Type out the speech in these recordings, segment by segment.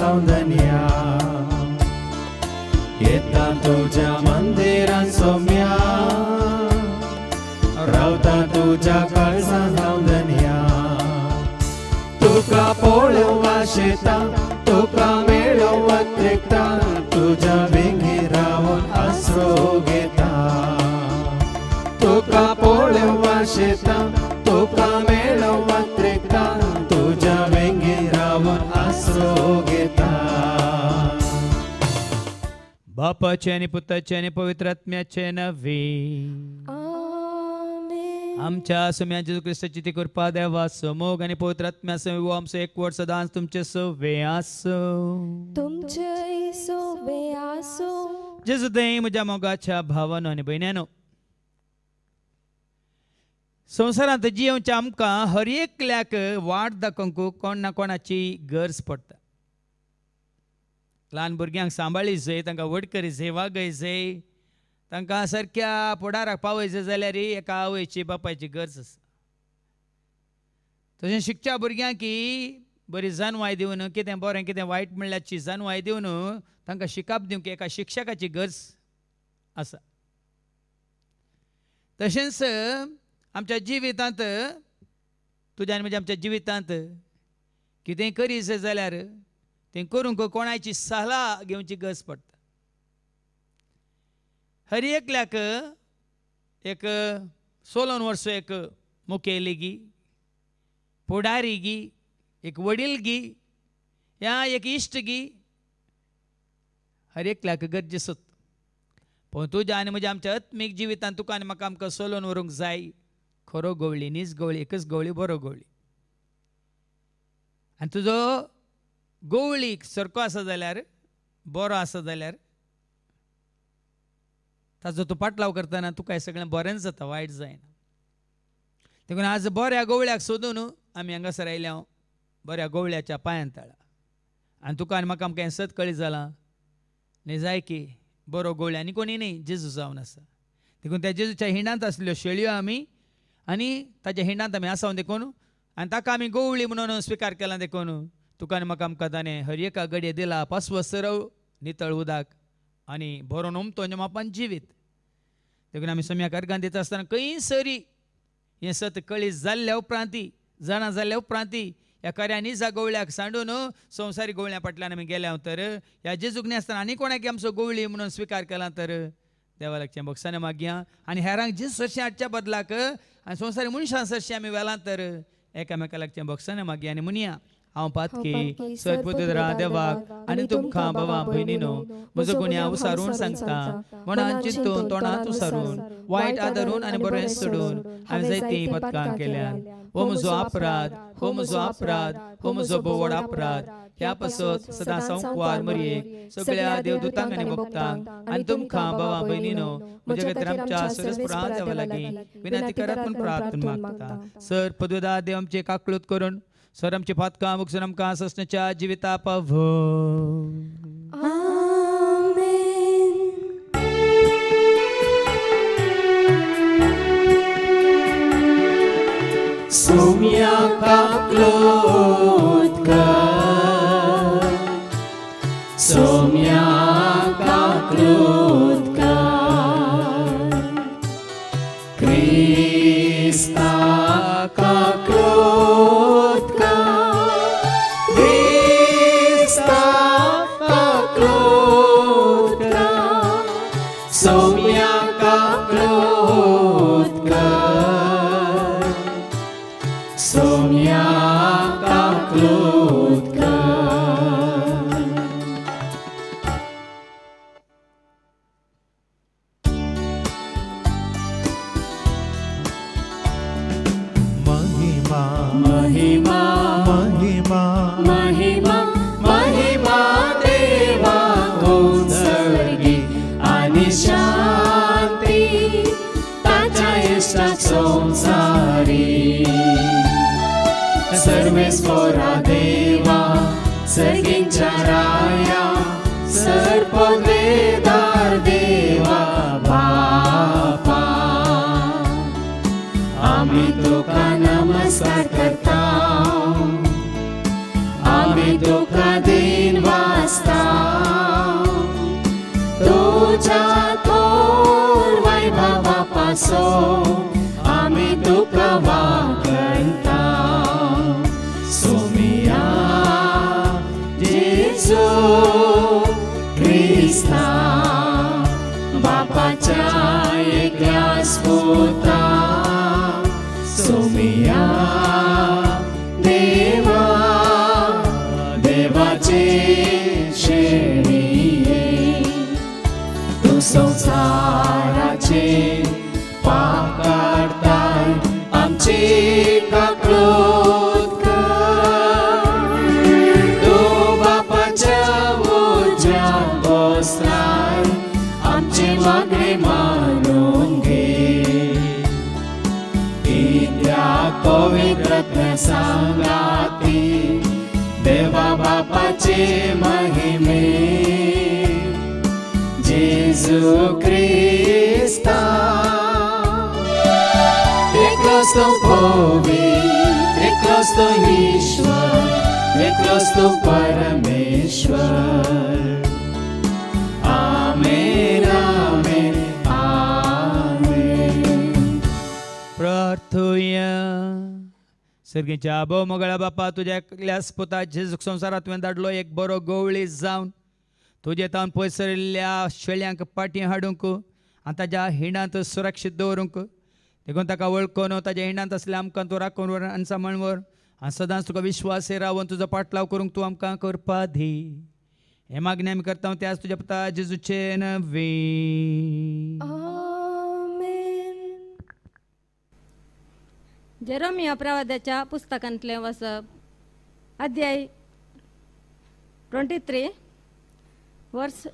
हांव धन्या येता तुझ्या मंदिरांत सोम्या रावता तुझ्या काळजांत हांव धन्या तुका पळोवंक वाशेता तुका मेळोवंक वत्रेकता तुझ्या वेंगी रावून आसरो घेता तुका पळोवंक वाशेता तुका मेळोवंक वत्रेकता तुझ्या वेंगी रावून आसरो घेता बापाचे आनी पुताचे आनी पवित्र आत्म्याचे नवे आमच्या सोम्या जेजू क्रिस्ताची ती कृपा देवा समोग आनी पवित्र आत्म्या समेव आमचो एक वट सदांच तुमचे सवे आसो तुमचे सवे आसो जेजू देय म्हज्या मोगाच्या भावानो आनी भयण्यानो संवसारांत जियोवचे आमकां हर एकल्याक वाट दाखोवंक कोण ना कोणाची गरज पडटा ल्हान भुरग्यांक सांबाळी जाय तांकां व्हड करी जाय वागय जाय तांकां सारक्या फुडाराक पावयचें जाल्यार एका आवयची बापायची गरज आसा तशें शिकच्या भुरग्यांक बरी जानवाय दिवन कितें बरें कितें वायट म्हणल्याची जानवाय दिवन तांकां शिकप दिवंक एका शिक्षकाची गरज आसा तशेंच आमच्या जिवितांत तुज्या आनी म्हज्या आमच्या जिवितांत कितेंय करीत जाल्यार तें करूंक कोणाची सल्ला घेवची गरज पडटा हर एकल्याक एक 16 वर्सां एक मुखेलिगी फुडारीगी एक वडीलगी या एक इश्टगी हर एकल्याक गरजेचो पूण तुज्या आनी म्हज्या आमच्या आत्मीक जिवितांत तुका आनी म्हाका आमकां चलोवन व्हरूंक जाय खरो गवळी नीज गवळी एकच गवळी बरो गवळी आनी तुजो गवळीक सारको आसा जाल्यार बरो आसा जाल्यार ताजो तूं पाटलाव करतना तुका हें सगळें बरेंच जाता वायट जायना देखून आज बऱ्या गवळ्याक सोदून आमी हांगासर आयल्या बऱ्या गवळ्याच्या पांयान ताळा आनी तुका आनी म्हाका आमकां हें सत कळीत जालां न्ही जाय की बरो गवळ्या आनी कोणी न्ही जेजू जावन आसा देखून त्या जेजूच्या हिंडांत आसल्यो शेळयो आमी आनी ताच्या हिंडांत आमी आसाव देखून आनी ताका आमी गवळी म्हणून स्विकार केला देखून तुका आनी म्हाका आमकां ताणें हर एका घडये दिला पासवो सरव नितळ उदक आनी बरो उमथोच्या मापान जिवीत देखून आमी सोम्याक अर्गां दिता आसतना खंय सरी हें सत कळीत जाल्ल्या उपरांती जाणा जाल्ल्या उपरांती ह्या खऱ्या निजा गवळ्याक सांडून संवसारी गवळ्या फाटल्यान आमी गेल्या तर ह्या जेजूक नासतना आनी कोणाक आमचो गवळी म्हणून स्विकार केला तर देवा लागचें भोगसाने मागया आनी हेरांक जेजू सरशी हाडच्या बदलाक आनी संवसारी मनशां सरशी आमी वेलां तर एकामेका लागचें भोगसाने मागया आनी म्हणया हांव पातकी सर्वपुत्र देवाक आनी तुमकां भावां भयणीनो म्हजो गुन्या उसारून सांगता मनान चिंतून तोंडांत उसारून वायट आदरून आनी बरें सोडून हांवें जायतीं पथकां केल्यात हो म्हजो अपराध हो म्हजो अपराध हो म्हजो बोवड अपराध ह्या पासत सदां संकवार मरयेक सगळ्या देवदूतांक आनी भक्तांक आनी तुमकां भावां भयणीनो म्हजे खातीर आमच्या सरस्पुरांत देवा लागीं विनंती करात म्हूण प्रार्थना मागता सर पदवेदार देव आमची काकळूत करून सर आमची पातकां मुगसून आमकां ससण्याच्या जिविता पावो सोम्या काकळूत कर सोम्या काकळूत कर क्रिस्ता काकळूत कर क्रिस्ता काकळूत कर सोम्या काकळूत कर सोम्या काकळूत कर महिमा महिमा महिमा महिमा महिमा देवा स्वर्गी आणि शांती ताच्या इष्टात संसारी सर्वेस्वरा देवा सर्गींच्या राया सर्पवेदार देवा बापा आम्ही तुका नमस्कार करता आम्ही तुका देवा असो आमी तुका वागणता सोमिया जेजू क्रिस्ता बापाच्या एकल्या स्पुता सोमिया देवा देवाचे शेणिये तू संसाराचे पाप काढताय आमची काकळूत कर तू बापाच्या ओझ्यात बसलाय आमचे मागणे मानून घे इत्या पवित्र सांगाती देवा बापाचे महिमे जेजू क्रिस्ता एकलोच तो भोवी एकलोच तो ईश्वर एकलोच तो परमेश्वर आमेन आमेन आमेन प्रार्थूया. सर्गीच्या आबो मोगळा बापा तुझ्या एकल्या स्पुता जेजूक संवसारांत तुवें धाडलो एक बरो गवळी जावन तुजे तावन पयसरिल्ल्या शेळ्यांक फाटीं हाडूंक आनी ताज्या हिंडांत सुरक्षीत दवरूंक देखून ताका वळखून ताज्या हिंडांत असल्या आमकां तूं राखून व्हर आनी सांबाळून आनी सदांच तुका विश्वासे रावून तुजो पाटलाव करूंक तूं आमकां करपा दी हे मागणी आमी करता त्याच तुज्या पुता जेजूचे नवी. जेरोमिया प्रवाद्याच्या पुस्तकांतले वचप अध्याय 23 वर्स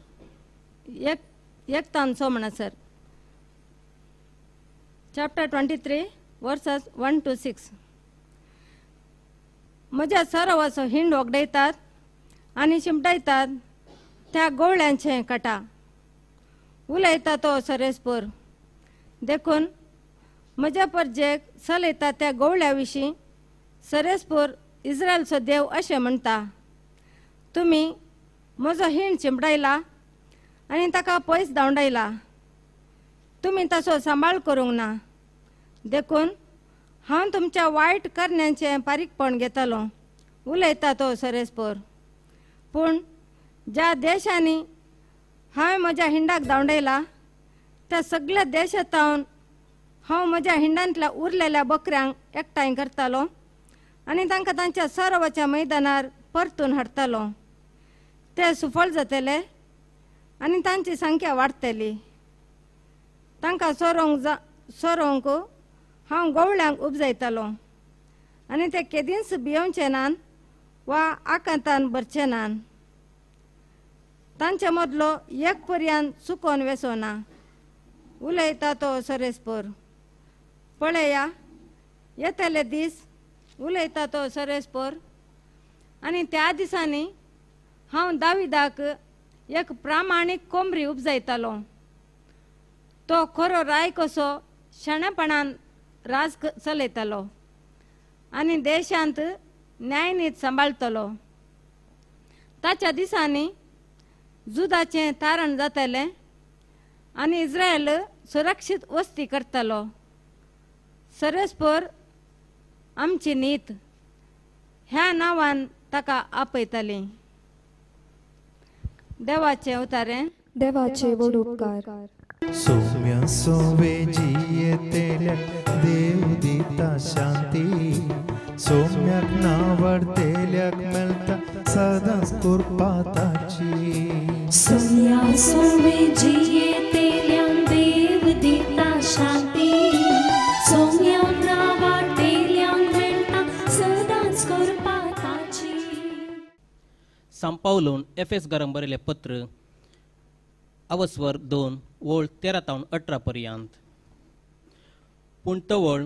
1 तान 6 म्हणसर चॅप्टर 23 वर्सेस 1 to 6. म्हज्या सरवाचो हिंड वगडयतात आनी शिमटायतात त्या गवळ्यांचे काटा उलयता तो सरेस्पोर देखून म्हज्या परजेक चलयता त्या गवळ्या विशीं सरेस्पोर इस्रायलचो देव अशें म्हणटा तुमी म्हजो हिंड चिमटायला आनी ताका पयस धांवडायला तुमी ताचो सांबाळ करूंक ना देखून हांव तुमच्या वायट करण्यांचें पारीकपण घेतलो उलयता तो सरेस्पोर. पूण ज्या देशांनी हांवें म्हज्या हिंडाक धांवडायला त्या सगळ्या देशांतावन हांव म्हज्या हिंडांतल्या उरलेल्या बकऱ्यांक एकठांय करतालो आनी तांकां तांच्या सरवाच्या मैदानार परतून हाडटालो. ते सुफळ जातले आनी तांची संख्या वाडटली. तांकां सोरोवंक हांव गवळ्यांक उपजायतालो आनी ते केदींच भियोवचे नान वा आकांतान भरचे नान. तांचे मदलो एक पर्यान चुकोवन वेसो ना उलयता तो सरेस्पोर. पळया येतले दीस उलयता तो सरेस्पोर आनी त्या दिसांनी हांव दाविदाक एक प्रामाणीक कोंबरी उपजायतालो. तो खरो राय कसो शणेपणान राज चलयतालो आनी देशांत न्यायनीत सांबाळटलो. ताच्या दिसांनी जुदाचें तारण जातलें आनी इस्रायल सुरक्षीत वस्ती करतलो. सरेस्पोर आमची नीत ह्या नांवान ताका आपयतली. देवाचें उतारें. देवाचे व्हड उपकार. सौम्य सोवे जियेतेल्या देव दिता शांती सौम्याक नावडतेल्याक मेळटा सदांच कृपा ताची. सोम्या सोवे जियेतेल्या देव दिता शांती सोम्याक नावडतेल्याक मेळटा सदांच कृपा ताची. सांपावलोन एफेस घरांक बरयलें पत्र अवस्वर 2 वोळ 13 तावन 18 पर्यंत. पूण तवळ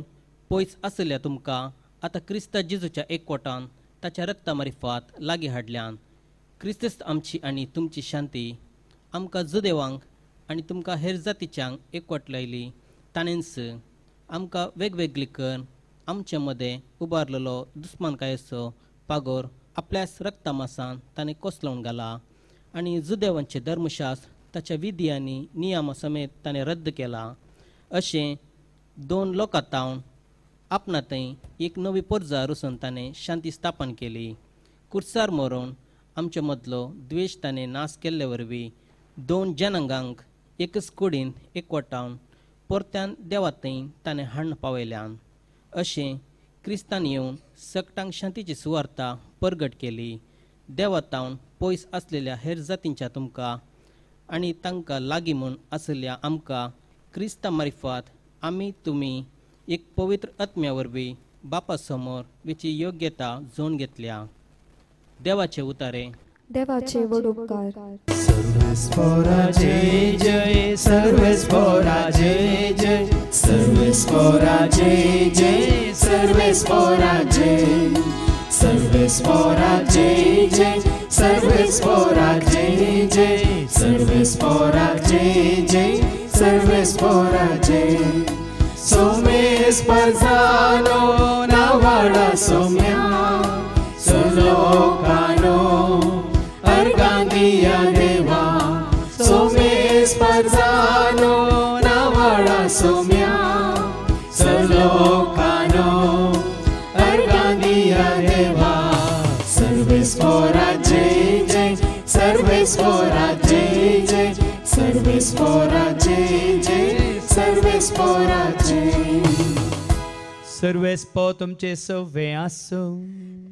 पयस आसल्या तुमकां आतां क्रिस्त जेजूच्या एकवटान ताच्या रक्ता मारिफात लागीं हाडल्यान क्रिस्त आमची आनी तुमची शांती आमकां जुदेवांक आनी तुमकां हेर जातीच्यांक एकवट लायली. ताणेंच आमकां वेगवेगळी कर आमचे मदें उबारलेलो दुस्मानकायेचो पागोर आपल्याच रक्ता मासान ताणें कोसलोवन घाला आनी जुदेवांचे धर्मशास्त्र ताच्या विधी आनी नियमा समेत ताणें रद्द केला. अशें 2 लोकांतावन आपणा थंय एक नवी पोरजा रुसून ताणें शांती स्थापन केली. कुर्सार मरून आमच्या मदलो द्वेश ताणें नाश केल्ले वरवीं 2 जनांगांक एकच कुडीन एकवटावन परत्यान देवा थंय ताणें हाडून पावयल्यान. अशें क्रिस्तान येवन सगळ्यांक शांतीची सुवार्ता परगट केली. देवातावन पयस आसलेल्या हेर जातींच्या तुमकां आनी तांकां लागीं म्हूण आसलेल्या आमकां क्रिस्ता मार्फत आमी तुमी एक पवित्र आत्म्या वरवीं बापा समोर वेची योग्यता जोडून घेतल्या. देवाचे उतारे. देवाचे वडुपकार. सर्वेस्परा जय जय सर्वेस्परा जय जय सर्वेस्परा जय जय सर्वेस्परा जय सर्वेस्परा जय जय सर्वेस्परा जय जय सर्वेस्परा जय जय सर्वेस्परा जय सोमेस्परजानो नावाडा सोम्या सुलोकानो अर्गांदिया देवा सोमेस्परजानो नावाडा सोम्या सुलोकानो अर्गांदिया देवा सर्वेस्परा जय जय सर्वेस्परा जय जय सर्वेस्परा जय जय सर्वेस्परा जय. सर्वेस्पो तुमचे सव्वे आसो.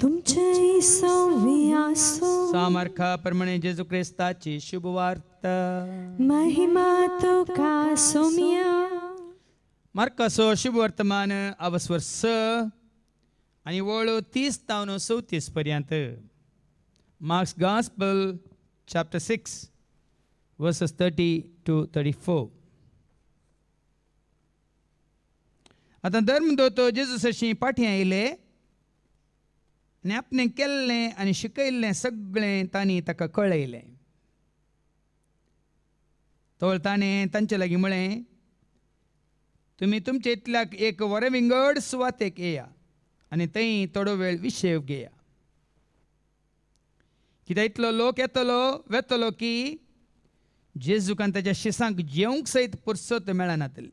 तुमचे सव्वे आसो. सामर्था प्रमाणे जेजू ख्रिस्ताची शुभ वार्ता. महिमा तुका सोम्या. मार्कासो शुभ वर्तमान अवस्वर 6 आणि वळू 30 तावन 34 पर्यंत. Marks gospel chapter 6 verses 30 to 34. आता धर्मदूत जेजूसाची फाटीं आयले आनी आपणें केल्लें आनी शिकयल्लें सगळें तांणी ताका कळयलें. तोळ ताणें तांचे लागीं म्हळें, तुमी तुमचे इतल्याक एक वरविंगड सुवातेक येया आनी थंय थोडो वेळ विशेव घेया. कित्याक इतलो लोक येतलो वेतलो की जेजूक आनी ताच्या शिसांक जेवंक सयत पुरसत मेळनातली.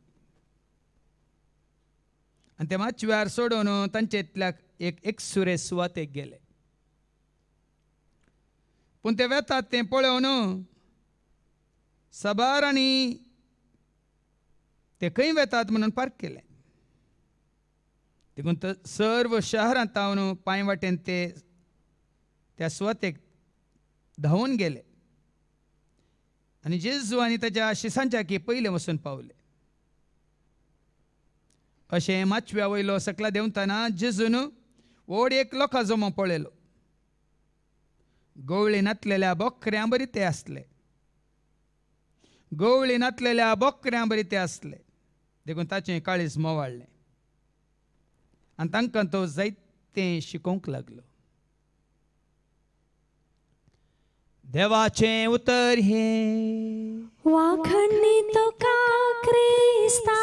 आनी ते मातशे वेळार सोडून तांचे इतल्याक एक सुरे सुवातेक गेले. पूण ते वेतात तें पळोवन साबारांनी ते खंय वेतात म्हणून पार्क केलें. देखून सर्व शहरांत तावन पांय वाटेन ते त्या सुवातेक धांवून गेले आनी जेजू आनी ताच्या शिसांच्या की पयले वचून पावले. अशें माचव्या वयलो सकला देंवतना जेजून व्हड एक लोकां जमो पळयलो. गवळी नातलेल्या बोकऱ्यां बरी ते आसले. गवळी नातलेल्या बोकऱ्यां बरी ते आसले. देखून ताचें काळीज मोवाळ्ळें आनी तांकां तो जायतें शिकोवंक लागलो. देवाचें उतर हे. वाखणी तुका क्रिस्ता.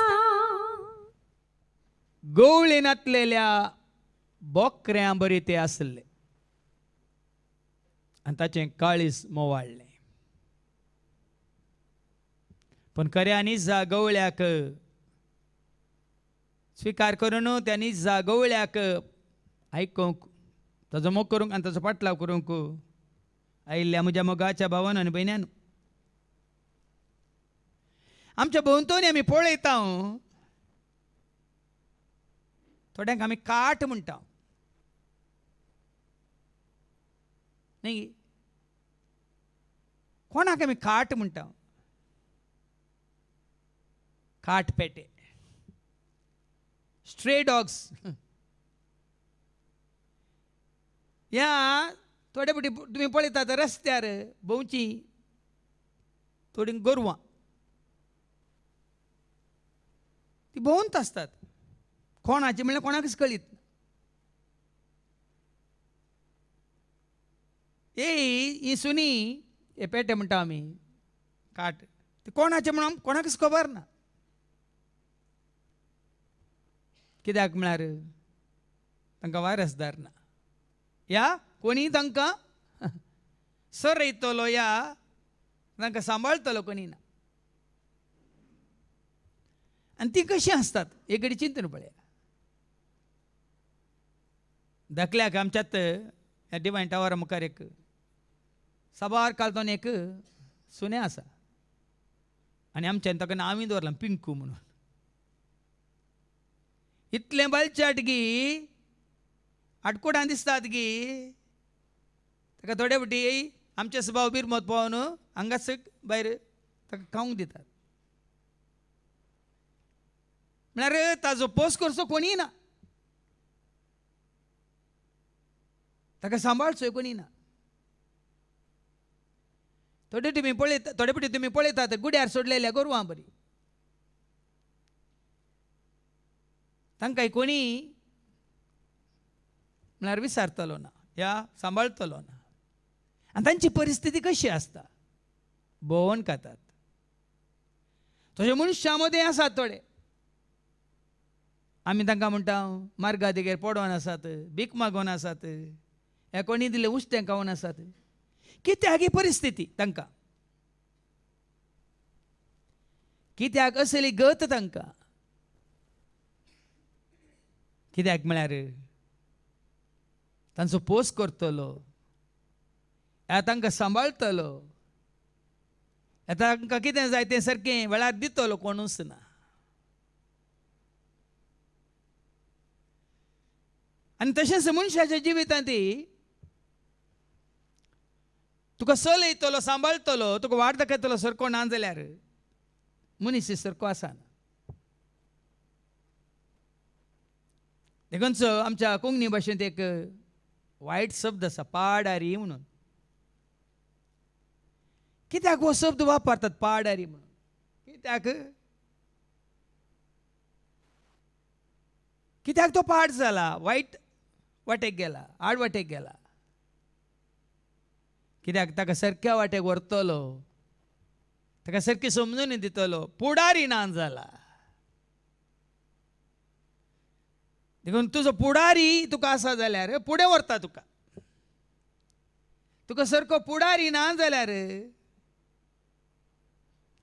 गवळी नातलेल्या बोकऱ्यां बरी ते आसले आनी ताचें काळीज मोवाळ्ळें. पूण खऱ्या निजा गवळ्याक स्विकार करून त्या निजा गवळ्याक आयकूंक ताचो मोग करूंक आनी ताचो पाटलाव करूंक आयिल्ल्या म्हज्या मोगाच्या भावान आनी भयण्यान, आमच्या भोंवतणी आमी पळयता थोड्यांक आमी काट म्हणटा न्ही. कोणाक आमी काट म्हणटा? काट पेटे, स्ट्रे डॉग्स. ह्या थोडे फावटी तुमी पळयतात रस्त्यार भोंवची थोडी गोरवां ती भोंवत आसतात. कोणाची म्हणल्यार कोणाकच कळीत ना. ही सुनी हे पेटे म्हणटा आमी काट, ते कोणाचे म्हणून कोणाकच खबर ना. कित्याक म्हळ्यार तांकां वारसदार ना. या कोणी तांकां सरयतलो या तांकां सांबाळतलो कोणी ना. आनी ती कशी आसतात एक घडी चिंतून पळया. धाकल्याक आमच्यात ह्या डिवायन टावरा मुखार एक साबार कालतोन एक सुने आसा आनी आमच्यान ताका नांवी दवरलां पिंकू म्हणून. इतलें बलचट गी आडकुडां दिसतात गी ताका थोडे फावटी आमचे स्वभाव बिरमत पळोवन हांगाच भायर ताका खावंक दितात. म्हळ्यार ताजो पोस करचो कोणीय ना, ताका सांबाळचोय कोणी ना. थोडे फावटी तुमी पळयतात गुड्यार सोडलेल्या गोरवां बरी, तांकां कोणी म्हळ्यार विचारतलो ना या सांबाळतलो ना. आनी तांची परिस्थिती कशी आसता, भोंवन खातात. तशे मनशां मदें आसात थोडे, आमी तांकां म्हणटा मार्गा देगेर पडोवन आसात, भीक मागोवन आसात, ह्या कोणी दिलें उश्टें खावन आसात. कित्याक ही परिस्थिती तांकां, कित्याक असली गत तांकां, कित्याक म्हळ्यार तांचो पोस करतलो, तांकां सांबाळतलो, तांकां कितें जाय तें सारकें वेळार दितलो कोणूच ना. आनी तशेंच मनशाच्या जिवितांत तुका सल येतलो, सांबाळतलो, तुका वाट दाखयतलो सारको ना जाल्यार मनीस सारको आसना. देखून आमच्या कोंकणी भाशेंत एक वायट शब्द आसा पाडारी म्हणून. कित्याक हो शब्द वापरतात पाडारी म्हणून, कित्याक तो पाड जाला, वायट वाटेक गेला, आड वाटेक गेला. कित्याक ताका सारक्या वाटेक व्हरतलो, ताका सारकी समजून दितलो पुडारी ना जाला. देखून तुजो पुडारी तुका आसा जाल्यार फुडें व्हरता तुका. तुका सारको पुडारी ना जाल्यार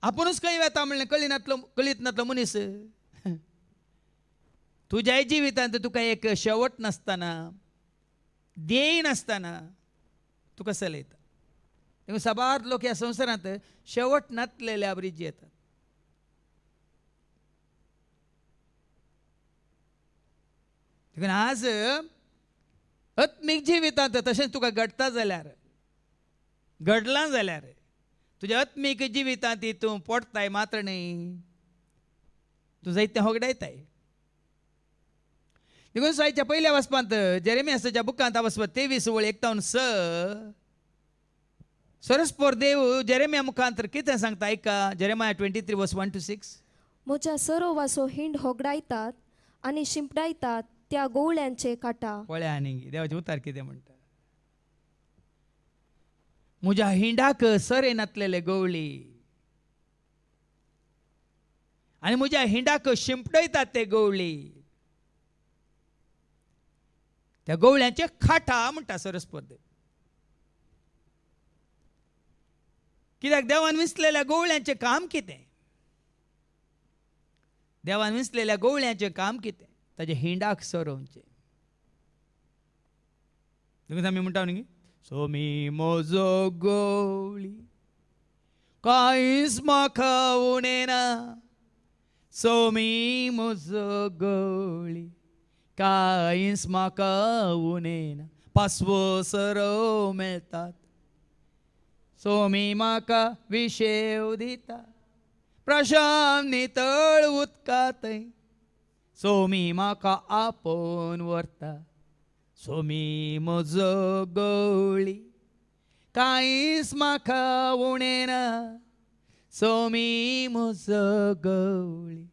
आपुणूच खंय वता म्हणलें कळीत नातलो मनीस. तुज्याय जिवितांत तुका एक शेवट नासतना, ध्येय नासतना तुका चलयता. देखून साबार लोक ह्या संवसारांत शेवट नासलेल्या बरी जियेतात. देखून आज आत्मीक जिवितांत तशेंच तुका घडटा जाल्यार, घडलां जाल्यार तुज्या आत्मीक जिवितांत तूं पडताय मात्र न्ही, तूं जायतें होगडायताय. देखून सायच्या पयल्या वचपांत जेरेमियाच्या बुकांत वचपात 23:1-6 सरस्पोर देव जेरेमिया मुखांतर कितें सांगता ऐका. जेरेमिया 23:1-6. म्हज्या सरोवाचो हिंड होगडायतात आनी शिंपडायतात त्या गोवळ्यांचे काटा. पळया आनी देवाचे उतार कितें म्हणटा. म्हज्या हिंडाक सरे नातलेले गवळी आनी म्हज्या हिंडाक शिंपडयतात ते गवळी, त्या गवळ्यांचे खाटा म्हणटा सरस्पोर देव. कित्याक देवान विसलेल्या गवळ्यांचे काम कितें, देवान विसलेल्या गवळ्यांचे काम कितें, ताजे हिंडाक सरोवचे. देखून आमी म्हणटा न्ही सोमी म्हजो गवळी कांयच म्हाका उणेना, सोमी म्हजो गवळी कांयच म्हाका उणेना. पासवो सरो मेळतात, सोमी म्हाका विशेव दिता, प्रशांत नितळ उदकांतय सोमी म्हाका आपोवन व्हरता. सोमी म्हजो गवळी कांयच म्हाका उणेना, सोमी म्हजो गवळी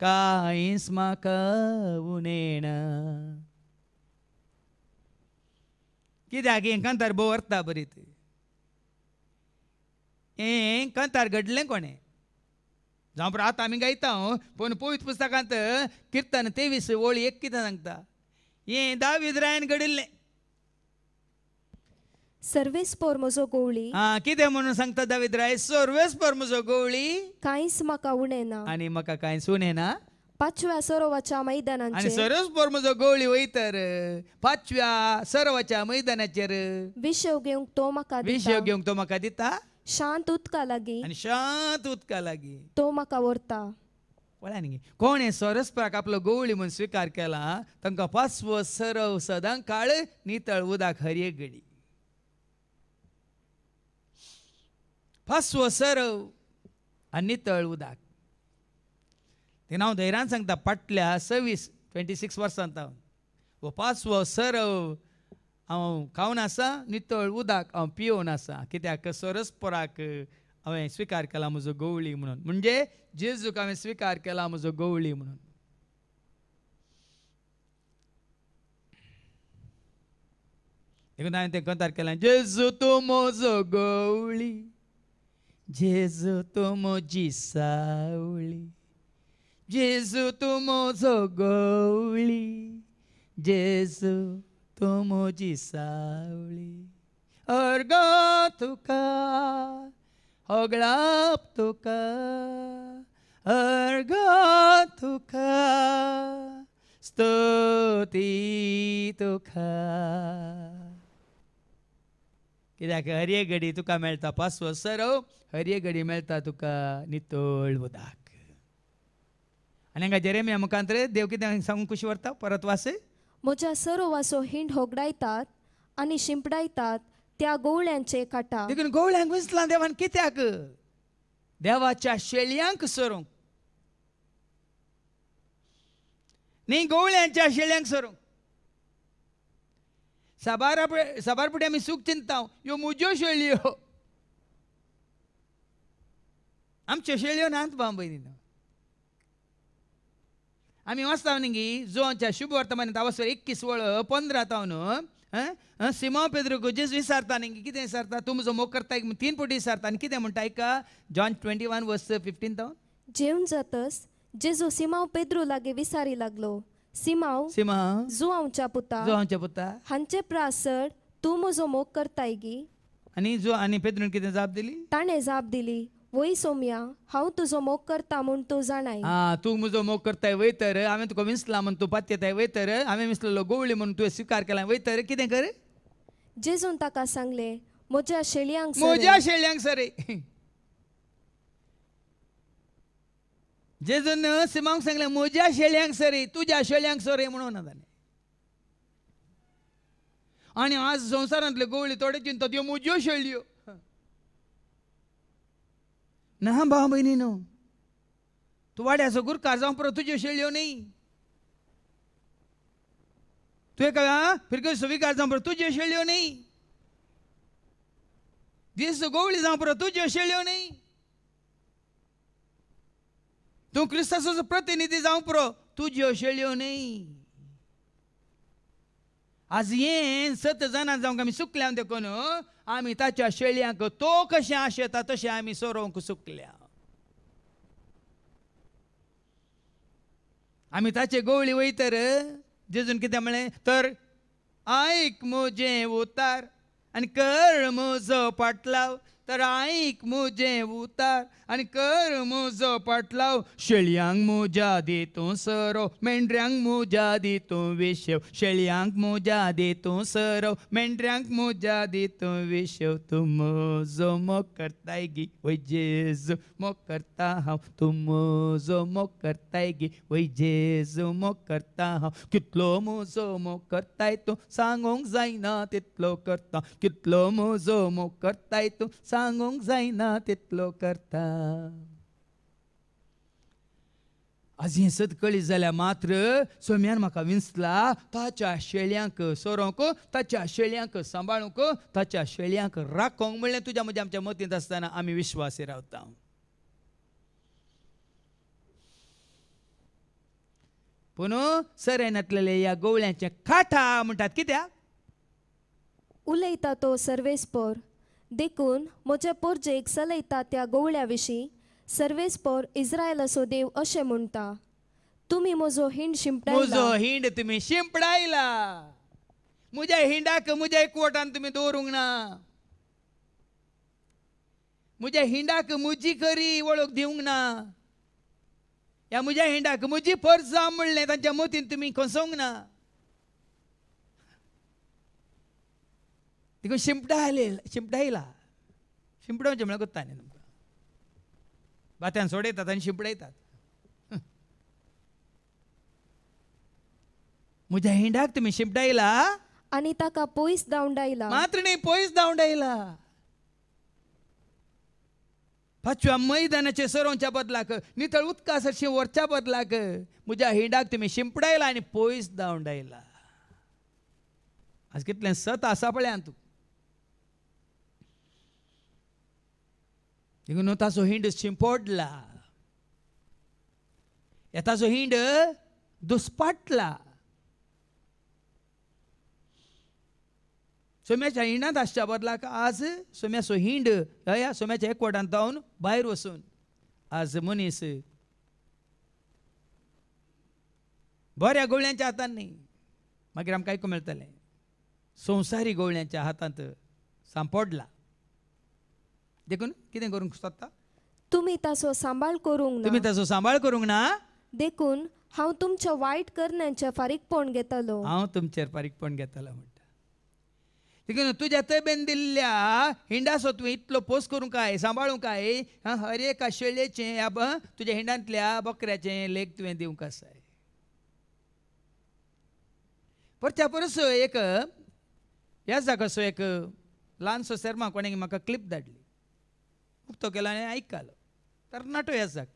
कांयच म्हाका उणेना. कित्याक हें कांतार भोव व्हरता बरी ती. हें कांतार घडलें कोणें जावं आतां आमी गायता पूण पवित्र पुस्तकांत किर्तन 23:1 कितें सांगता. हें दावीद रायन घडिल्लें. सर्वेस्पोर म्हजो गवळी हा कितें म्हणून सांगता दावीद राय, सर्वेस्पर म्हजो गवळी कांयच म्हाका उणें ना. आनी म्हाका कांय सुने ना. 5व्या सरोवाच्या आनी मैदानांचेर सर्वेस्पर म्हजो गवळी वयतर 5व्या सरोवाच्या मैदानाचेर विशव घेवंक तो म्हाका विशय दिता. घेवंक तो म्हाका दिता शांत उदका लागीं आनी शांत उदका लागीं तो म्हाका व्हरता. पळय न्ही, कोण हे सरस्पराक आपलो गवळी म्हणून स्विकार केला तांकां 5वो सरव सदां काळ नितळ उदक हर एक घडी. 5वो सरव आनी नितळ उदक. ते हांव धैर्यान सांगता, फाटल्या 26 वर्सांत हांव 5वो सरव हांव खावन आसा, नितळ उदक हांव पिवून आसा. कित्याक सरस्पराक हांवें स्विकार केला म्हजो गवळी म्हणून, म्हणजे जेजूक हांवें स्विकार केला म्हजो गवळी म्हणून. देखून हांवें तें कंतार केलां, जेजू तूं म्हजो गवळी, जेजू तूं म्हजी सावळी, जेजू तूं म्हजो गवळी, जेजू तूं म्हजी सावळी. अर्ग तुका होगळाप तुका, अर्ग तुका, स्तुती तुका. कित्याक हर एक घडी तुका मेळटा 5वो सरव, हर एक घडी मेळटा तुका नितळ उदक. आनी हांगा जेरेमिया मुखांतर देव कितें सांगूंक खुशी व्हरता, परत वास. म्हज्या सरोवाचो हिंड होगडायतात आनी शिंपडायतात त्या गवळ्यांचे काटा. देखून गवळ्यांक विसला देवान कित्याक, देवाच्या शेळयांक सोरूंक न्ही, गवळ्यांच्या शेळयांक सोरूंक. साबारपुटी आमी सूख चिंतता, ह्यो म्हज्यो शेळयो, आमच्यो शेळयो नात भाव भयणीनो. आमी वाचता न्ही जोच्या शुभ वर्तमानांत अवसर 21:15 न्हू, सिमोन पेद्रूक जेजू विचारता न्ही, कितें विचारता, तूं म्हजो मोग करता, 3 फावटी विचारता. आनी कितें म्हणटा आयका, जॉन 21:15. जेवन जातस जेजू सिमांव पेद्रू लागीं विचारी लागलो, सिमांव सिमा जुआंवच्या पुता, जो हांच्या पुता. हांचे प्रासड तूं म्हजो मोग करताय गी. आनी पेद्रून कितें जाप दिली, ताणें जाप दिली, वय सोम्या, हांव तुजो मोग करता म्हूण तूं जाणाय. तूं म्हजो मोग करताय वयतर, हांवें तुका विसला म्हणून तूं पातयताय वयतर, हांवें विसलेलो गवळी म्हणून तुवें स्विकार केला वयतर, कितें कर. जेजून ताका सांगले, म्हज्या शेळयांक म्हज्या शेळयांक सरे. जेजून सिमांक सांगलें, म्हज्या शेळयांक सरे, तुज्या शेळयांक सरे म्हणून जालें. आनी आज संवसारांतल्यो गवळी थोडे चिंततात ह्यो म्हज्यो शेळयो. ना भाव भयणी न्हू, तूं वाड्याचो गुरकार जावं पुरो, तुज्यो शेळयो न्ही. तुवें फिरके स्विकार जावं पुरो, तुज्यो शेळयो न्ही. दिस गवळी जावं पुरो, तुज्यो शेळयो न्ही. तूं क्रिस्ताचो प्रतिनिधी जावं पुरो, तुज्यो शेळयो न्ही. आज हे 7 जाणां जावंक आमी सुकल्या देखून आमी ताच्या शेळयांक तो कशें आशेता तशें आमी सोरोवंक सुकल्या. आमी ताचे गवळी वयतर जेजून कितें म्हळें तर, आयक म्हजें उतार आनी कर म्हजो पाटलाव, तर आयक म्हजें उतार आनी कर म्हजो पाटलाव. शेळयांक म्हज्या दितूं सरव, मेंढऱ्यांक म्हज्या दितूं विशेव, शेळयांक म्हज्या दितूं सरव, मेंढऱ्यांक म्हज्या दितूं विशेव. तूं म्हजो मोग करताय गी वय जेजू, मोग करता हांव, तूं म्हजो मोग करताय गी वय जेजू, मोग करता हांव. कितलो म्हजो मोग करताय तूं सांगूंक जायना तितलो करता, कितलो म्हजो मोग करताय तूं सांगूंक जायना तितलो करता. आज हें सत कळी जाल्यार मात्र सोम्यान म्हाका विंचला ताच्या शेळयांक सोरोंक, ताच्या शेळयांक सांबाळूंक, ताच्या शेळयांक राखोंक. म्हणलें तुज्या म्हज्या आमच्या मतींत आसतना आमी विश्वासी रावता. पूण सरेनांतलेले ह्या गवळ्यांचे काठा म्हणटात कित्याक. उलयता तो सर्वेस्पोर, देखून म्हज्या पोरजेक चलयता त्या गवळ्या विशीं सर्वेस्पोर इस्रायलाचो देव अशें म्हणटा, तुमी म्हजो हिंड शिंपडायला, म्हजो हिंड तुमी शिंपडायला. म्हज्या हिंडाक म्हज्या एकवटान तुमी दवरूंक ना. म्हज्या हिंडाक म्हजी खरी वळख दिवंक ना. ह्या म्हज्या हिंडाक म्हजी फर्ज जावं म्हणलें तांच्या मतीन तुमी खोसोवंक ना. देखून शिंपडायला शिंपडोवचें म्हळ्यार कोत्ता न्ही तुमकां. बात्यान सोडयतात आनी शिंपडयतात. म्हज्या हिंडाक तुमी शिंपडायला आनी ताका पयस धांवडायला. मात्र न्ही पयस धांवडायला. पांचव्या मैदानाचे सरोवच्या बदलाक नितळ उदका सरशी व्हरच्या बदलाक म्हज्या हिंडाक तुमी शिंपडायला आनी पयस धांवडायला. आज कितलें सत आसा पळय तूं. देखून ताचो हिंड शिंपडला. ताचो हिंड दुस्पाटला. सोम्याच्या हिंडांत आसच्या बदलाक आज सोम्याचो हिंड ह्या सोम्याच्या एकवटांत जावन भायर वचून आज मनीस बऱ्या गवळ्यांच्या हातान न्ही, मागीर आमकां आयकूंक मेळटलें संवसारी गवळ्यांच्या हातांत सांपडला. देखून कितें करूंक सोदता? तुमी ताचो सांबाळ करूंक तुमी ना. ताचो सांबाळ करूंक ना. देखून हांव तुमच्या वायट करण्यांचे फारीकपण घेतलो. हांव तुमचेर फारीकपण घेतलो म्हणटा. देखून तुज्या तब्येन दिल्ल्या हिंडाचो तुवें इतलो पोस करूंक काय सांबाळूंक काय हर एका शेळयेचें तुज्या हिंडांतल्या बकऱ्याचें लेख तुवें दिवंक आसाय. परच्या परस एक ह्या जागाचो एक ल्हानसो सेर्मा कोणें म्हाका क्लिप धाडली. उक्तो केलो आनी आयकलो. तरणाटो ह्या जाग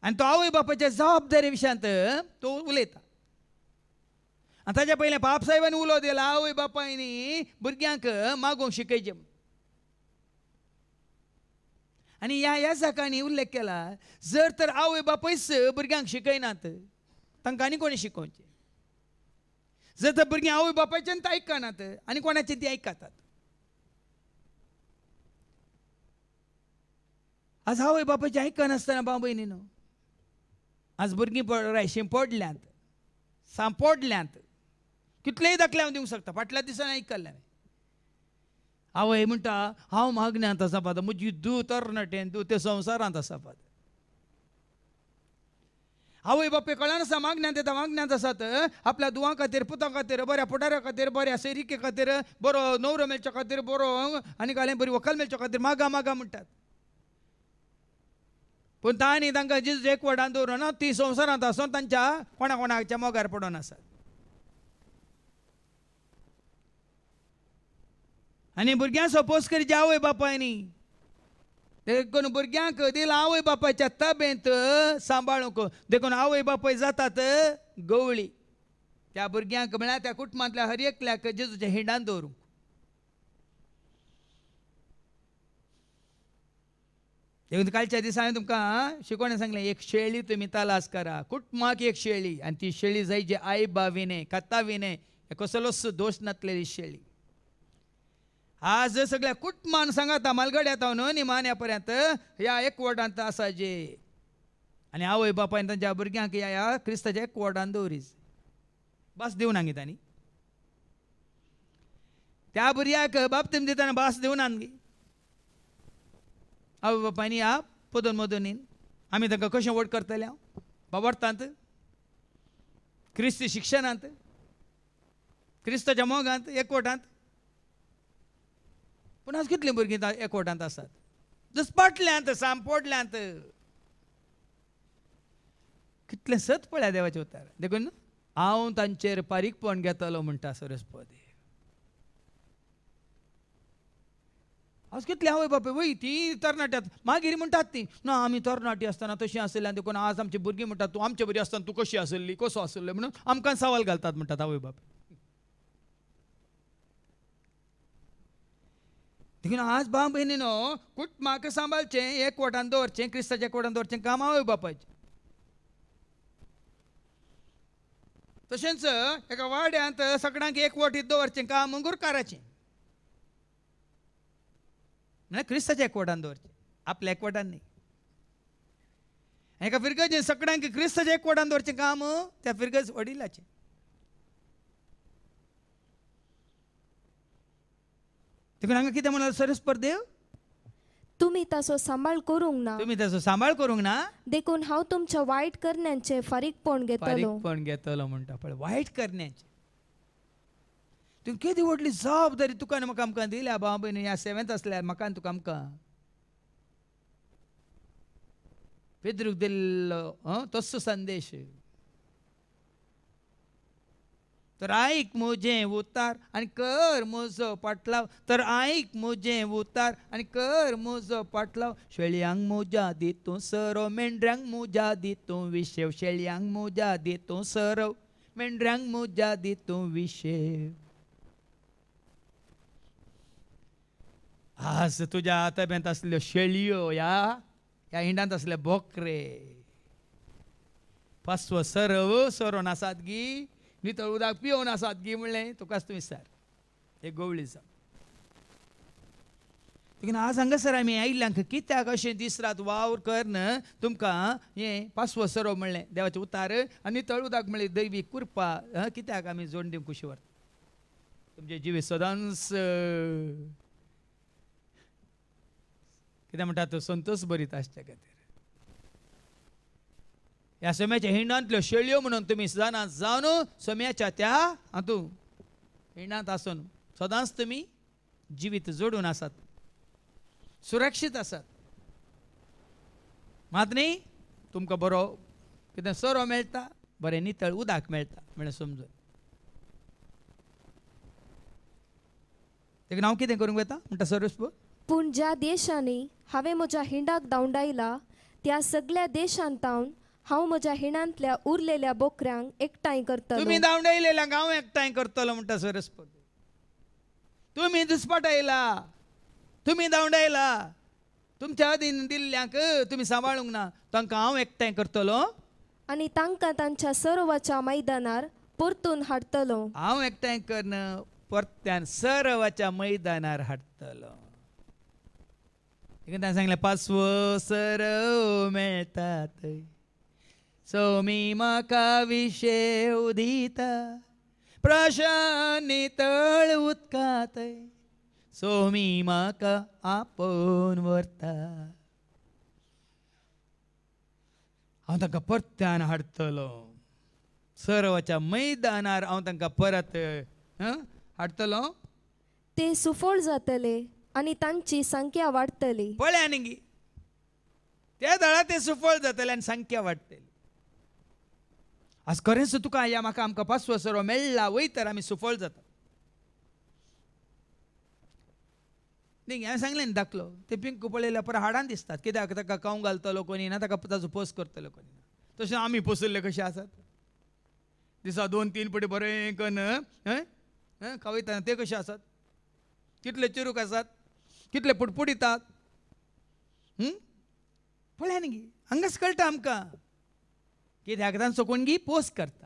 आनी तो आवय बापायच्या जबाबदारी विशयांत तो उलयता. आनी ताच्या पयलें बाप साहेबान उलो दिला आवय बापायनी भुरग्यांक मागोवंक शिकयचें. आनी ह्या जागांनी उल्लेख केला जर तर आवय बापायच भुरग्यांक शिकयनात तांकां आनी कोणी शिकोवचें. जर तर भुरगीं आवय बापायच्यान आयकनात आनी कोणाचें ती आयकतात. आज आवय बापायचें आयकनासतना भाव भयणीनो आज भुरगीं पळय शिंपडल्यांत सांपडल्यांत. कितलेय दाखले हांव दिवंक शकता. फाटल्या दिसांनी आयकल्लें आवय म्हणटा हांव मागण्यांत आसा पाद म्हजी धूव तरणाटेन धूव ते संवसारांत आसा पाद. आवय बापूय कळनासा मागण्यांत येता मागण्यांत आसात आपल्या धुवां खातीर पुतां खातीर बऱ्या पुटाऱ्या खातीर बऱ्या सैरिके खातीर बरो न्हवरो मेळच्या खातीर बरो आनी घालें बरी व्हंकल मेळच्या खातीर मागा मागा म्हणटात. पूण तांणी तांकां जेजूच्या एकवटान दवरून ती संवसारांत आसून तांच्या कोणा कोणाच्या मोगार पडून आसात. आनी भुरग्यां सपोज करी जे आवय बापायनी देखून भुरग्यांक दिला आवय बापायच्या ताब्यांत सांबाळूंक. देखून आवय बापाय जातात गवळी. त्या भुरग्यांक म्हळ्यार त्या कुटुंबांतल्या हर एकल्याक जेजूच्या हिंडान दवरूंक. देखून कालच्या दिसा हांवें तुमकां शिकोवणें सांगलें एक शेळी तुमी तालास करा. कुटुंबाक एक शेळी आनी ती शेळी जाय जी आई बाविने कत्ताविने कसलोच दोश नासलेली शेळी. आज सगळ्या कुटुंबान सांगाता मालगड येता न्हू निमाण्या पर्यंत ह्या एकवटांत आसा जे आनी आवय बापायन तांच्या भुरग्यांक ह्या क्रिस्ताच्या एकवटान दवरीच. बास दिवना गे तांणी त्या भुरग्याक बाप्तीम दितना बास दिवनान गे. आवय बापायनी ह्या पदून मदून आमी तांकां कशें वोट करतले हांव बाबडतांत क्रिस्ती शिक्षणांत क्रिस्ताच्या मोगांत एकवटांत. पूण आज कितलीं भुरगीं एकवटांत आसात दुस्पाटल्यांत सांपडल्यांत. कितलें सत पळया देवाचें उतर. देखून हांव तांचेर फारीकपण घेतलो म्हणटा सरस्वती. आज कितले आवय बापूय वय ती तरणाट्यात मागीर म्हणटात ती ना आमी तरणाटी आसतना तशीं आसलें देखून आज आमची भुरगीं म्हणटात तूं आमचे बरी आसतना तूं कशी आसली कसो आसले म्हणून आमकां सवाल घालतात म्हणटात आवय बापूय. देखून आज भाव भयणीनो कुटुंबाक सांबाळचें एकवटान दवरचें क्रिस्ताच्या एकवटान दवरचें काम आवय बापायचें. तशेंच एका वाड्यांत सगळ्यांक एकवटीत दवरचें काम गुरकाराचें म्हळ्यार क्रिस्ताच्या एकवटान दवरचें आपल्या एकवटान न्ही. एका फिरगेचें सगळ्यांक क्रिस्ताच्या एकवटान दवरचें काम त्या फिरगेच वडिलाचें. देखून हांगा कितें म्हणला सरस्पर देव, तुम्ही ताचो सांबाळ करूंक ना, तुम्ही त्याचो सांबाळ करूंक ना, देखून हांव तुमच्या वायट करण्यांचे फारीकपण घेतलो. फारीकपण घेतलो म्हणटा पळय, वायट करण्याचे. तुम्ही किती व्हडली जबाबदारी तुका आनी म्हाका आमकां दिल्या बाबा, ह्या सेवेंत असल्यार म्हाका आनी तुका आमकां पेद्रूक दिल्लो तसो संदेश. तर ऐक मुझे उतार आणि कर म्हजो पाटलाव, तर ऐक मुझे उतार आणि कर म्हजो पाटलाव. शेळयांक मोजा दितू सरव, मेंढऱ्यांक मोजा दितू विशेव. शेळयांक मोजा दितू सरव, मेंढऱ्यांक मोजा दितू विशेव. आज तुझ्या ताब्यांत असल्यो शेळयो, ह्या हिंडांत असले बोकरे, पासवो सरव सरोन आसात गी, नितळ उदक पिवून आसात गी म्हणलें तुकाच तूं विचार. एक गवळी जावन देखून आज हांगासर आमी आयिल्ल्यांक कित्याक अशें दीस रात वावर करन तुमकां हें पासवो सरव म्हणलें, देवाचें उतार आनी नितळ उदक म्हणलें दैवी कृपा. कित्याक आमी जोड दिवंक खुशी व्हरता. तुमचें जिवीत सदांच कितें म्हणटा तो संतोश भरीत आसचे खातीर. ह्या सोम्याच्या हिंडांतल्यो शेळयो म्हणून तुमी जाणा जावन सोम्याच्या त्या हातूंत हिंडांत आसून सदांच तुमी जिवीत जोडून आसात, सुरक्षीत आसात. मात न्ही तुमकां बरो कितें सोरो मेळटा, बरें नितळ उदक मेळटा म्हणलें समजून. देखून हांव कितें करूंक वता म्हणटा सरस्वत, पूण ज्या देशांनी हांवें म्हज्या हिंडाक धांवडायला त्या सगळ्या देशांतावन हांव म्हज्या हिणांतल्या उरलेल्या बोकऱ्यांक एकठांय करतलो. तुम्ही धांवडायलेल्यांक हांव एकठांय करतलो म्हणटा सरस्वत. तुम्ही दुस्पटायला, तुम्ही धांवडायला, तुमच्या अधीन दिल्ल्यांक तुम्ही सांबाळूंक ना, तांकां हांव एकठांय करतलो आनी तांकां तांच्या सरोवाच्या मैदानार परतून हाडटलो. हांव एकठांय करन परत्यान सरोवाच्या मैदानार हाडटलो. तांकां सांगलें पासवो सरव मेळटात, सोमी म्हाका विशेव दिता, प्रशांत नितळ उदकांत सोमी म्हाका आपोवन व्हरता. हांव तांकां परत्यान हाडटलो सरोवाच्या मैदानार, हांव तांकां परत हाडटलो. ते सुफळ जातले आनी तांची संख्या वाडटली. पळया न्ही गी, त्या दळा ते सुफळ जातले आनी संख्या वाडटली. आज खरेंच तुका या म्हाका आमकां पासवो सरो मेळ्ळा वय तर आमी सुफळ जाता. न्ही हांवें सांगलें न्ही दाखलो, ते पिंकू पळयल्या पर हाडान दिसतात. कित्याक ताका कांव घालतलो कोणी ना, ताका ताजो पोस करतलो कोणी ना. तशें आमी पोसल्ले कशे आसात, दिसा 2-3 पटी बरें कन्न खावयता ते कशे आसात, कितले चिरूक आसात, कितले पुडपुडितात. पळया न्ही गी, हांगाच कळटा आमकां कित्याक तांचो कोणगी पोस करता.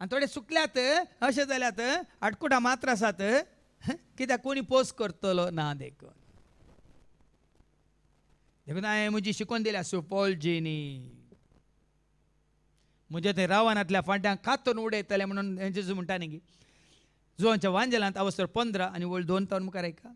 आनी थोडे सुकल्यात अशें जाल्यात आडकुटा मात्र आसात, कित्याक कोणी पोस करतलो ना. देखून हांवें म्हजी शिकून दिल्या सुपौल जिनी म्हज्या थंय रावणांतल्या फांट्यांक कातून उडयतले म्हणून जेजू म्हणटा न्ही गी. जुवांच्या वांजेलांत अवसर 15 आनी वळ 2 तावन मुखार ऐका.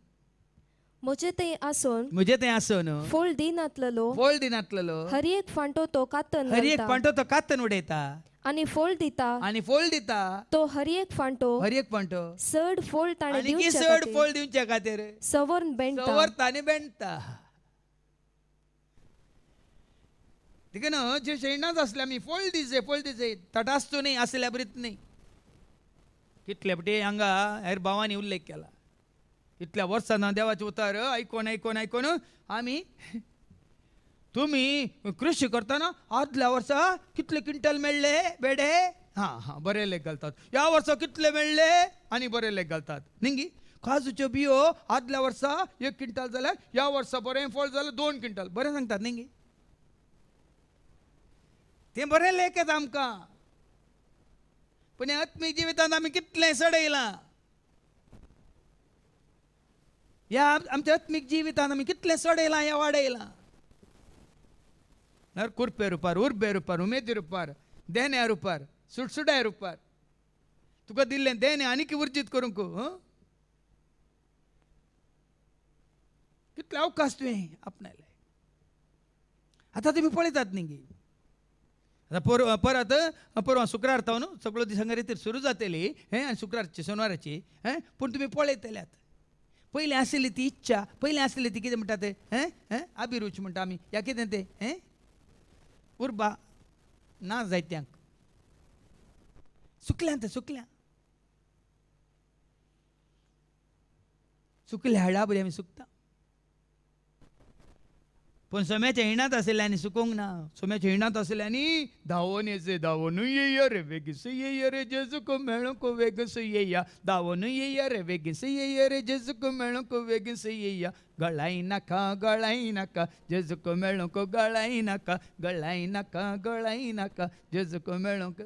म्हजे ते आसून म्हजे थंय आसून फोळ दिनातलो, फोळ दिनातलो, हर एक फांटो तो कातन हर एक घालता. फांटो तो कातून उडयता आनी फोळ दिता आनी फोळ दिता. तो हर एक फांटो हर एक फांटो चड फोळ ताणे आनी की दिवचे चड खातीर फोळ दिवचे खातीर सवर्ण बेंडटा. सवरता आनी बेंडता. देखून जे शेणाच असले आमी फोळ दिजे तटासतो न्ही असल्या बरीत न्ही. कितले पटी हांगा हेर भावांनी उल्लेख केला. इतल्या वर्सां देवाचे उतार आयकोन आयकोन आयकोन आमी तुम्ही कृषी करतना आदल्या वर्सा कितले क्विंटल मेळ्ळे बेडे, हां बरे लेख घालतात. ह्या वर्सा कितले मेळ्ळे आनी बरे लेख घालतात न्ही. काजूच्यो बियो आदल्या वर्सा 1 क्विंटल जाल्यार ह्या वर्सा बरें फळ जाल्यार 2 क्विंटल बरें सांगतात न्ही. ते बरें लेख येता आमकां. पूण आत्मीक जिवितांत आमी कितलें सडयलां. ह्या आमच्या आत्मीक जिवितांत आमी कितलें सडयलां या वाडयलां. कुरपे रुपार, उर्बे रुपार, उमेदी रुपार, देण्या रुपार, सुटसुड्या रुपार तुका दिल्लें देणे आनीक उर्जीत करूंक. कितले अवकाश तुवें आपणाले. आतां तुमी पळयतात न्ही आतां परत परवा शुक्रार तो न्हू सगळो दीस हांगा रितीर सुरू जातली आनी शुक्रारची शेनवाराची पूण तुमी पळयतल्यात पयलीं आशिल्ली ती इच्छा पयलीं आशिल्ली ती कितें म्हणटात अभिरुच म्हणटा आमी या कितें तें उर्बा ना जायत्यांक सुकल्यांत सुकल्या हाडा बरी आमी सुकता. पण सोम्याच्या हिणांत आशिल्ल्यांनी सुकोवंक ना. सोम्याच्या हिणांत आशिल्ल्यांनी धांवून येया रे वेगीस येया रे जेजूक मेळूंक वेगीस येया धांवून येया रे वेगीस येया रे जेजूक मेळूंक वेगीस येया गळाई नाका जेजूक मेळूंक गळाई नाका जेजूक मेळूंक.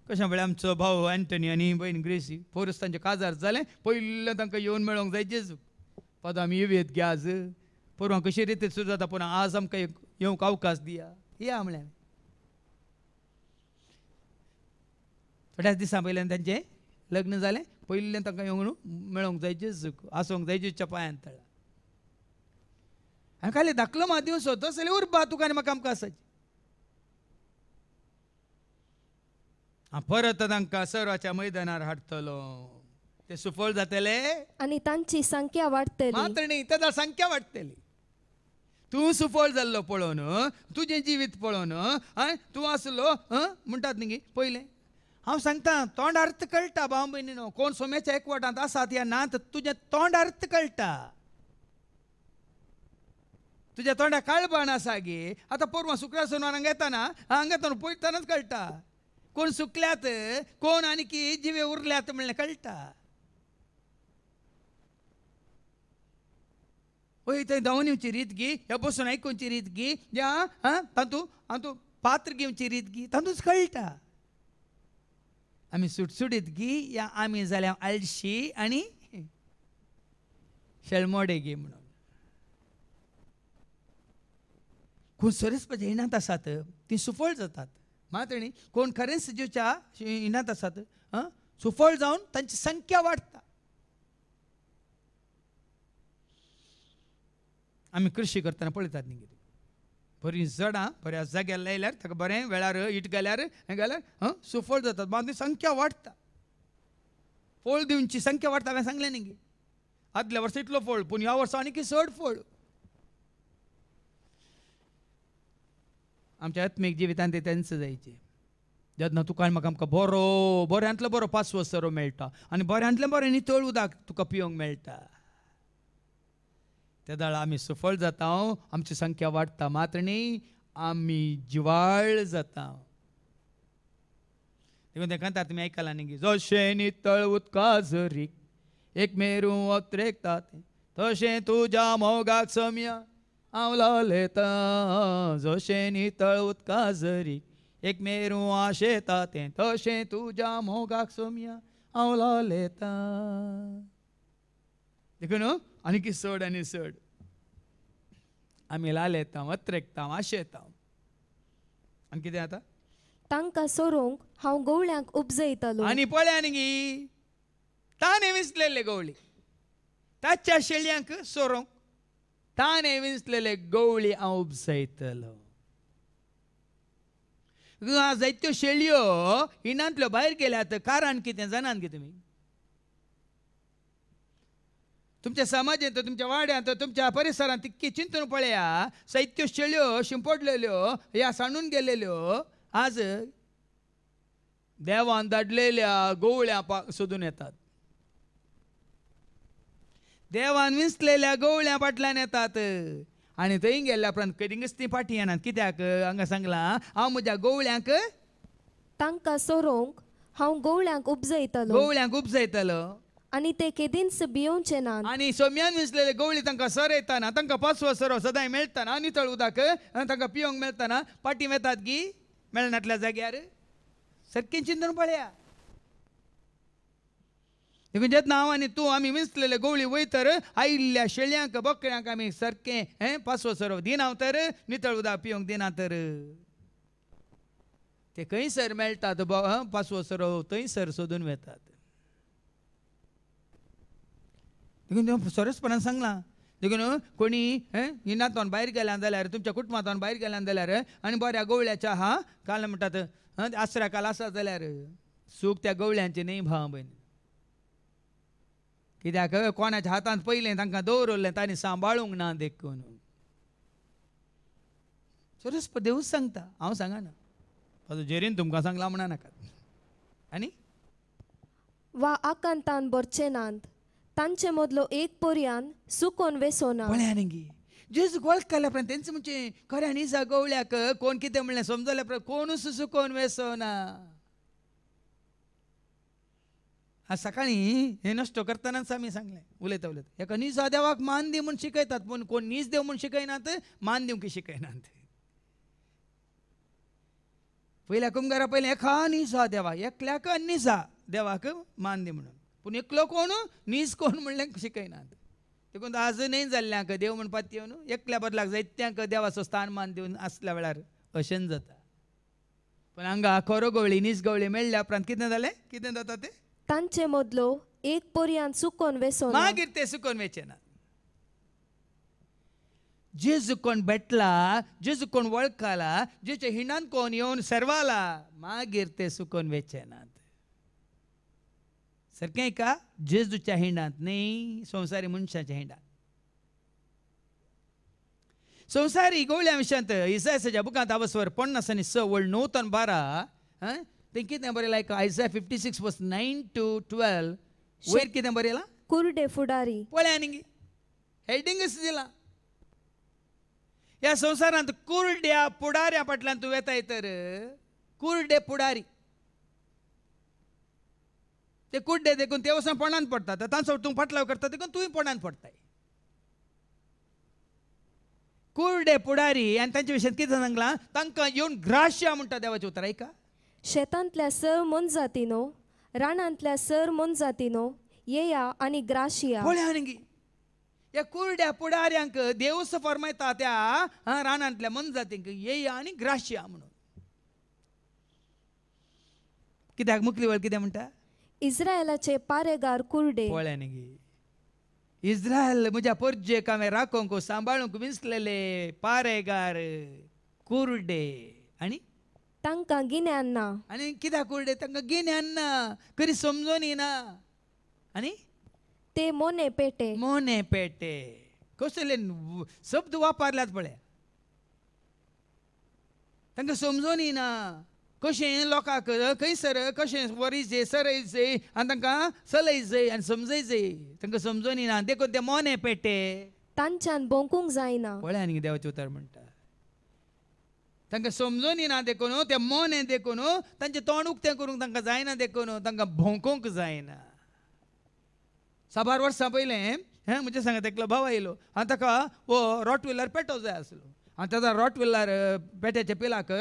कशा वेळार आमचो भाव अँटनी आनी बहीण ग्रेसी पोरस तांचें काजार जालें पयलें तांकां येवन मेळोंक जाय जेजूक. पदां आमी येवयेत घे आज परवां कशी रितीर सुरू जाता पूण आज आमकां येवंक अवकाश दिया या म्हळ्यार. थोड्याच दिसां पयल्यान तांचें लग्न जालें पयलें तांकां येवंक मेळोंक जाय जेजूक आसोंक जाय जेजूच्या पांयांत तळा. हांवें खाली धाकलो मात दिवचो तसले उरबा तुका आनी म्हाका आमकां आसाची. परत तांकां सर्वाच्या मैदानार हाडटलो ते सुफळ जातले आणि तांची संख्या वाडटली. मात्र न्ही तांची संख्या वाडटली. तूं सुफळ जाल्लो पळोवन तुजें जिवीत पळोवन तूं आसलो म्हणटात न्ही पयलें हांव सांगता तोंड अर्थ कळटा भाव भयणीनो कोण सोम्याच्या एकवटांत आसात या नात तुजें तोंड अर्थ कळटा. तुज्या तोंडा काळबाण आसा गे. आतां परवां शुक्रार शेनवार हांगा येताना पळयतानाच कळटा कोण सुकल्यात कोण आनी जिवे उरल्यात म्हणलें कळटा. वय थंय धांवून येवची रीत गी ह्या बसून आयकुची रीत गी या तातूं पात्र घेवची रीत गी तातूंच कळटा. आमी सुटसुडीत गी या आमी जाल्या आलशी आनी शेळमोडे गे म्हणून. कोण सरस्वती हिणांत आसात ती सुफळ जातात. मात न्ही कोण खरेंच जेवच्या हिणांत आसात सुफळ जावन तांची संख्या वाडटा. आमी कृशी करतना पळयतात न्ही कितें बरीं झाडां बऱ्या जाग्यार लायल्यार ताका बरें वेळार इट घाल्यार हें घाल्यार सुफळ जातात मागीर संख्या वाडटा. फळ दिवची संख्या वाडटा हांवें सांगलें न्ही आदल्या वर्सा इतलो फळ पूण ह्या वर्सा आनी चड फळ. आमच्या आत्मीक जिवितांत तेंच जायचें जेन्ना तुका आनी म्हाका आमकां बऱ्यांतलो बरो पासवो सरो मेळटा आनी बऱ्यांतलें बरें नितळ उदक तुका पिवंक मेळटा. त्या दाळा आमी सफळ जाता आमची संख्या वाडटा मात्र न्ही आमी जिवाळ जाता. देखून ते म्हणटात तुमी आयकलां न्ही जशें नितळ उदका झरीक एक मेरू ओत्रेकता तशें तुज्या मोगाक सोम्या हांव लालयता. जशें नितळ उदका झरीक एक मेरू आशेता तें तशें तुज्या मोगाक सोम्या हांव लालयता. देखून आनी चड आनी चड आमी लालयता वत्रेकता आशेता. आनी कितें जाता तांकां सोरोंक हांव गवळ्यांक उपजयतलो. आनी पळया न्ही ताणें विंचलेले गवळी ताच्या शेळयांक सोरोंक ताणें विंचलेले गवळी हांव उपजयतलो. जायत्यो शेळयो हिणांतल्यो भायर गेल्यात कारण कितें जाणात कितें तुमी तुमच्या समाजांत तुमच्या वाड्यांत तुमच्या परिसरांत तितकी चिंतून पळया जायत्यो शेळयो शिंपडलेल्यो ह्या सांडून गेलेल्यो आज देवान धाडलेल्या गवळ्या सोदून येतात. देवान विंचलेल्या गवळ्या फाटल्यान येतात आनी थंय गेल्ल्या उपरांत कधीच ती फाटी येनात. कित्याक हांगा सांगलां हांव म्हज्या गवळ्यांक तांकां सोरोंक हांव गवळ्यांक उपजयतलो आनी ते केदींच भियोवचे नात. आनी सोम्यान विंचलेले गवळी तांकां सर येताना तांकां पासवो सरो सदांय मेळटाना नितळ उदक तांकां पिवंक मेळटाना पाटी वेतात गी मेळनातल्या जाग्यार सारकें चिंतून पळया. देखून जेन्ना हांव आनी तूं आमी विंचलेले गवळी वयतर आयिल्ल्या शेळयांक बोकड्यांक आमी सारकें पासवो सरो दिना तर नितळ उदक पिवंक दिना तर ते खंयसर मेळटात पासवो सरो थंयसर सोदून वेतात. देखून सरसपणान सांगलां देखून कोणी हिनातून भायर गेल्यान जाल्यार तुमच्या कुटुंबांतून भायर गेल्यान जाल्यार आनी बऱ्या गवळ्याच्या काल म्हणटात आसऱ्या काल आसा जाल्यार सूख त्या गवळ्यांचे न्ही भाव भयण. कित्याक कोणाच्या हातांत पयलें तांकां दवरलें तांणी सांबाळूंक ना देखून. सरस देवूच सांगता, हांव सांगना, ताजो जेरीन तुमकां सांगला म्हणा नाका. आनी वा आकांतान बरचेनांत तांचे मदलो एक पर्यान सुकोन वेसोना. पळयानी जेजू वळखल्या उपरांत तेंचे म्हणजे खऱ्यांनी गवळ्याक कोण कितें म्हणलें समजल्या उपरांत कोणूच सुकोवन वेसोना. आज सकाळीं हें नश्ट करतनाच आमी सांगलें उलयता उलयता एका नीज देवाक मान दी म्हूण शिकयतात, पूण कोण नीज देव म्हूण शिकयनात, मान दिवंक शिकयनात. पयल्या कुंभारा पयलें एका नीज देवा एकल्याक नीज देवाक मान दी म्हणून, पूण एकलो कोण नीज कोण म्हणलें शिकयनात. देखून आज न्हय जाल्ल्यांक देव म्हणपाक येवन एकल्या बदलाक जायत्यांक देवाचो स्थान मान दिवन आसल्या वेळार अशें जाता. पण हांगा खरो गवळी नीज गवळी मेळ्ळ्या उपरांत कितें जालें, कितें जाता तें तांचे मदलो एक पर्यान सुकोन वेसोना. मागीर ते सुकोवन वेचेना. जेजू कोण भेटला, जेजू कोण वळखला, जेच्या हिंडान कोण येवन सर्वाला, मागीर ते सुकोवन वेचेनात. सारकें का जेजूच्या हिंडांत न्ही संवसारी मनशाच्या हिंडांत. संवसारी गवळ्या विशयांत इसायाच्या बुकांत आवस्वर 50 आनी 6 वळ 9 ते 12 तें कितें बरयलां एक आयसाया 56 वर्स 9 to 12 वयर कितें बरयलां कुरडे फुडारी. पळया न्ही हेडिंगच दिलां. ह्या संवसारांत कुरड्या पुडाऱ्या फाटल्यान तूं वेताय तर कुरडे पुडारी ते कुड्डे देखून ते वचून पोंडांत पडटात. तांचो तूं फाटलाव करता देखून तूंय पोंडांत पडटाय. कुरडे पुडारी आनी तांचे विशयांत कितें सांगलां, तांकां येवन ग्राश्या म्हणटा देवाचें उतर. ऐका, शेतांतल्या सर मनजातीनो, रानांतल्या सर मनजातीनो येया आनी ग्राशिया. पळया न्ही ह्या कुरड्या पुडाऱ्यांक देवूच फरमायता त्या रानांतल्या मनजातींक येया आनी ग्राश्या म्हणून. कित्याक मुखली वळ कितें म्हणटा, इस्रायलाचे पारेगार कुरडे. पळया न्ही इस्रायल म्हज्या परजेक हांवें राखोंक सांबाळूंक विसलेले पारेगार कुरडे. आनी तांकां गिन्यान ना. आनी कित्याक कुरडे तांकां गिन्यान ना, खरी समजून येना. आनी ते मोने पेटे. मोने पेटे कसले शब्द वापरल्यात पळय, तांकां समजून येना. कशें लोकांक खंयसर कशें वरीचें सरयचें आनी तांकां चलयचें आनी समजयचें तांकां समजून येना. देखून ते मोने पेटे तांच्यान भोंकूंक जायना. पळया न्ही देवाचें उतर म्हणटा. तांकां समजून येना देखून ते मोने देखून तांचें तोंड उक्तें करूंक तांकां जायना, देखून तांकां भोंकूंक जायना. 6 वर्सां पयलें म्हज्या सांगात एकलो भाव आयलो आनी ताका वो रॉटविलर पेटो जाय आसलो. आनी ताका रॉटविलर पेट्याच्या पिलाक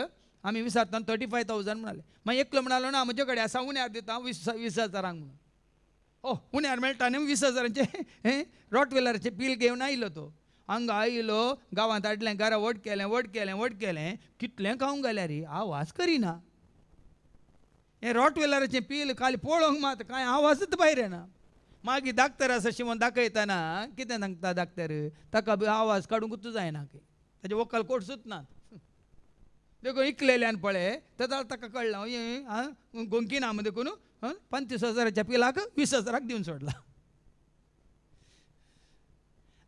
आमी विचारतना 35,000 म्हणाले. मागीर एकलो म्हणालो ना म्हजे कडेन आसा उण्यार दिता 20,000 म्हणून. उण्यार मेळटा न्ही 20,000 रॉटविलराचें पील घेवन आयलो तो. हांगा आयलो गांवांत हाडलें, घरा वट केलें कितलें खावंक घाल्या रे, आवाज करिना. हें रॉटविलराचें पील खाली पळोवंक मात कांय आवाजच भायर येना. मागीर दाक्तर आसा शिवोन दाखयतना कितें सांगता दाक्तर, ताका आवाज काडूंकूच जायना, ताजे वोकल कोट सुटनात. देखून इकलेल्यान पळय तें ताका कळ्ळां गोंकी ना देखून 35,000 पिलाक 20,000 दिवन सोडला.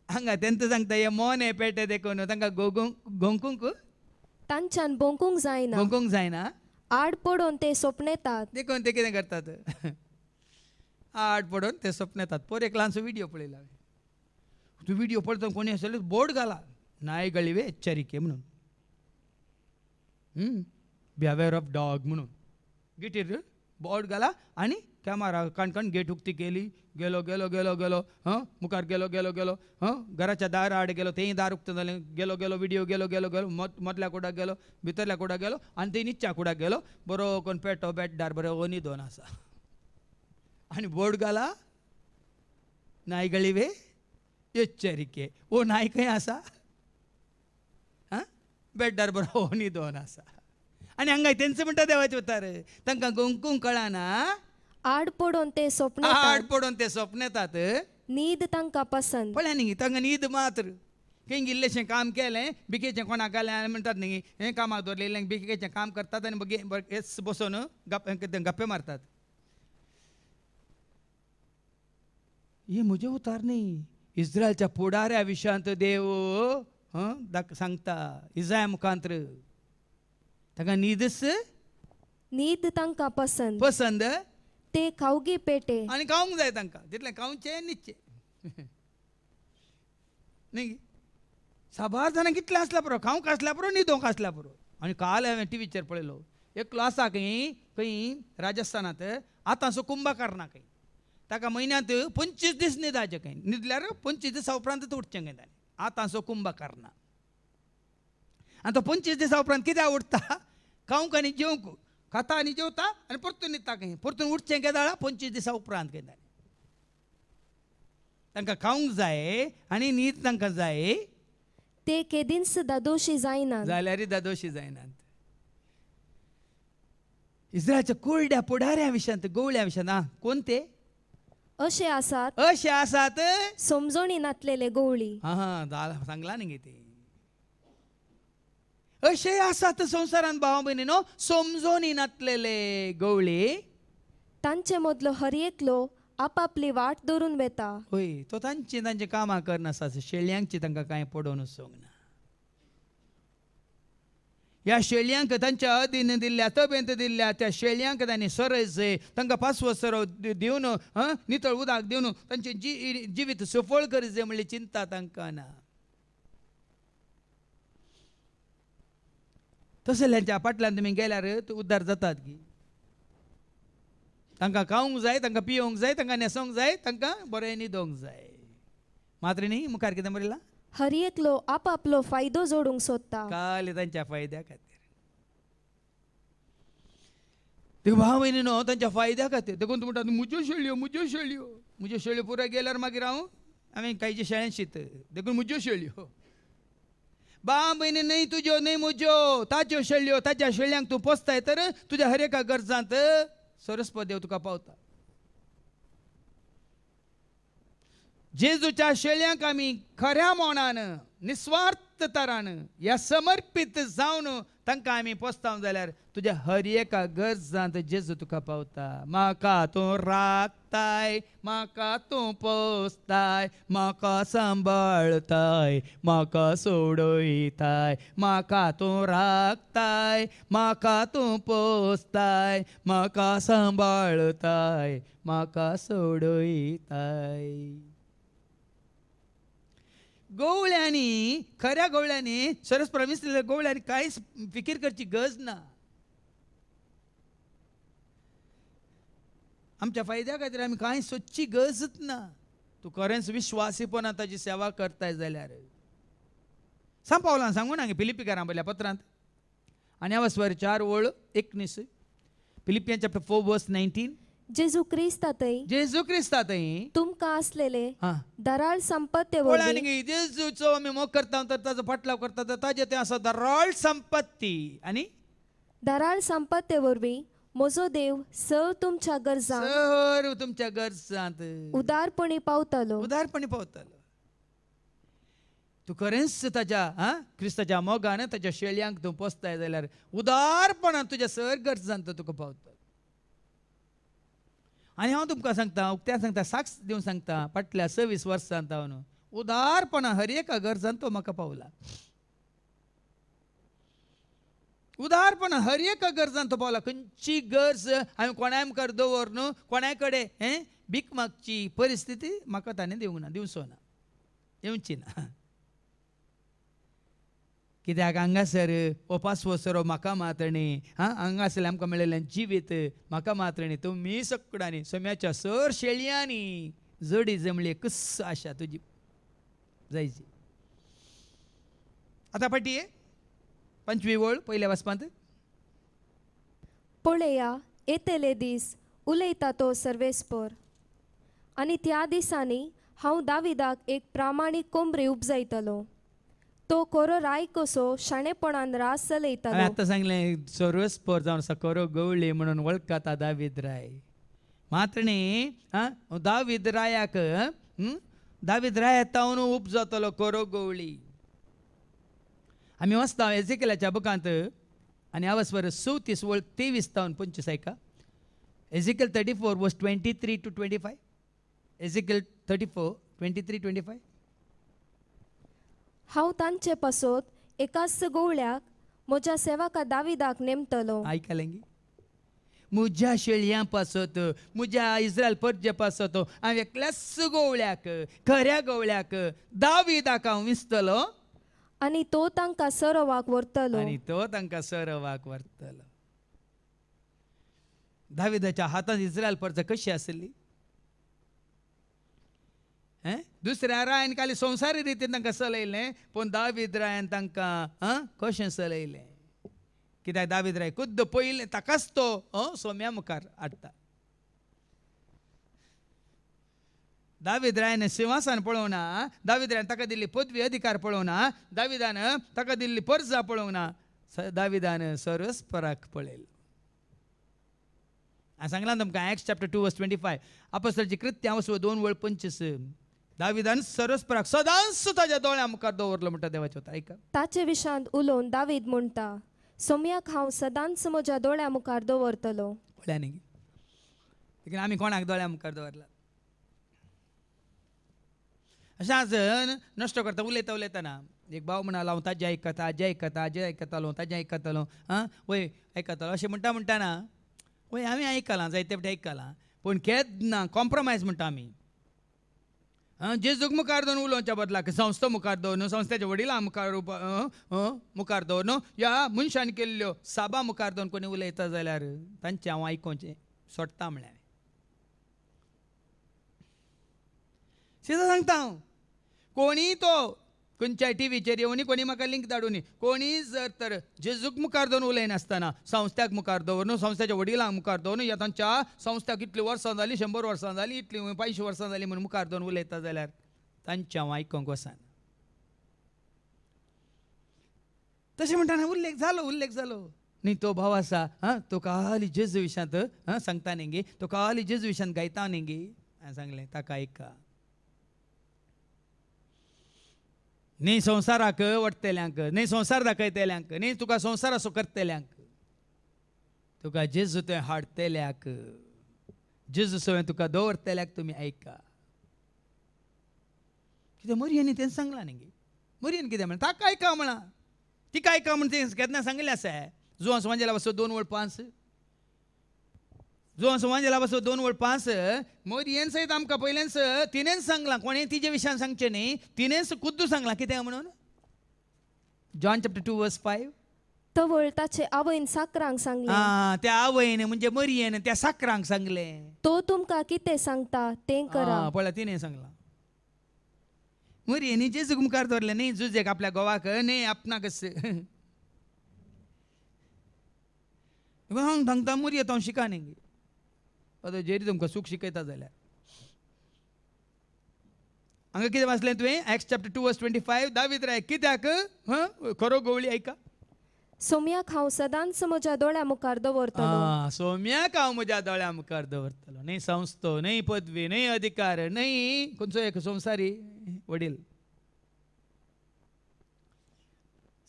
हांगा तेंच सांगता हे मोने पेटे देखून तांकां गोंकूंक तांच्यान भोंकूंक जायना. गोंकूंक जायना. आड पडोवन ते सोपनेतात. देखून ते कितें करतात, आड पडोवन ते स्वप्न येतात. पोर एक ल्हानसो व्हिडिओ पळयला हांवें. तो व्हिडिओ पळयता कोणी आसले बोर्ड घाला नाय गळिवे एच्चरिके म्हणून, बिहेवियर ऑफ डॉग म्हणून गिटीर बोर्ड घाला आनी कॅमेरा काणकाण गेट उक्ती केली. गेलो गेलो गेलो गेलो मुखार गेलो गेलो गेलो घराच्या दारा आड गेलो, तेंय दार उक्तें जालें. गेलो गेलो व्हिडिओ गेलो गेलो गेलो मदल्या कुडाक गेलो, भितरल्या कुडाक गेलो आनी थंय निच्या कुडाक गेलो. बरो कोण पेटो बेड्डार बरो ओनी 2 आसा आनी बोर्ड घाला नाय गळिवे एच्चरिके. ओ नाय खंय आसा, बेड्डार बरो ओनी 2 आसा. आनी हांगा तेंच म्हणटा देवाचें उतर, तांकां गोंकूंक कळना. आड पडोवन ते आड सोपनेतात. पडोवन ते स्वप्न येतात. नीद तांकां पसंद. पळय न्ही तांकां न्हीद मात्र खंय इल्लेशें काम केलें बिकेचें कोणाक घालें आनी म्हणटात न्ही हें कामाक दवरलेलें बिकेचें काम करतात आनी हेच बसून गप्पे मारतात. हे म्हजे उतार न्ही. इस्रायलच्या फुडाऱ्या विशयांत देव सांगता इस्रायल मुखांत्र तांकां न्हीद तांकां पसंद. पसंद ते खावगी पेटे. आनी खावंक जाय तांकां तितलें खावचें न्हिदचें न्ही. साबार जाणां कितलें आसल्यार पुरो खावंक आसल्यार पुरो न्हिदोंक आसल्यार पुरो. आनी काल हांवें टीव्हीचेर पळयलो एकलो आसा खंय राजस्थानांत आतांचो कुंभकर्णा खंय ताका म्हयन्यांत 25 दीस न्हिदाचें खंय न्हिदल्यार 25 दिसा उपरांत उठचें खंय ताणें. आतांचो कुंभकर्णा आनी तो 25 दिसा उपरांत कित्याक उठता खावंक आनी जेवंक खाता आनी जेवता आनी परतून न्हिदता खंय परतून उठचें केदाळा 25 दिसा उपरांत खंय ताणें. तांकां खावंक जाय आनी न्हीद तांकां जाय. ते केदींच दादोशी जायनात जाल्यारय दादोशी जायनात. इस्रायलच्या कुरड्या पुढाऱ्या विशयांत गवळ्या विशयांत कोण ते अशे आसात समजोणी नातलेले गवळी. सांगला न्ही ते अशे आसात संवसारांत भाव भयणीनो समजोनी नातलेले गवळी. तांचे मदलो हर एकलो आपापली वाट धरून वेता. होय तो तांचे कामां करनासा शेळयांची तांकां कांय पडोवन वचोंक ना. ह्या शेळयांक तांच्या अधीन दिल्ल्या तबेंत दिल्ल्या त्या शेळयांक तांणी सरयचें तांकां पासवो सरो दिवन नितळ उदक दिवन तांचें जिवीत सफळ करचें म्हणली चिंता तांकां ना. तसल्यांच्या फाटल्यान तुमी गेल्यार उद्दार जातात की. तांकां खावंक जाय तांकां पियोंक जाय तांकां न्हेसोंक जाय तांकां बरें न्हिदोंक जाय. मात्र न्ही मुखार कितें बरयलां हर एकलो आपापलो फायदो जोडूंक सोदता. काल तांच्या फायद्या खातीर ते भाव भयणीनो तांच्या फायद्या खातीर देखून तूं म्हणटा म्हज्यो शेळयो पुराय गेल्यार मागीर हांवें कांयचे शेळ्यान शीत देखून म्हज्यो शेळयो. भाव भयणी न्हय तुज्यो न्हय म्हज्यो ताज्यो शेळयो. ताज्या शेळयांक तूं पोसताय तर तुज्या हर एका गरजांत सरस्वत देव तुका पावता. जेजूच्या शेळयांक आमी खऱ्या मोनान निस्वार्थ तरान ह्या समर्पीत जावन तांकां आमी पोसता जाल्यार तुज्या हर एका गरजांत जेजू तुका पावता. म्हाका तूं राखताय म्हाका तूं पोसताय म्हाका सांबाळताय म्हाका सोडयताय. म्हाका तूं राखताय म्हाका तूं पोसताय म्हाका सांबाळताय म्हाका सोडयताय. गवळ्यांनी खऱ्या गवळ्यांनी सरस प्रमिसलेल्या गवळ्यांनी कांयच फिकीर करची गरज ना. आमच्या फायद्या खातीर आमी कांय सोदची गरजच ना. तूं खरेंच विश्वासीपणान ताची सेवा करताय जाल्यार सांग पावलां सांगू ना फिलिपिकारां बरयल्या पत्रांत आनी हांव 4:19 फिलिपियन चॅप्टर 4:19 जेजू क्रिस्तातय तुमकां आसलेले दराळ संपत्ती वरवीं जेजूचो आमी मोग करता तर ताजो फाटलाव करता तर ताजे तें आसा दराळ संपत्ती. आनी दराळ संपत्ती वरवीं म्हजो देव सर तुमच्या गरजांत उदारपणी पावतलो. तूं खरेंच ताज्या क्रिस्ताच्या मोगान ताज्या शेळयांक तूं पोसताय जाल्यार उदारपणान तुज्या सर गरजांत तुका पावता. आनी हांव तुमकां सांगता उक्त्या सांगता साक्ष दिवन सांगता फाटल्या 26 वर्सांत हांव न्हू उदारपणान हर एका गरजांत तो म्हाका पावला. उदारपणान हर एका गरजांत तो पावला. खंयची गरज हांवें कोणाय मुखार दवर न्हू कोणाय कडेन भीक मागची परिस्थिती म्हाका ताणें दिवचो ना येवची ना. कित्याक हांगासर पासवो सरो म्हाका मातणी हांगासर आमकां मेळिल्लें जिवीत म्हाका मातणी तुमी सगळ्यांनी सोम्याच्या सर शेळयांनी जोडी जमली कस आशा तुजी जायची. आतां फाटी 25 ओळ पयल्या वाचपांत पळया येतेले दीस उलयता तो सर्वेस्पर आनी त्या दिसांनी हांव दाविदाक एक प्रामाणीक कोंबरी उपजयतलो. तो कोरो राय कसो शाणेपणान रास चलयतालो. आतां सांगलें सर्वेस्पर जावन आसा कोरो गवळी म्हणून वळखता दावीद राय. मातणी दावीद रायाक दावीद रायतावन उप जातलो कोरो गवळी. आमी वाचता एजेकेलाच्या बुकांत आनी आवस्वर 34 वळ 23 तावन 25 ऐका. एजिकल 34 वर्स 23 to 25. एजिकल 34 23 25. हांव तांचे पासत एकाच गवळ्याक म्हज्या सेवका दाविदाक नेमतलो. ऐकालेंगी म्हज्या शेळयां पासत म्हज्या इस्रायल परजे पासत हांव एकल्याच गवळ्याक खऱ्या गवळ्याक दाविदाक हांव विस्तलो आनी तो तांकां सरवाक व्हरतलो. आनी तो तांकां सरवाक व्हरतलो. दाविदाच्या हातांत इस्रायल परजा कशी आसली? दुसऱ्या रायान खाली संवसारी रितीन तांकां चलयलें, पूण दावीद रायान तांकां कशें चलयलें? कित्याक दावीद राय खुद्द पयलें ताकाच तो सोम्या मुखार हाडटा. दावीद रायान सिंहासन पळोवना, दावीद रायान ताका दिल्ली पदवी अधिकार पळोवना, दाविदान ताका दिल्ली परजा पळोवना, दाविदान सर्वस्पराक पळयलो. हांवें सांगलां तुमकां एक्ट्स चॅप्टर 2 वर्स 25. अपोस्तलांची कृत्यां 2:25. दाविदान सर्वस्पराक सदांच ताच्या दोळ्या मुखार दवरलो म्हणटा देवाचें उतर. ऐका ताचे विशांत उलोवन दावीद म्हणटा, सोम्याक हांव सदांच म्हज्या दोळ्या मुखार दवरतलो. पळया न्ही, देखीन आमी कोणाक दोळ्या मुखार दवरला? अशें आज नश्ट करता उलयतना एक भाव म्हणालो हांव ताजें आयकता, आजें आयकता, आजें आयकतालो, ताजें आयकतालो, वय आयकतालो अशें म्हणटा वय आमी आयकलां, जायते फावटी आयकलां, पूण केद ना कॉम्प्रोमायज म्हणटा आमी. जेजूक मुखार दवरून उलोवच्या बदलाक संस्था मुखार दवरन, संस्थेच्या वडिलां मुखार दवरन, ह्या मनशान केल्ल्यो साबा मुखार दवरून कोणी उलयता जाल्यार तांचें हांव आयकोचें सोडटा म्हळ्यार. सिधो सांगता हांव, कोणी तो खंयच्याय टीव्हीचेर येवनी, कोणी म्हाका लिंक धाडूनी, कोणी जर तर जेजूक मुखार दवरून उलयनासतना संस्थ्याक मुखार दवरन, संस्थेच्या वडिलांक मुखार दवरन, ह्या तांच्या संस्थाक इतलीं वर्सां जालीं, 100 वर्सां जालीं, इतलीं 50 वर्सां जालीं म्हणून मुखार दवरून उलयता जाल्यार तांचें हांव आयकोंक वचना. तशें म्हणटाना उल्लेख जालो न्ही. तो भाव आसा तो खाली जेजू विशांत सांगता न्ही गे, तो खाली जेजू विशांत गायता न्ही गे. हांवें सांगलें ताका ऐका, न्ही संवसाराक वटतेल्यांक, न्ही संवसार दाखयतेल्यांक, न्ही तुका संवसार असो करतेल्यांक, तुका जेजू थंय हाडतेल्याक, जेजू सवय तुका दवरतेल्याक तुमी ऐका. कितें मरियेनी तें सांगलां न्ही गे. मरियेन कितें म्हणा ताका ऐका म्हणा, तिका ऐका म्हण तें केन्ना सांगलें आसा. जुवां वांजेला बसो 2:5, जुवां वांजेला बसो 2:5. मरियेन सयत आमकां पयलेंच तिणेंच सांगलां, कोणें तिजे विशयान सांगचें न्ही, तिणेंच खुद्द सांगलां कितें म्हणून. जॉन चॅप्टर 2 वर्स 5. तवळ ताचे आवयन साकरांक सांगलें. त्या आवयन म्हणजे मरियेन त्या साकरांक सांगलें, तो तुमकां कितें सांगता तें करा. पळय तिणें सांगलां. मरियेनी जेजूक मुखार दवरलें न्ही, जुजेक आपल्या घोवाक न्ही आपणाकच. हांव सांगता मरियत हांव शिका न्ही गे. जेरी तुमकां सूख शिकयता जाल्यार हांगा कितें वाचलें तुवें? एक्ट्स चॅप्टर 2 वर्स 25. दावीद राय कित्याक खरो गवळी ऐका. सोम्याक हांव सदांच म्हज्या दोळ्या मुखार दवरतलो. सोम्याक हांव म्हज्या दोळ्या मुखार दवरतलो. न्ही संस्थो, न्ही पदवी, न्ही अधिकार, न्ही खंयचो एक संवसारी वडील.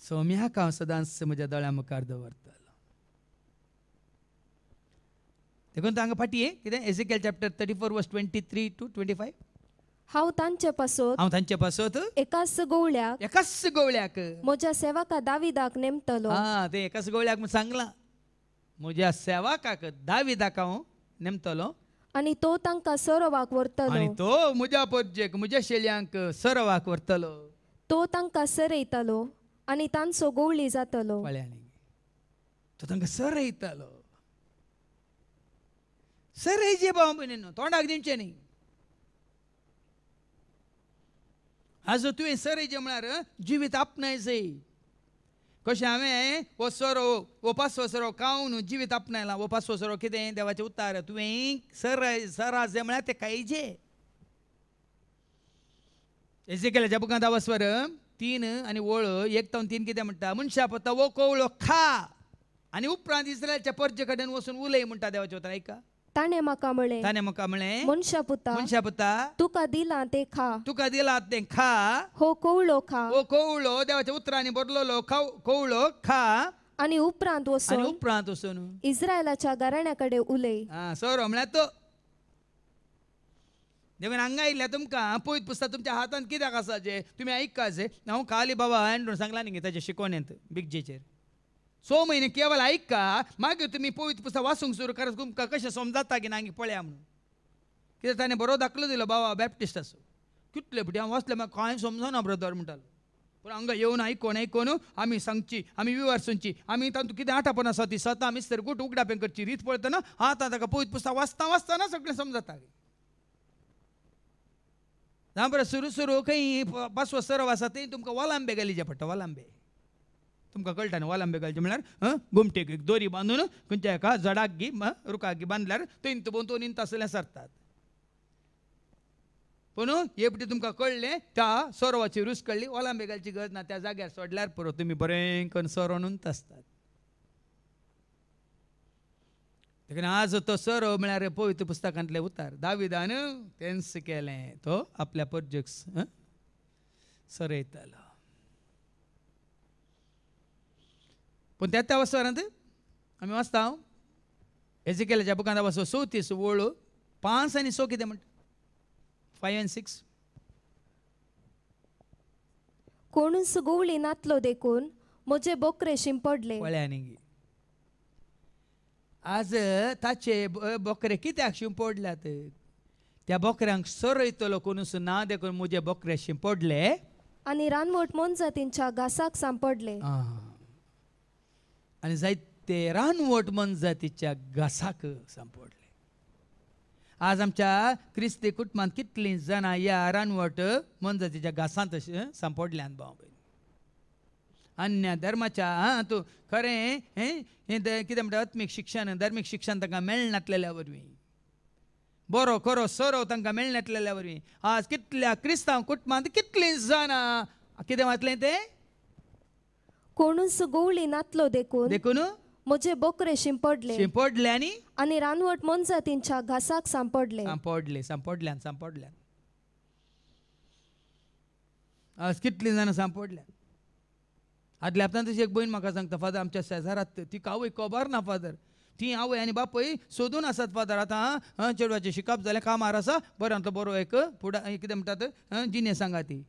सोम्याक हांव सदांच म्हज्या दोळ्या मुखार दवरतलो. देखून हांगा फाटी कितें एजिकेल चॅप्टर 34 वर्स 23 to 25. हांव तांचे पासत एकाच गवळ्याक म्हज्या सेवका दाविदाक नेमतलो. ते एकाच गवळ्याक सांगलां, म्हज्या सेवकाक दाविदाक हांव नेमतलो आनी तो तांकां सरवाक व्हरतलो. आनी तो म्हज्या परजेक म्हज्या शेळयांक सरवाक व्हरतलो. तो तांकां सरयतलो आनी तांचो गवळी जातलो. तो तांकां सरयतलो. सरयचे भाव भयणीनो, तोंडाक दिवचें न्ही. आज तुवें सरयचें म्हळ्यार जिवीत आपणायचें. कशें हांवें हो सोरो वो 5 सोरो खावन जिवीत आपणायलां. वो 5 सोरो कितें देवाचें उतार. तुवें सरास म्हळ्यार तें खायचें. एजिकेलाच्या बुकांत आवस्वर 3 आनी वळ 1 to 3 कितें म्हणटा? मनशा पत्ता वो कवळो खा आनी उपरांत इस्रायलच्या परजे कडेन वचून उलय म्हणटा देवाचें उतर. ऐका, ताणे म्हाका म्हळें, ताणे म्हाका म्हळें, मनशा पुता, मनशा पुता, तुका दिलां ते खा, तुका दिला तें खा. हो कवळो खा, ओ कोवळो देवाच्या उतरांनी बरलोलो कोवळो खा आनी उपरांत आनी वचून उपरांत वचून इस्रायलाच्या घराण्या कडेन उलय. सोरो म्हळ्यार तो देखून हांगा आयिल्ल्या तुमकां पळयत पुस्तक तुमच्या हातांत कित्याक आसा जे तुमी ऐकपाचे. हांव खाली बाबा एंड्रून सांगला न्ही ताच्या शिकवण्यांत बिगजेचेर 6 म्हयने केवळ ऐका, मागीर तुमी पवित्र पुस्तक वाचूंक सुरू करात. तुमकां कशें समजता की ना पळया म्हणून. कित्याक ताणें बरो दाखलो दिलो बाबा बॅप्टिस्ट असो कितले फुटी हांव वाचलें म्हाका कांय समजना ब्रदर म्हणटालो. पूण हांगा येवन आयकोन आमी सांगची, आमी विवारसूंची, आमी तातूंत कितें आठापण आसा ती स्वता मिस्तर गुट उगडापें करची रीत पळयतना आतां ताका पवित्र पुस्तक वाचतना सगळें समजता. जावं बरें सुरू खंय 5 सराव आसा थंय तुमकां वलांबे घालीचे पडटा. वलांबे तुमकां कळटा न्ही वलांबे घालचे म्हळ्यार घुमटेक एक दोरी बांदून खंयच्या एका जडाक गी रुखाक गी बांदल्यार थंय बोन इंत आसलें सरतात. पूण हेपटी तुमकां कळ्ळें त्या सरोवाची रूच कळ्ळी, वलांबे घालची गरज ना. त्या जाग्यार सोडल्यार पुरो तुमी बरें करून सरोनूच आसतात. देखून आज तो सरो म्हळ्यार पवित्र पुस्तकांतले उतार दाविदान तेंच केलें. तो आपल्या परजेक सरयतालो. पूण त्या वसरांत आमी वाचता एजिकेलाच्या बुकांत वाचो 34 वळू 5 आनी 6 कितें म्हणटा 5 and 6. कोणूच गुवळी नातलो देखून म्हजे बोकरे शिंपडले. पळ्यांनी आज ताचे बोकरे कित्याक शिंपडल्यात. त्या बोकऱ्यांक सरयतलो कोणूच ना देखून म्हजे बोकरे शिंपडले आनी रानवट मोनजातींच्या घासाक सांपडले. आनी जायते रानवट मनजातीच्या घासाक सांपडले. आज आमच्या क्रिस्ती कुटुंबांत कितलीं जाणां ह्या रानवट मनजातीच्या घासांत सांपडल्यात. भाव भयणी अन्य धर्माच्या तूं खरें कितें म्हणटा आत्मीक शिक्षण धार्मीक शिक्षण तांकां मेळनासलेल्या वरवीं बरो खरो सरो तांकां मेळनासलेल्या वरवीं आज कितल्या क्रिस्तांव कुटुंबांत कितलीं जाणां कितें वाचलें तें कोणूच गुवळी नातलो देखून म्हजे बोकरे शिंपडले आनी रानवट मोनजातींच्या घासाक सांपडले. सांपडल्यान आज कितलीं जाणां सांपडल्यात. आदल्या हप्त्यान तशी एक भयण म्हाका सांगता फादर आमच्या शेजारात ती आवय खबर ना फादर ती आवय आनी बापूय सोदून आसात फादर. आतां चेडवाचें शिकप जालें कामार आसा बरो बरो एक फुडा कितें म्हणटात जिने सांगा ती.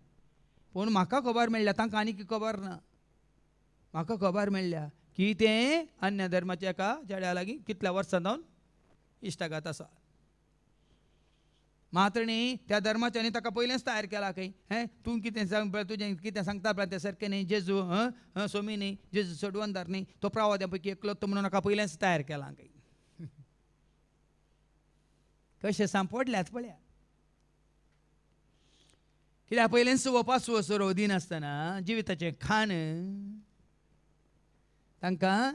पूण म्हाका खबर मेळ्ळ्या तांकां आनी खबर ना. म्हाका खबर मेळ्ळ्या की तें अन्य धर्माच्या एका चेड्या लागीं कितल्या वर्सां जावन इश्टागात आसा. मातणी त्या धर्माच्यांनी ताका पयलेंच तयार केला खंय तूं कितें सांग तुजें कितें सांगता पळय तें सारकें न्ही. जेजू सोमी न्ही जेजू सोडवंदार न्ही तो प्रवाद्या पैकी एकलो तो म्हणून म्हाका पयलेंच तयार केला खंय. कशें सांपडल्यात पळया. कित्याक पयलेंच 5 सरो दिन आसतना जिविताचें खाण तांकां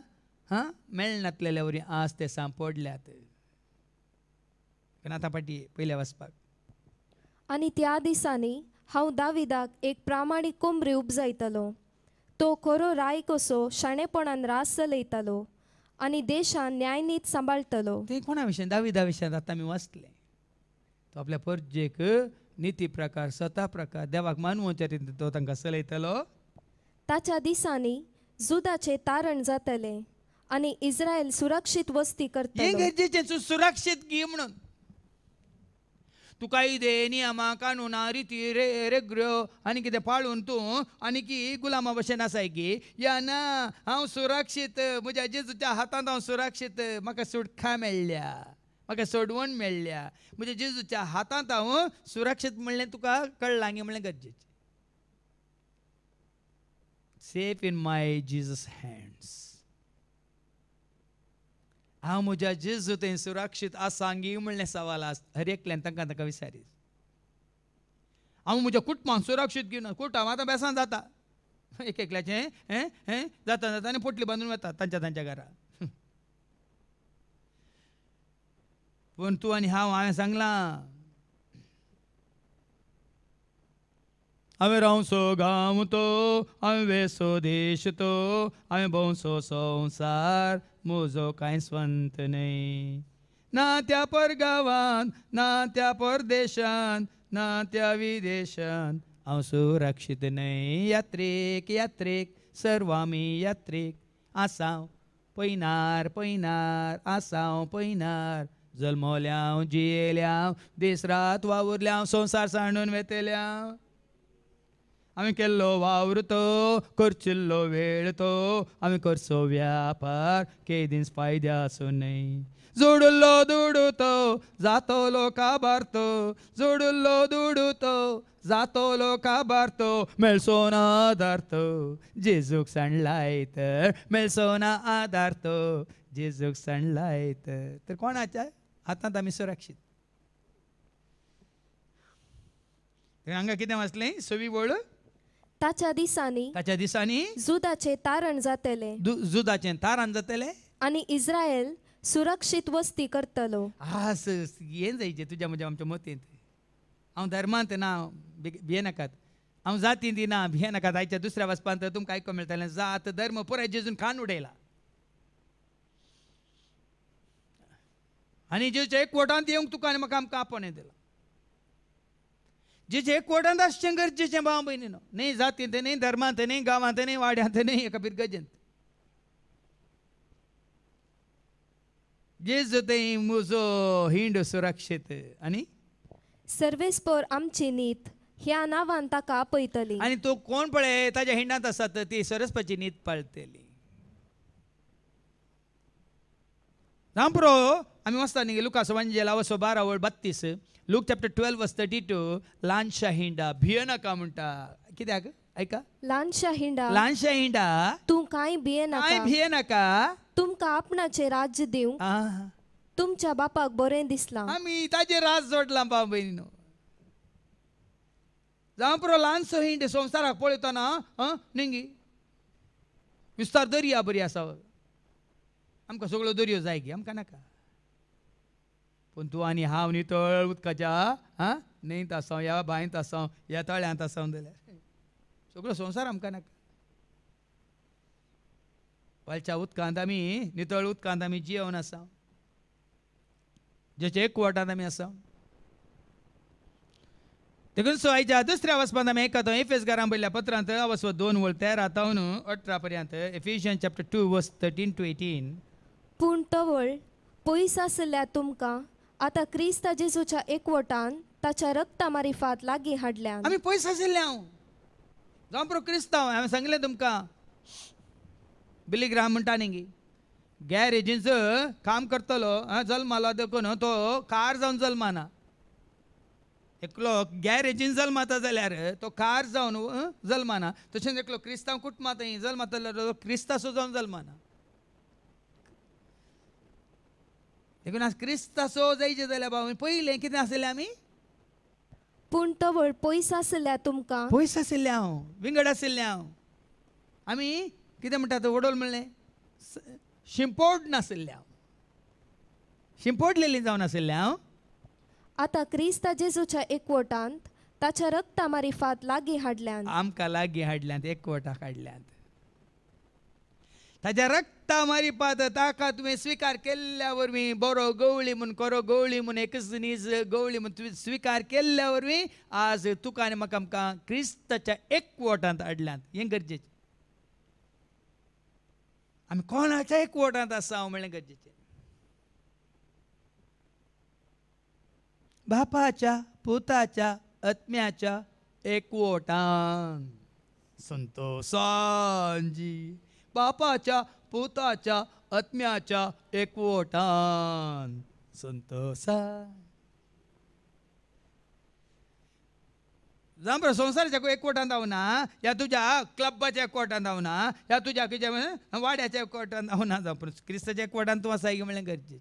मेळनासलेल्या वरी आज ते सांपडल्यात. आतां पाटी पयल्या वचपाक. आनी त्या दिसांनी हांव दाविदाक एक प्रामाणीक कोंबरी उपजायतलो. तो खरो राय कसो शाणेपणान रास चलयतलो आनी देशान न्यायनीत सांबाळटलो. ते कोणा विशयी दाविदा विशयांत आतां आमी वाचलें. तो आपल्या परजेक निती प्रकार स्वता प्रकार देवाक मानवच्या रितीन तो तांकां चलयतलो. ताच्या दिसांनी जुदाचे तारण जातले आनी इस्रायल सुरक्षीत वस्ती हें करतलो. गरजेचें सुरक्षीत घे म्हणून. तूं कायदे नियमां कानुनां रिती रेग्र्यो आनी कितें पाळून तूं आनी की गुलामा भशेन आसाय की या ना हांव सुरक्षीत म्हज्या जेजूच्या हातांत हांव सुरक्षीत म्हाका सुटका मेळ्ळ्या म्हाका सोडवण मेळ्ळ्या म्हज्या जेजूच्या हातांत हांव सुरक्षीत म्हणलें तुका कळ्ळां गे म्हणलें गरजेचें. Safe in my Jesus hands. हांव म्हज्या जेजू थंय सुरक्षीत आसा गी म्हणलें सवाल हर एकल्यान तांकां ताका विचारीत. हांव म्हज्या कुटुंबाक सुरक्षीत घेवन कुटुंब आतां बेसान जाता एक एकल्याचें जाता आनी पोटली बांदून वतात तांच्या घरा. पूण तूं आनी हांवें सांगलां हांवें रावसो गांव तो हांवें वेसो देश तो हांवें भोंवसो संवसार म्हजो कांय स्वंत न्हय. ना त्या परगावान ना त्या परदेशान ना त्या विदेशान हांव सुरक्षीत न्हय. यात्रेक यात्रेक सर्व आमी यात्रेक आसांव पयनार पयनार आसांव पयनार. जल्मोल्याव जियेल्याव दीस रात वावुरल्याव संवसार सांडून वेतेल्याव. आमी केल्लो वावर तो करचिल्लो वेळ तो आमी करचो व्यापार केदींच फायद्याचो न्हय. जोडुल्लो दुडू तो जातोलो काबार तो जोडुल्लो दुडू तो जातोलो काबार तो मेळसो ना आदार तो जेजूक सांडलाय तर मेळसो ना आदार तो जेजूक सांडलाय तर कोणाच्या हातांत आमी सुरक्षीत. हांगा कितें वाचलें 6वी वळ ताच्या दिसांनी ताच्या दिसांनी जुदाचे तारण जातले जुदाचें तारण जातलें आनी इस्रायल सुरक्षीत वस्ती करतलो. आस हें जायचें तुज्या म्हज्या आमच्या मतींत. हांव धर्मांत ना भियेनाकात हांव जातींत ना भियेनाकात. आयच्या दुसऱ्या वचपांत तुमकां आयकूंक मेळटलें जात धर्म पुराय जेजून खान उडयला आनी जेच्या एकवटांत येवंक तुका आनी म्हाका आमकां आपणें दिलां. जेचे एकवटांत आसचें गरजेचें भाव भयणीनो. न्ही जातींत न्ही धर्मांत न्ही गांवांत न्ही वाड्यांत न्ही एका पिरगजेंत. जेजू थंय म्हजो हिंड सुरक्षीत आनी सर्वेस्पोर आमची नीत ह्या नांवान ताका आपयतली. आनी तो कोण पळय ताज्या हिंडांत आसात ती सरस्वतीची नीत पाळटली. पुरो आमी वचता न्ही लुकास वांजेला वचो 12 वळ 32 लूक चॅप्टर 12 वर्स 32 ल्हानशा हिंडा भियेनाका म्हणटा. कित्याक ऐका ल्हानशा हिंडा ल्हानशा हिंडा तूं कांय कांय भियेनाका भियेनाका. तुमकां आपणाचे राज्य दिवंक तुमच्या बापाक बरें दिसलां. आमी ताजेर राज जोडला भाव भयणीनो. जावं पुरो ल्हानसो हिंड संवसाराक पळयतना निंगी विस्तार दर्या बरी आसा. आमकां सगळो दर्यो जाय गे आमकां नाका. पूण तूं आनी हांव नितळ उदकाच्या न्हंयत आसां ह्या बांयत आसां ह्या तळ्यांत आसां जाल्यार सगळो संवसार आमकां नाका. फालच्या उदकांत आमी नितळ उदकांत आमी जियोन आसां जेचे एकवटांत आमी आसां. देखून सो आयच्या दुसऱ्या वचपांत आमी एकातो एफेसकारांक बरयल्ल्या पत्रांत वचो 2 वळ 13 तावन 18 पर्यंत एफिशियन्स चॅप्टर 2 वर्स 13 to 18. पूण तवळ पयस आसल्या तुमकां आतां क्रिस्त जेजूच्या एकवटान ताच्या रक्ता मारिफात लागीं हाडल्यान. आमी पयस आशिल्ले हांव जावं पुरो क्रिस्तांव. हांवें सांगलें तुमकां बिलीग्राम म्हणटा न्ही गॅरेजींचो काम करतलो जल्मालो देखून तो कार जावन जल्माना. एकलो गॅरेजीन जल्माता जाल्यार तो कार जावन जल्माना. तशेंच एकलो क्रिस्तांव कुटुंबांत जल्माता जाल्यार क्रिस्तासो जावन जल्माना. देखून आज क्रिस्तासो जायचे जाल्यार भाव पयलें कितें आसलें आमी पूण तवळ पयस आसल्या तुमकां पयस आशिल्ले हांव विंगड आशिल्ले हांव. आमी कितें म्हणटात वडोल म्हणलें शिंपोड नाशिल्ले हांव शिंपोडलेलीं जावन आशिल्ले हांव. आतां क्रिस्त जेजूच्या एकवटांत ताच्या रक्ता मारिफात लागीं हाडल्यान. आमकां लागीं हाडल्यांत एकवटाक हाडल्यांत. ताच्या रक्ता मारिफात ताका तुवें स्विकार केल्ल्या वरवीं बरो गवळी म्हूण खरो गवळी म्हूण एकच न्हीज गवळी म्हूण तुवें स्विकार केल्ल्या वरवीं आज तुका आनी म्हाका आमकां क्रिस्ताच्या एकवटांत हाडल्यांत. हें गरजेचें. आमी कोणाच्या एकवटांत आसा म्हणलें गरजेचें. बापाच्या पुताच्या आत्म्याच्या एकवटान संतोषांजी बापाच्या पुताच्या आत्म्याच्या एकवटान संतोषान. जांव संवसाराच्या एकवटांत हांवना या तुज्या क्लबाच्या एकवटांत हांवना या तुज्या कितें वाड्याच्या एकवटांत हांवना. जावं पूण क्रिस्ताच्या एकवटांत तूं आसा म्हणलें गरजेचें.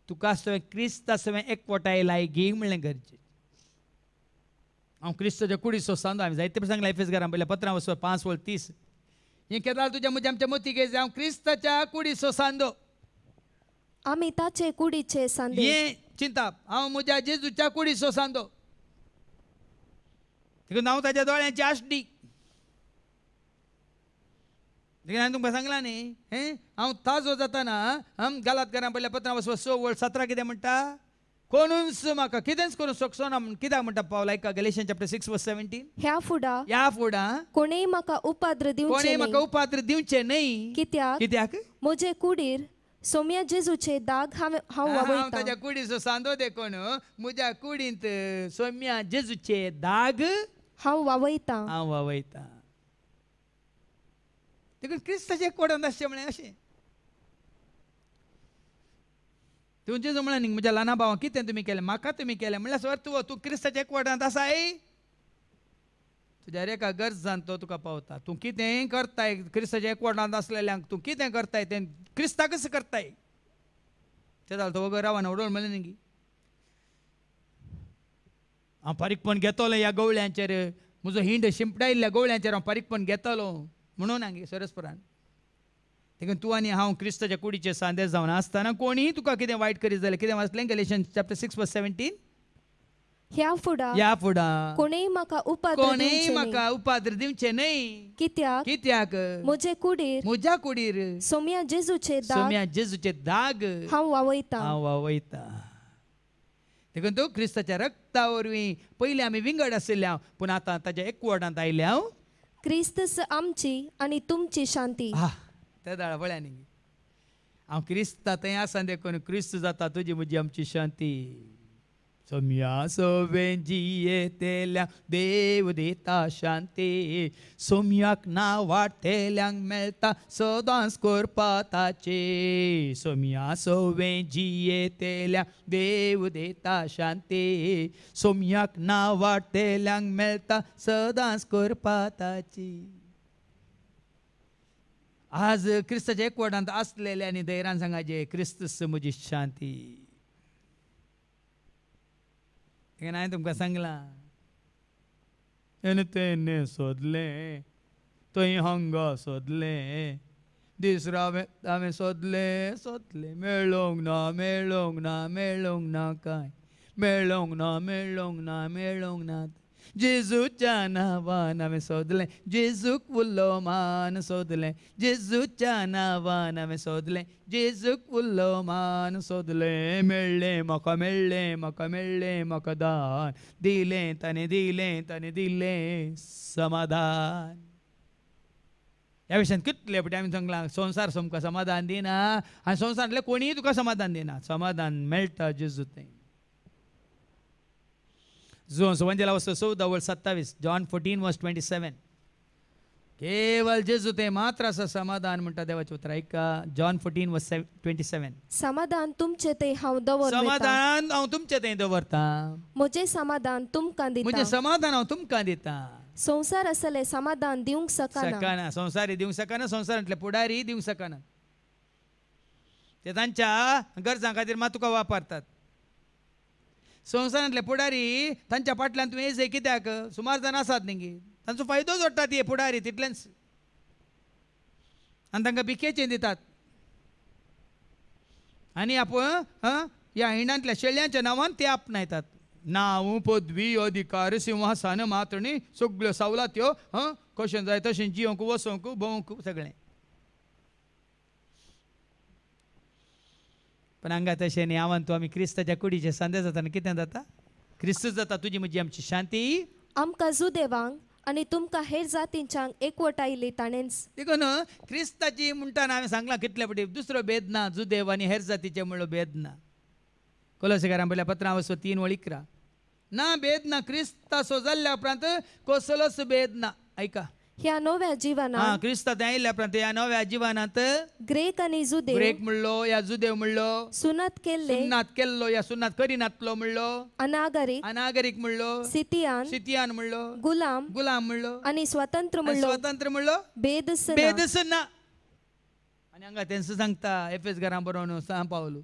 तुका सगळें क्रिस्त सगळें एकवटाय लायक म्हणलें गरजेचें. हांव क्रिस्ताच्या कुडी सोसांदो. हांवें जायते सांगलां एफेसकारांक पयल्या पत्रां वचो 5 वळ 30 हें केदार तुज्या म्हज्या आमच्या मतीक हांव क्रिस्ताच्या कुडी सोसांदो. आमी ताचे कुडीचे सांदे. हें चिंताप हांव म्हज्या जेजूच्या कुडी सोसांदो. देखून हांव ताच्या दोळ्यांची आशडी. देखीन हांवें तुमकां सांगलां न्ही हांव ताजो जाताना गालातकारां पयल्या पत्रां वचप 6:17 कितें म्हणटा कोणूच म्हाका कितेंच करूं शकचो ना कित्याक म्हणटा पावला एका गॅलेशियन चॅप्टर 6:17 ह्या फुडा ह्या फुडां कोणेय म्हाका उपाद्र कोणें दिवचे म्हाका न्ही. उपात्र दिवचे न्ही कित्याक कित्याक म्हजे कुडीर सोम्या जेजूचे दाग हांव हांव वावयतां. ताज्या कुडीचो सांदो देखून म्हज्या कुडींत सौम्या जेजूचे दाग हांव वावयतां. हांव वावयतां. देखून क्रिस्ताचे एकवटांत आसचें म्हळें अशें तुमचे जो म्हळें न्ही म्हज्या ल्हाना भावाक कितें तुमी केलें म्हाका तुमी केलें म्हणल्यार सर तूं क्रिस्ताच्या एकवटांत आसाय तुज्या एका गरजान तो तुका पावता. तूं कितेंय करताय क्रिस्ताच्या एकवटांत आसलेल्यांक तूं कितें करताय तें क्रिस्ताकच करताय तें जालें तो वगैरे रावान उडोवन म्हणलें न्ही हांव पारीकपण घेतलो ह्या गवळ्यांचेर म्हजो हिंड शिंपडायल्ल्या गवळ्यांचेर हांव पारीकपण घेतलो म्हणून हांगे सरस्परान देखून तूं आनी हांव क्रिस्ताच्या कुडीचे सांदे जावन आसतना कोणीय तुका कितें वायट करीत जाल्यार कितें वाचलें गॅलेशियन चॅप्टर 6:17 ह्या फुडा ह्या फुडां कोणेय म्हाका उपाद्र कोणेय दिवचे न्ही. म्हाका उपाद्र दिवचे न्ही कित्याक कित्याक म्हजे कुडीर म्हज्या कुडीर सोम्या जेजूचे दाग सोम्या जेजूचे दाग हांव वावयतां. हांव वावयतां. देखून तूं क्रिस्ताच्या रक्ता वरवीं पयलीं आमी विंगड आशिल्ल्या पूण आतां ताज्या एकवटांत आयल्या क्रिस्त आमची आनी तुमची शांती. त्या दाळा पळया न्ही हांव क्रिस्ता थंय आसा देखून क्रिस्त जाता तुजी म्हजी आमची शांती. सोम्या सोवें जियेतेल्या देव दिता शांती सोम्याक नांव वाटेल्यांक मेळटा सदांच करपा ताची. सोम्या सोवें जियेतेल्या देव दिता शांती सोम्याक नांव वाटेल्यांक मेळटा सदांच करपा ताची. आज क्रिस्ताच्या एकवटांत आसलेल्यांनी धैर्यान सांगाचे क्रिस्त म्हजी शांती. हांवें तुमकां सांगलां तेन्ने सोदलें थंय हांगा सोदलें दीस हांवें सोदलें मेळोंक ना काय मेळोंक ना जेजूच्या नांवान हांवें सोदलें जेजूक उरलो मान सोदलें जेजूच्या नांवान हांवें सोदलें जेजूक उरलो मान सोदलें मेळ्ळें म्हाका दान दिलें ताणें दिलें समाधान. ह्या विशयान कितले फावटी आमी सांगलां संवसार सोमकां समाधान दिना आनी संवसारांतले कोणीय तुका समाधान दिना. समाधान मेळटा जेजू थंय. सुवांजेला वचो 14:27 जॉन 14:27 केवळ जेजू ते मात्र आसा समाधान म्हणटा देवाचें उतर ऐका. जॉन 14:27 समाधान तुमचे ते हांव दवरतां. समाधान हांव तुमचे थंय दवरतां म्हजें समाधान तुमकां म्हजें दितां. समाधान हांव तुमकां दितां. संवसार आसले समाधान दिवंक शकना. संवसारी दिवंक शकना संवसारांतले पुढारी दिवंक शकना. ते तांच्या गरजां खातीर मात तुका वापरतात. संवसारांतले पुढारी तांच्या फाटल्यान तुवें येजय कित्याक सुमार जाण आसात न्ही तांचो फायदो जोडटात हे पुढारी तितलेंच आनी तांकां भिकेचें दितात. आनी आपण ह्या हिंडांतल्या शेळ्यांच्या नांवान ते आपणायतात. नांव पदवी अधिकार सिंहासन मातणी सगळ्यो सवलत्यो कशें जाय तशें जियोंक वसोंक भोंवंक सगळें. पण हांगा तशें न्ही. हांवान तूं आमी क्रिस्ताच्या कुडीचे सांदे जाताना कितें जाता क्रिस्त जाता तुजी म्हजी आमची शांती. आमकां जुदेवांक आनी तुमकां हेर जातींच्यांक एकवटायली ताणेंच. देखून क्रिस्ताची म्हणटाना हांवें सांगलां कितले फावटी दुसरो भेद ना जुदेव आनी हेर जातीचे म्हणलो भेद ना. कोलोसेकारां पयल्या पत्रां वचो 3:11 ना भेद ना क्रिस्ताचो जाल्ल्या उपरांत कसलोच भेद ना. ऐका ह्या नव्या जिवनांत क्रिस्तांत आयिल्ल्या उपरांत ह्या नव्या जिवनांत ग्रेक आनी जुदेव ग्रेक म्हणलो या जुदेव म्हणलो सुनात केल्ले सुन्नात केल्लो या सुन्नात करिनातलो म्हणलो अनागरीक अनागरीक म्हणलो सितियान म्हणलो गुलाम म्हणलो आनी स्वतंत्र म्हणलो भेदस भेदच ना. आनी हांगा तेंच सांगता एफेसकारां बरोवन सांग पावलो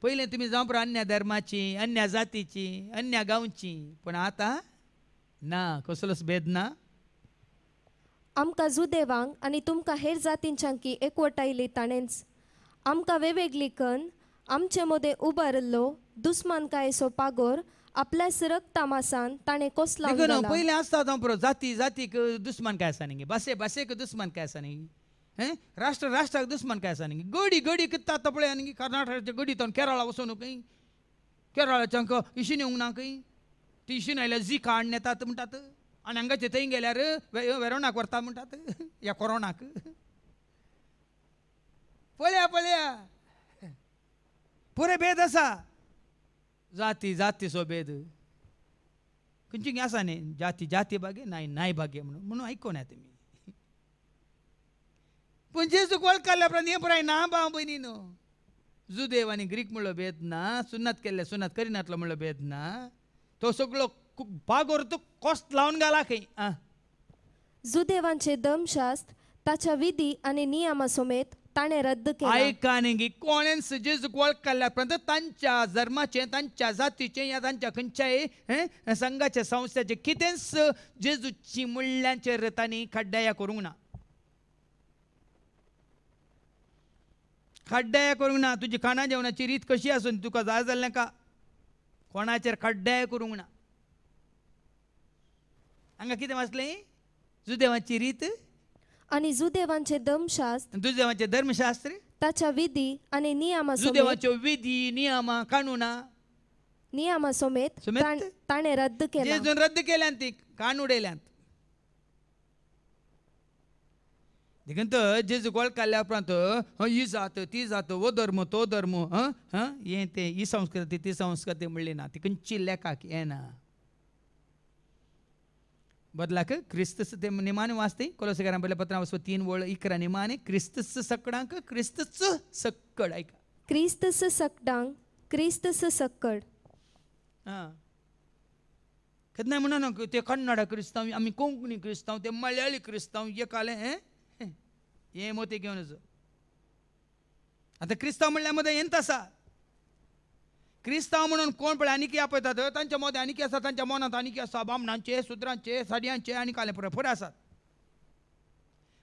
पयलें तुमी जावं पळय अन्य धर्माची अन्य जातीची अन्य गांवची पण आतां ना कसलोच भेद ना. आमकां जुदेवांक आनी तुमकां हेर जातींच्यांकी एकवटायली ताणेंच. आमकां वेगवेगळी कन्न आमचे मदें उबारल्लो दुस्मानकायेचो पागोर आपल्या रक्तामासान ताणे कोसला देखो ना पहिले असतात पळय जाती जातीक दुश्मन काय आसा न्ही भासे भासेक दुश्मन काय आसा न्ही राष्ट्र राष्ट्राक दुश्मन काय आसा न्ही गडी गडी कित्ता पळय न्ही कर्नाटकाच्या गडीतून केरळा वचून खंय केरळाच्या इशिन येवंक ना खंय ती इशिन आयल्यार जी काण येतात म्हणटात आनी हांगाचे थंय गेल्यार वेरोणाक व्हरता म्हणटात ह्या कोरोनाक पळया पळया पुरे भेद आसा जाती जातीचो भेद खंयची आसा न्ही जाती जाती भागे नाय भागे म्हणून आयकोना तुमी पूण जेजूक वळखल्या उपरांत हें पुराय ना भाव भयणी न्हू जुदेव आनी ग्रीक म्हणलो भेद ना सुन्नत केल्ले सुन्नत करिनातलो म्हणलो भेद ना तो सगळो बागोर तो कोस्त लावन घाला खंय जुदेवांचे धर्मशास्त्र ताच्या विधी आणि नियमा समेत ताणे रद्द केला आयका न्ही कोणेंच जेजूक वळखल्या उपरांत तांच्या धर्माचे तांच्या जातीचे या तांच्या खंयच्याय संघाच्या संस्थाचे कितेंच जेजूची मुळ्यांचेर तांणी खड्ड्याया करूंक ना खड्ड्याय करूंक ना तुजी खाणा जेवणाची रीत कशी आसून तुका जाय जाल्लें का कोणाचेर खड्ड्याय करूंक ना हांगा कितें वाचलें जुदेवांची रीत आणि जुदेवांचे धर्मशास्त्र जुदेवांचे धर्मशास्त्र ताच्या विधी आणि नियमा जुदेवाच्यो विधी नियमा कानुना समेत समेत ताणे रद्द केला जेजून रद्द केल्यांत ती कान उडयल्यांत देखून जेजू वळखल्या उपरांत ही जात ती जात वो धर्म तो धर्म हें तें ही संस्कृती ती संस्कृती म्हणली ना ती खंयची लेखाक येना बदलाक क्रिस्तस ते निमाणे वाचते कोलोसेकारां पयल्या पत्रां वचप 3:11 निमाणे क्रिस्तस सकडांक क्रिस्तच सक्कड ऐका क्रिस्तस सकडांक क्रिस्तस सक्कड केन्ना म्हणून ते कन्नड क्रिस्तांव आमी कोंकणी क्रिस्तांव ते मल्याळी क्रिस्तांव एकाले हे मोते घेवन वचो आतां क्रिस्तांव म्हणल्या मध्ये हेंत आसा क्रिस्तांव म्हणून कोण पळय आनी कितें आपयतात तांच्या मदें आनी कितें आसा तांच्या मनांत आनी कितें आसा बामणांचे सुद्रांचे साडयांचे आनी काले फुडें आसात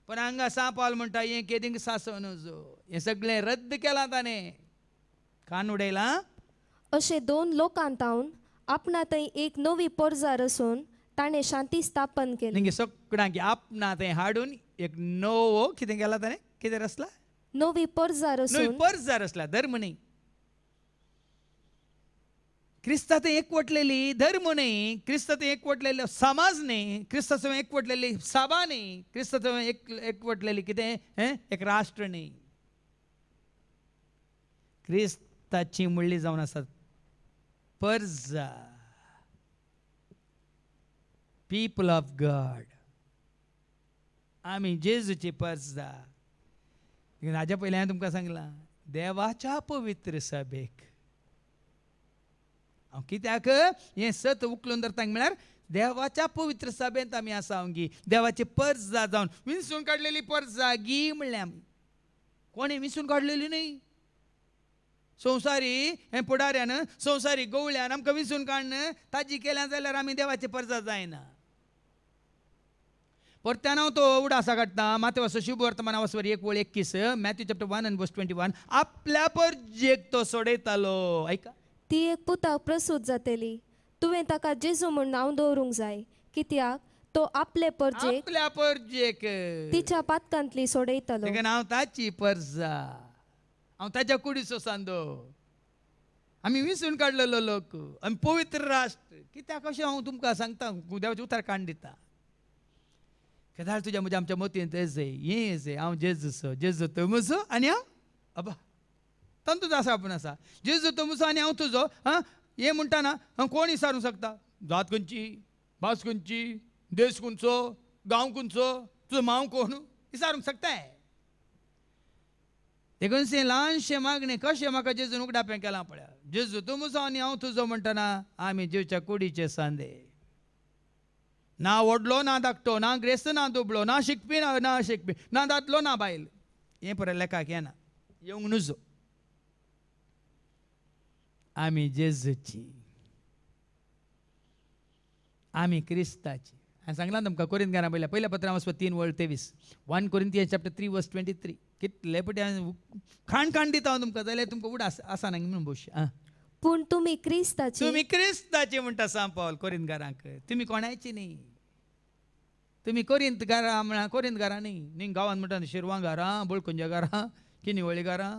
पण हांगा सांपाल म्हणटा हें केदींक सासन हें सगळें रद्द केलां ताणें कान उडयलां अशे 2 लोकांतावन आपणा थंय एक नवी पोरजार रचून ताणे शांती स्थापन केली निंगे सगळ्यांक आपणा थंय हाडून एक नवो कितें केला ताणें कितें रचला नवी पोरजार नवी रचून परजार रचला धर्म न्ही क्रिस्तांत एकवटलेली धर्म न्ही क्रिस्तांत एकवटलेलो समाज न्ही क्रिस्तांत एकवटलेली सभा न्ही क्रिस्तांत एकवटलेली कितें एक राष्ट्र न्ही क्रिस्ताची मुळ्ळी जावन आसात परजा पीपल ऑफ गॉड आमी जेजूची परजा हाज्या पयलीं हांवें तुमकां सांगलां देवाच्या पवित्र सभेक कित्याक हें सत उखलून धरतांक म्हळ्यार देवाच्या पवित्र सभेंत आमी आसा ओंगी देवाची परजा जावन विंचून काडलेली परजा गी म्हणलें आमी कोणें विंचून काडलेली न्ही संवसारी हें पुढाऱ्यान संवसारी गवळ्यान आमकां विंचून काडन ताजी केल्या जाल्यार आमी देवाची परजा जायना परत्यान हांव तो उडासा काडटा मातेवाचो शुभ वर्तमान वचवर 1:21 मॅथ्यू चॅप्टर 1:21 आपल्या परजेक तो सोडयतालो ऐका ती एक पुताक प्रसूत जातली तुवें ताका जेजू म्हूण नांव दवरूंक जाय कित्याक तो आपले परजेक आपल्या परजेक तिच्या पातकांतली सोडयतलो देखून हांव ताची परजा हांव ताच्या कुडीचो सांदो आमी विंचून काडलेलो लोक आमी पवित्र राष्ट्र कित्याक अशें हांव तुमकां सांगता देवाचें उतरकांड दिता केदार तुज्या म्हज्या आमच्या मतींत हें जाय हांव जेजू तो म्हजो आनी हांव अबा तुजो आसा आपूण आसा जेजू तो म्हजो आनी हांव तुजो हें म्हणटाना हांव कोण विचारूंक शकता जात खंयची भास खंयची देश खंयचो गांव खंयचो तुजो मांव कोण विचारूंक शकता देखून तें ल्हानशें मागणें कशें म्हाका जेजून उगडापें केलां पळया जेजू तूं म्हजो आनी हांव तुजो म्हणटना आमी जेवच्या कुडीचे सांदे ना व्हडलो ना धाकटो ना ग्रेस्त ना दुबळो ना शिकपी ना शिकपी ना दादलो ना बायल हें पळय लेखाक येना येवंक नजो आमी जेजूची आमी क्रिस्ताची हांवें सांगलां तुमकां कोरिंथकारां पयल्या पत्रां वचप 3:23 1 Corinthians chapter 3:23 कितले पटी खाण दिता हांव तुमकां जाल्यार तुमकां उड आसा म्हणून भोवशी पूण तुम्ही क्रिस्ताची तुम्ही क्रिस्ताचे म्हणटा सांपावल कोरिंतकारांक. तुम्ही कोणाची नाही. तुम्ही कोरिंतकारा म्हणा कोरिंतकारा न्ही गांवांत म्हणटा शिरवां घरां बोळकुंजा घरां किनिवळी घरां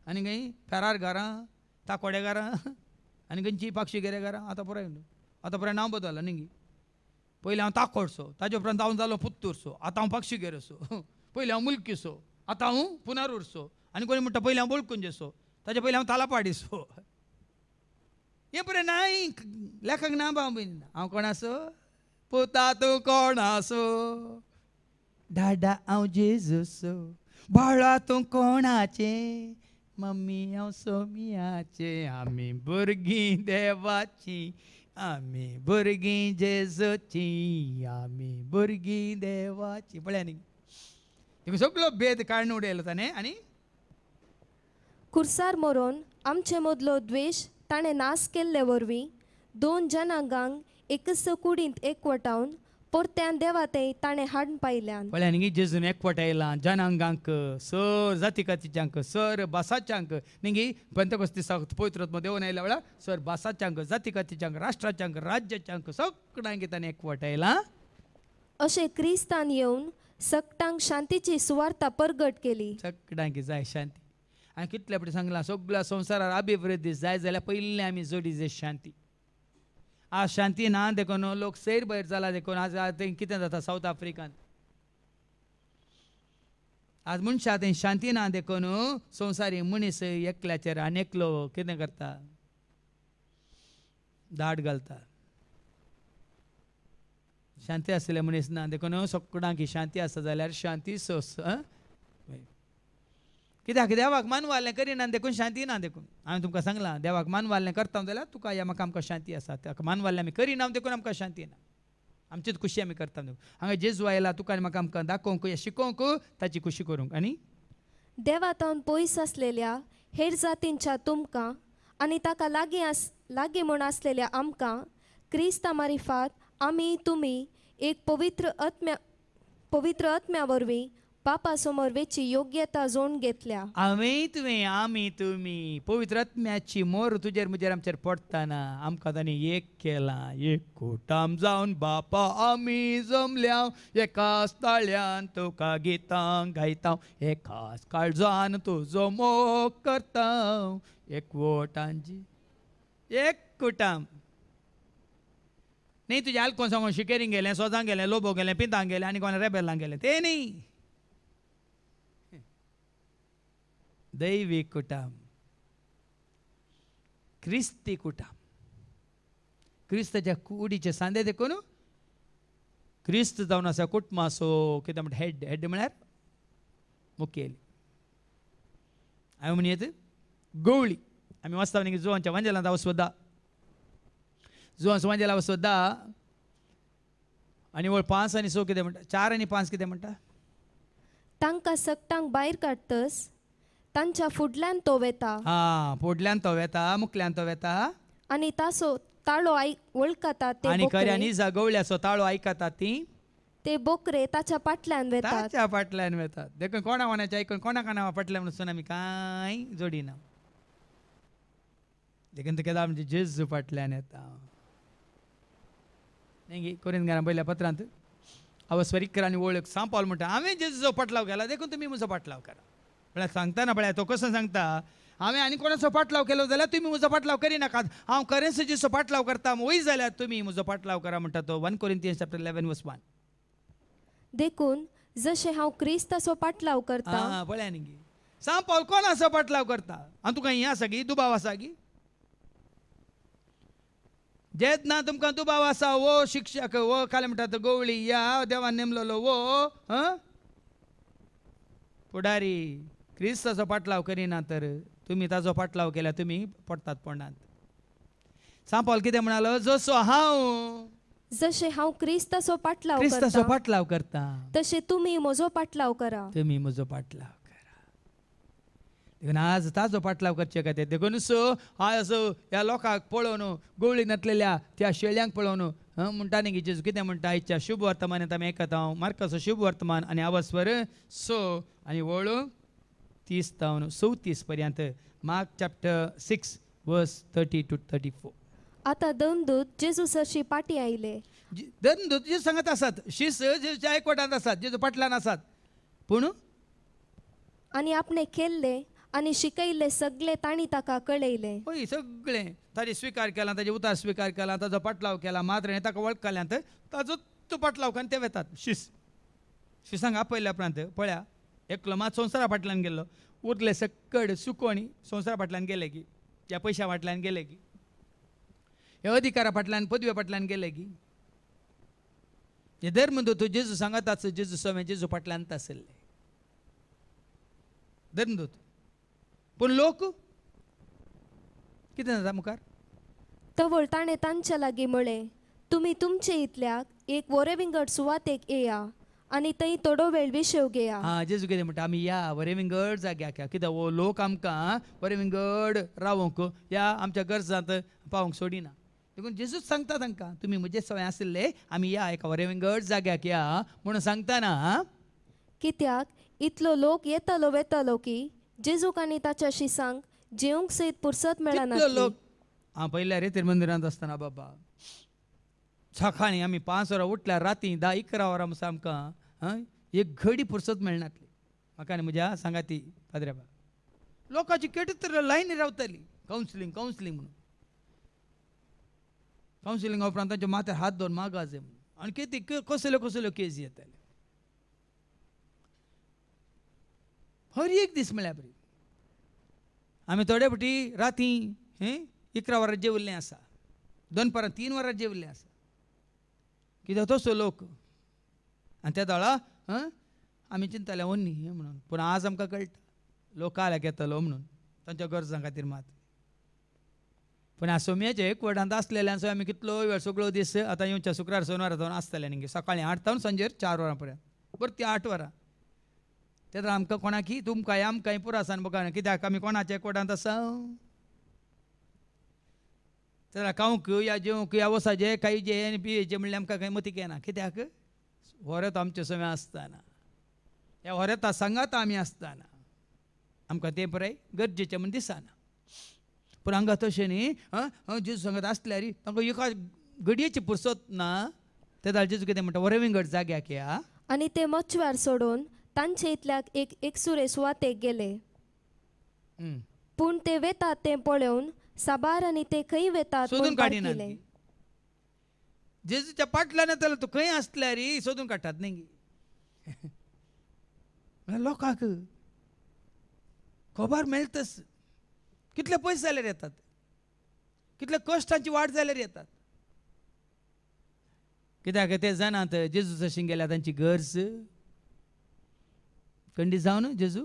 आनी खंय फेरार घरां ताकोड्या घरां आनी खंयची पाक्षिगेरे घरां. आतां पुराय नांव बदललां न्ही. पयलीं हांव ताकोडसो ताजे उपरांत हांव जालो पुत्तूरसो आतां हांव पाक्षिगेरसो. पयलीं हांव मुल्कीसो आतां हांव पुनारूरसो आनी कोणी म्हणटा पयलीं हांव बोळकुंजेसो ताजे पयलीं हांव तालापाडीसो. हे बरें नाय लेखक ना हांव बीन हांव कोण आसो. पुता तूं कोण आसो डाडा हांव जेजूसो बाळा तूं कोणाचे मम्मी हांव सोमियाचे आमी भुरगीं देवाची आमी भुरगीं जेजूची आमी भुरगीं देवाची. पळय न्ही देखून सगळो भेद काडून उडयलो ताणें. आनी खुर्सार मरोवन आमचे मदलो द्वेश ताणें नाश केल्ले वरवीं दोन जनांगांक एकच कुडींत एकवटावन परत्यान देवातें ताणें हाडून पायल्यान. पळय न्ही जेजून एकवटायलां जनांगांक सर जातीकातीच्यांक सर भासाच्यांक न्ही पंतकोस्तीसाक पवित्र आत्मो देंवन आयल्या वेळार सर भासाच्यांक जातीकातीच्यांक राष्ट्राच्यांक राज्याच्यांक सगळ्यांक ताणें एकवटायलां. अशें क्रिस्तान येवन सगळ्यांक शांतीची सुवार्ता परगट केली. सगळ्यांक जाय शांती. आनी कितले फावटी सांगलां सगळ्या संवसारार अभिवृद्धी जाय जाल्यार पयलीं आमी जोडी जाय शांती. आज शांती ना देखून लोक सैर भायर जाला देखून आज थंय कितें जाता सावथ आफ्रिकांत. आज मनशां थंय शांती ना देखून संवसारी मनीस एकल्याचेर आनी एकलो कितें करता दाट घालता. शांती आसले मनीस ना देखून सगळ्यांक शांती आसा जाल्यार शांती सोस. कित्याक देवाक मानवालें करिना देखून शांती ना. देखून हांवें तुमकां सांगलां देवाक मानवालें करता जाल्यार तुका या म्हाका आमकां शांती आसा. ताका मानवालें आमी करिना देखून आमकां शांती ना. आमचीच खुशी आमी करता. हांगा जेजू आयला तुका आनी म्हाका आमकां दाखोवंक शिकोवंक ताची खुशी करूंक. आनी देवातावन पयस आसलेल्या हेर जातींच्या तुमकां आनी ताका लागीं म्हूण आसलेल्या आमकां क्रिस्ता मारिफात आमी तुमी एक पवित्र आत्म्या वरवीं बापा समोर वेची योग्यता जोडून घेतल्या. आमी तुमी पवित्र आत्म्याची मोर तुजेर म्हजेर आमचेर पडटाना आमकां ताणी एक केलां. एक कुटाम जावन बापा आमी जमल्या एकाच ताळ्यान तुका गितां गायता एकाच काळजान तुजो मोग करता एकवटांची एक कुटाम. न्ही तुजें आल्कोन सांगून शिकेरींक गेलें सोजांक गेलें लोबो गेलें पिंतांक गेलें आनी कोणा रेबेलांक गेलें तें न्ही. दैवी कुटाम क्रिस्ती कुटाम क्रिस्ताच्या कुडीचे सांदे देखून क्रिस्त जावन आसा कुटुंबाचो कितें म्हणटा हेड म्हळ्यार मुखेल. हांवें म्हणयत गवळी आमी वचता न्ही जुवांच्या वांजेलांत वसोद्दा जुवांचो वांजेला वसोद्दा आनी वळ 5 आनी 6 कितें म्हणटा 4 आनी 5 कितें म्हणटा तांकां सगळ्यांक भायर काडटस तांच्या फुडल्यान तो वेता. फुडल्यान तो वेता मुखल्यान तो वेता आनी ताचो ताळो वळखतात ते आनी बोकरे. खऱ्यांनी गवळ्याचो ताळो आयकतात ती ते बोकरे ताच्या फाटल्यान वेतात. ताच्या फाटल्यान वेतात. देखून कोणा कोणाचें आयकून कोणा कोणा फाटल्यान वचून आमी कांय जोडिना. देखून ते म्हणजे जेजू फाटल्यान येता. न्ही कोरिंतकारांक पयल्या पत्रांत अवस्वरीक करा आनी वळख सांपावल म्हणटा हांवें जेजूचो फाटलाव केला देखून तुमी म्हजो फाटलाव करा. म्हळ्यार सांगता पळय तो कसो सांगता हांवें आनी कोणाचो फाटलाव केलो जाल्यार तुमी म्हजो फाटलाव करिनाकात. हांव खरेंच जेजूचो फाटलाव करता वय जाल्यार तुमी म्हजो फाटलाव करा म्हणटा तो 1 Corinthians chapter 11:1. देखून जशें हांव क्रिस्ताचो फाटलाव करता. पळया न्ही सांपावल कोणाचो फाटलाव करता. हांव तुका हें आसा गी दुबाव आसा गी जेन्ना तुमकां दुबाव आसा वो शिक्षक वो काय म्हणटात गवळी या देवान नेमलेलो वो फुडारी क्रिस्ताचो फाटलाव करिना तर तुमी ताचो फाटलाव केल्यार तुमी पडटात पडनात. सांपावल कितें म्हणालो जसो हांव जशें हांव क्रिस्ताचो फाटलाव करता तशें तुमी म्हजो फाटलाव करा. तुमी म्हजो फाटलाव करा. देखून आज ताजो फाटलाव करचे खातीर देखून आज ह्या लोकांक पळोवन गवळी नातलेल्या त्या शेळ्यांक पळोवन म्हणटा न्ही की जेजू कितें म्हणटा आयच्या शुभ वर्तमानांत आमी आयकता मार्काचो शुभ वर्तमान आनी आवस्वर 6 आनी वळ 30 सावन 34 पर्यंत. मार्क chapter 6 वर्स 30 to 34. आता दमदूत जेजू सरशी पाटी आयले. दर जेजू सांगत असतात, शिस जेजूच्या एकवटांत असतात, जेजू फाटल्यान असतात, पूण आनी आपणे केल्ले आनी शिकयल्ले सगळे तांणी ताका कळयले. पळय सगळें ताजे स्विकार केला, ताजे उतार स्विकार केला, ताजो पाटलाव केला, मात्र हें ताका वळखल्यांत ताजो तो पाटलाव करून ते वेतात. शिसांक आपयल्या उपरांत पळया एकलो मात संवसारा फाटल्यान गेल्लो, उरले सकड सुकोणी संवसारा फाटल्यान गेले की, ह्या पयशा फाटल्यान गेले की, ह्या अधिकारा फाटल्यान पदवे फाटल्यान गेले की, हे धर्म दोतोर जेजू सांगता जेजू समें जेजू फाटल्यान आसले धर्मदूत. पूण लोक कितें जाता मुखार? तवळ ताणें तांच्या लागीं म्हळें, तुमी तुमचे इतल्याक एक वरे विंगड सुवातेक येया आनी थंय थोडो वेळ विशेव घेया. हा जेजू कितें म्हणटा, आमी या वरे विंगड जाग्याक या, कित्याक हो लोक आमकां वरे विंगड रावूंक या आमच्या गरजांत पावोवंक सोडिना. देखून जेजूच सांगता तांकां, तुमी म्हजे सवय आसले, आमी या एका वरे विंगड जाग्याक या म्हणून सांगतना. कित्याक इतलो लोक येतलो वेतलो की जेजूक आनी ताच्या शिसांक जेवंक सयत पुरसत मेळना. कितलो लोक हांव पयल्या रेतीर मंदिरांत आसतना बाबा सकाळीं आमी 5 वरां उठल्यार राती 10-11 वरां म्हणून आमकां एक घडी पुरसत मेळनातली. म्हाका आनी म्हज्या सांगाती पाद्र्याबा लोकांची केटी लायनी रावतली कावन्सिलींग म्हणून. कावन्सिलिंगा उपरांत तांच्या माथ्यार हात दवरून मागा जाय म्हणून, आनी कितें कसल्यो केसी येताले. हर एक दीस म्हळ्यार बरी आमी थोडे फावटी राती 11 वरां जेवल्लें आसा, दनपारां 3 वरां जेवल्लें आसा. कित्याक तसो लोक आनी त्या दाळा आमी चिंतताले ओन्नी म्हणून. पूण आज आमकां कळटा लोक काल्याक येतलो म्हणून तांच्या गरजां खातीर मात. पूण ह्या सोम्याचे एकवटांत आसलेल्यान आमी कितलो वेळ सगळो दीस आतां येवच्या शुक्रार शेनवारा जावन आसतले न्ही, सकाळीं 8 सावन सांजेर 4 वरां पर्यंत परती 8 वरां. तेन्ना आमकां कोणाकी तुमकांय आमकांय पुरो आसा बघा, कित्याक आमी कोणाच्या एकवटांत आसा. तेन्ना खावंक या जेवंक या वसाचे काही जे आनी पियेचे म्हणल्यार आमकां खंय मती येना. कित्याक व्हरत आमचे समय आसतना ह्या व्हरता सांगात आमी आसतना आमकां तें पळय गरजेचें म्हण दिसना. पूण हांगा तशें न्ही, जेजू सांगत आसल्यार तांकां एका घडयेची पुरसत ना. तेन्ना जेजू कितें म्हणटा, वरे विंगड जाग्याक या. आनी ते मच्छवार सोडून तांचे इतल्याक एक एकसुरे सुवातेक गेले. पूण ते वेतात तें पळोवन साबार आनी ते खंय वेतात सोदून म्हूण काडिनात पारखिले. जेजूच्या फाटल्यान येतालो तूं खंय आसल्यार सोदून काडटात न्ही. लोकांक खबर मेळटस कितले पयस जाल्यार येतात, कितले कश्टांची वाट जाल्यार येतात. कित्याक ते जाणात जेजू जशी गेल्या तांची गरज खंडी जावन जेजू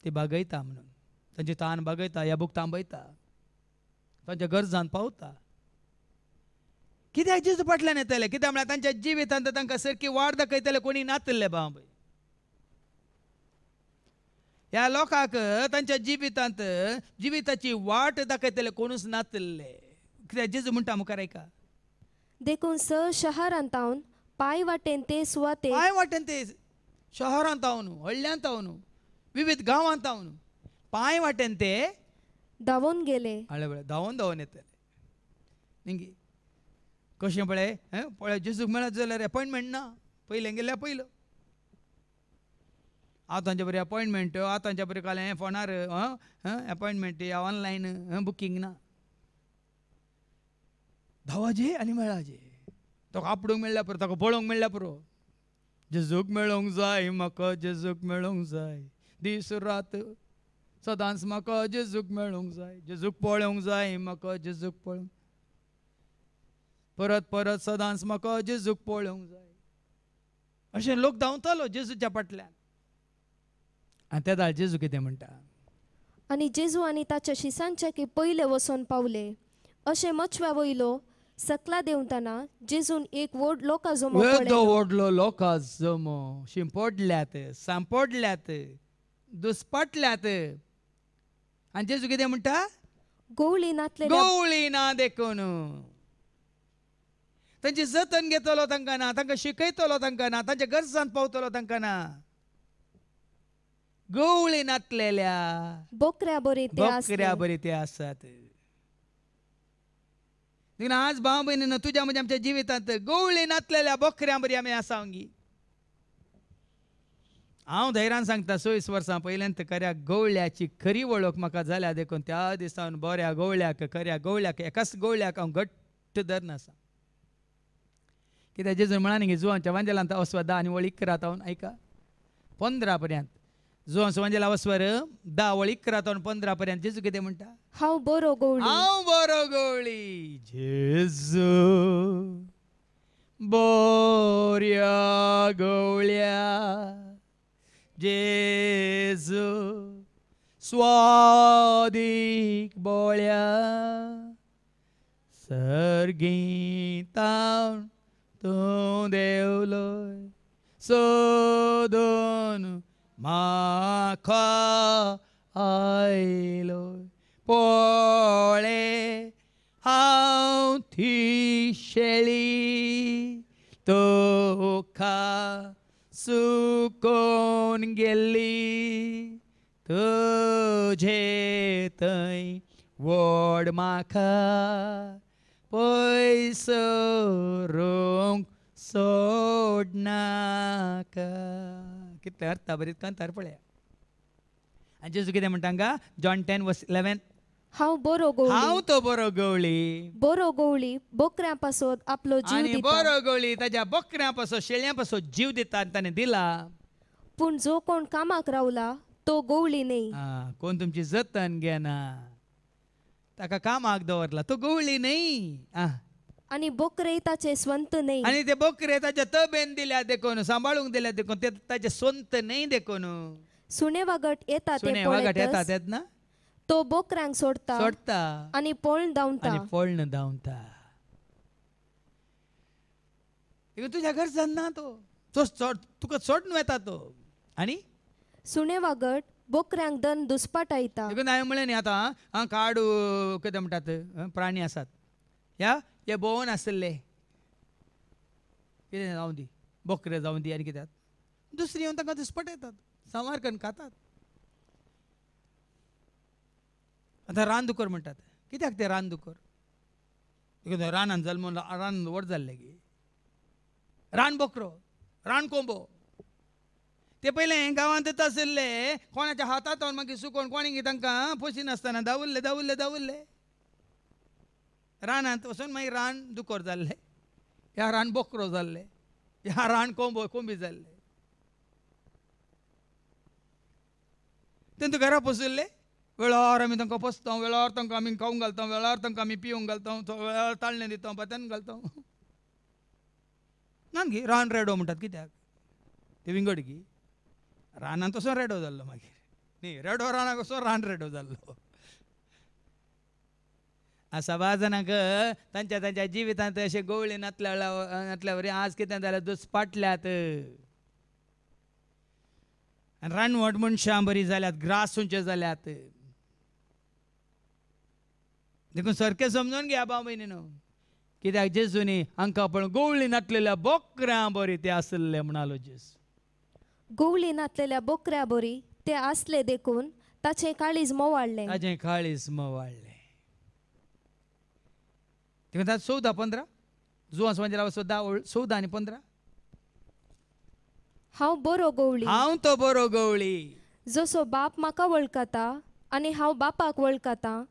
ते बागयता म्हणून तांची तान बागयता, ह्या बूक थांबयता, तांच्या गरजांत पावता. कित्याक जेजू फाटल्यान येतले? कित्याक म्हळ्यार तांच्या जिवितांत तांकां सारकी वाट दाखयतले कोणी नातले बाबा. ह्या लोकांक तांच्या जिवितांत जिविताची वाट दाखयतले कोणूच नातले. कित्याक जेजू म्हणटा मुखार ऐका, देखून शहरांत हावन पांय वाटेन ते सुवातेक पांय वाटेन ते शहरांत हावन हळल्यांत हावन विविध गांवांत हावन पांय वाटेन ते धांवून गेले. हळे धांवन येतले न्ही. कशें पळय पळय जेजूक मेळत जाल्यार अपॉयंटमेंट ना, पयलें गेल्यार पयलो. आतांच्या बरी अपॉयंटमेंट, आतांच्या बरी काल फोनार अपॉयंटमेंट या ऑनलायन बुकींग ना. धांवाजे आनी मेळाजे. ताका आपडूंक मेळ्ळ्या पुरो, ताका पळोवंक मेळ्ळ्या पुरो. जेजूक मेळोंक जाय, म्हाका जेजूक मेळोंक जाय, दीस रात सदांच म्हाका जेजूक मेळोंक जाय, जेजूक पळोवंक जाय, म्हाका जेजूक पळोवंक, परत परत सदांच म्हाका जेजूक पळोवंक जाय. अशें लोक धांवतालो जेजूच्या फाटल्यान. आनी त्या दाळ जेजू कितें म्हणटा, आनी जेजू आनी ताच्या शिसांचे की पयले वचोन पावले. अशें मचव्या वयलो सकला देंवतना जेजून एक व्हड लोकां जमो वेदो पळयलो. व्हडलो लोकां जमो शिंपडल्यात, सांपडल्यात, दुस्पाटल्यात. आनी जेजू कितें म्हणटा, गवळी नातलेल्या गवळी ना देखून तांची जतन घेतलो तांकां ना, तांकां शिकयतलो तांकां ना, तांच्या गरजांत पावतलो तांकां ना. गवळी नातलेल्या बोकऱ्या बरी ते असले. बकऱ्या बरी ते असतात. देखून आज भाव बहिणीनं तुझ्या म्हणजे आमच्या जिवितात गवळी नातलेल्या बकऱ्या बरी आम्ही असांगी. हांव धैर्यान सांगता 26 वर्सां पयल्यांत खऱ्या गवळ्याची खरी वळख म्हाका जाल्या देखून त्या दिसावन बऱ्या गवळ्याक खऱ्या गवळ्याक एकाच गवळ्याक हांव घट्ट धरनासा. कित्याक जेजून म्हणान गे जुवांच्या वांजेलांत वस्वर 10 आनी वळ 11 तावन ऐका 15 पर्यंत जुवांचो वांजेला वस्वर 10 वळ 11 तावन 15 पर्यंत जेजू कितें म्हणटा? हांव बरो गवळी. हांव बरो गवळी. जेजू बऱ्या गवळ्या जेजू स्वादीक बोळ्या सर्गीतावन तूं देवलोय सोदून म्हाका आयलोय पळय हांव थी शेळी तुका सुकोन गेल्ली तुझे थंय वड म्हाका पयसरूंक सोडनाका. कितले अर्थ बरीत कांतार पळया. आनी जेजू कितें म्हणटा हांगा जॉन 10:11 हांव बरो हांव गवळी. तो बरो गवळी. बरो गवळी बोकऱ्यां पासून आपलो जीव आनी दिता. बरो गवळी ताज्या बकऱ्यां पासून शेळ्यां पासून जीव दिता आनी ताणें दिला. पूण जो कोण कामाक रावला तो गवळी न्ही. कोण तुमची जतन घेना ताका कामाक दवरला तो गवळी न्ही. आनी बोकरे ताचे स्वंत न्ही. आनी ते बकरे ताच्या तबेन दिल्या देखून सांबाळूंक दिल्या देखून ते ताचे स्वंत न्ही देखून. सुणे वागट येता ते सुणे वागट येता पळयतच तेच ना तो बोकऱ्यांक सोडता सोडता आनी पळण धांवता. आनी फळण धांवता. तुज्या गरजान ना तो तुका सोडून येता तो. आनी सुणे वागट बोकऱ्यांक दन दुस्पाटायता. देखून हांवें म्हळें न्ही आतां काडू कितें म्हणटात प्राणी आसात हे भोंवन आसले कितें जावं दी बकरे जावं दी आनी कित्याक दुसरी येवन तांकां दुस्पटायतात संवार करून खातात. आतां रानदुकर म्हणटात कित्याक ते रानदुकर देखून रानान जल्मून रान व्हड जाल्ले गे रान बकरो रान कोंबो ते पयलें गांवांत आशिल्ले कोणाच्या हातांत मागीर सुकोवन कोणी तांकां पोशी नासतना दावरले दावरले दावरले रानांत वचून मागीर रान दुकर जाल्ले ह्या रान बकरो जाल्ले ह्या रान कोंबी जाल्ले. तेंतू घरा पोशिल्ले वेळार आमी तांकां पोसता वेळार तांकां आमी खावंक घालता वेळार तांकां आमी पिवंक घालता वेळार ताळणें दिता भातान घालता. नानगी रान रेडो म्हणटात कित्याक ते विंगडगी रानांत तसो रेडो जाल्लो मागीर न्ही रेडो रानाक असो रान रेडो जाल्लो. सवा जाणांक तांच्या तांच्या जिवितांत अशे गवळी नातल्या वरी आज कितें जाल्यार दुस्पाटल्यात आनी रानवट मनशां बरी जाल्यात ग्रासूंचे जाल्यात. देखून सारकें समजून घे भाव भयणीनो कित्याक जेजूनी हांकां पण गवळी नातलेल्या बोकऱ्यां बरी ते आसले म्हणालो जेजू. गवळी नातलेल्या बोकऱ्या बरी ते आसले देखून ताचें काळीज मोवाळ्ळें. ताजें काळीज मोवाळ्ळें. देखून 14:15 जुवांस वांजेला 14 आनी 15 हांव बरो गवळी. हांव तो बरो गवळी. जसो बाप म्हाका वळखता आनी हांव बापाक वळखता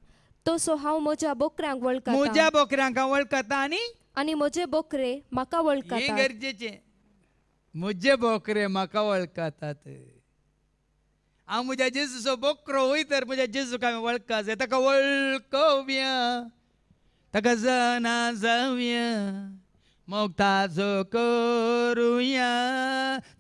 तसो हांव म्हज्या बोकऱ्यांक वळखता. म्हज्या बोकऱ्यांक वळखता आनी म्हजे बोकरे म्हाका हे वळखतात. गरजेचें म्हजे बोकरे म्हाका वळखतात. हांव म्हज्या जेजूचो बोकरो वय तर म्हज्या जेजूक हांवें वळखा जाय ताका वळखुया ताका जाणा जावया मोग ताजो करुया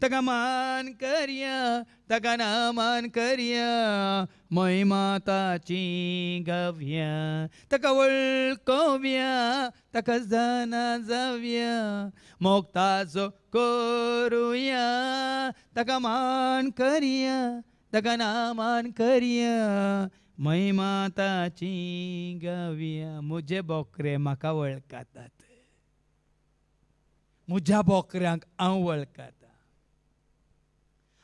ताका मान करया ताका नामान करया महिमा ताची गावया ताका वळखुया ताका जाणा जावया मोग ताजो करुया ताका मान करया ताका नामान करया महिमा ताची गावया. म्हजे बोकरे म्हाका वळखतात. म्हज्या बोकऱ्यांक हांव वळखता.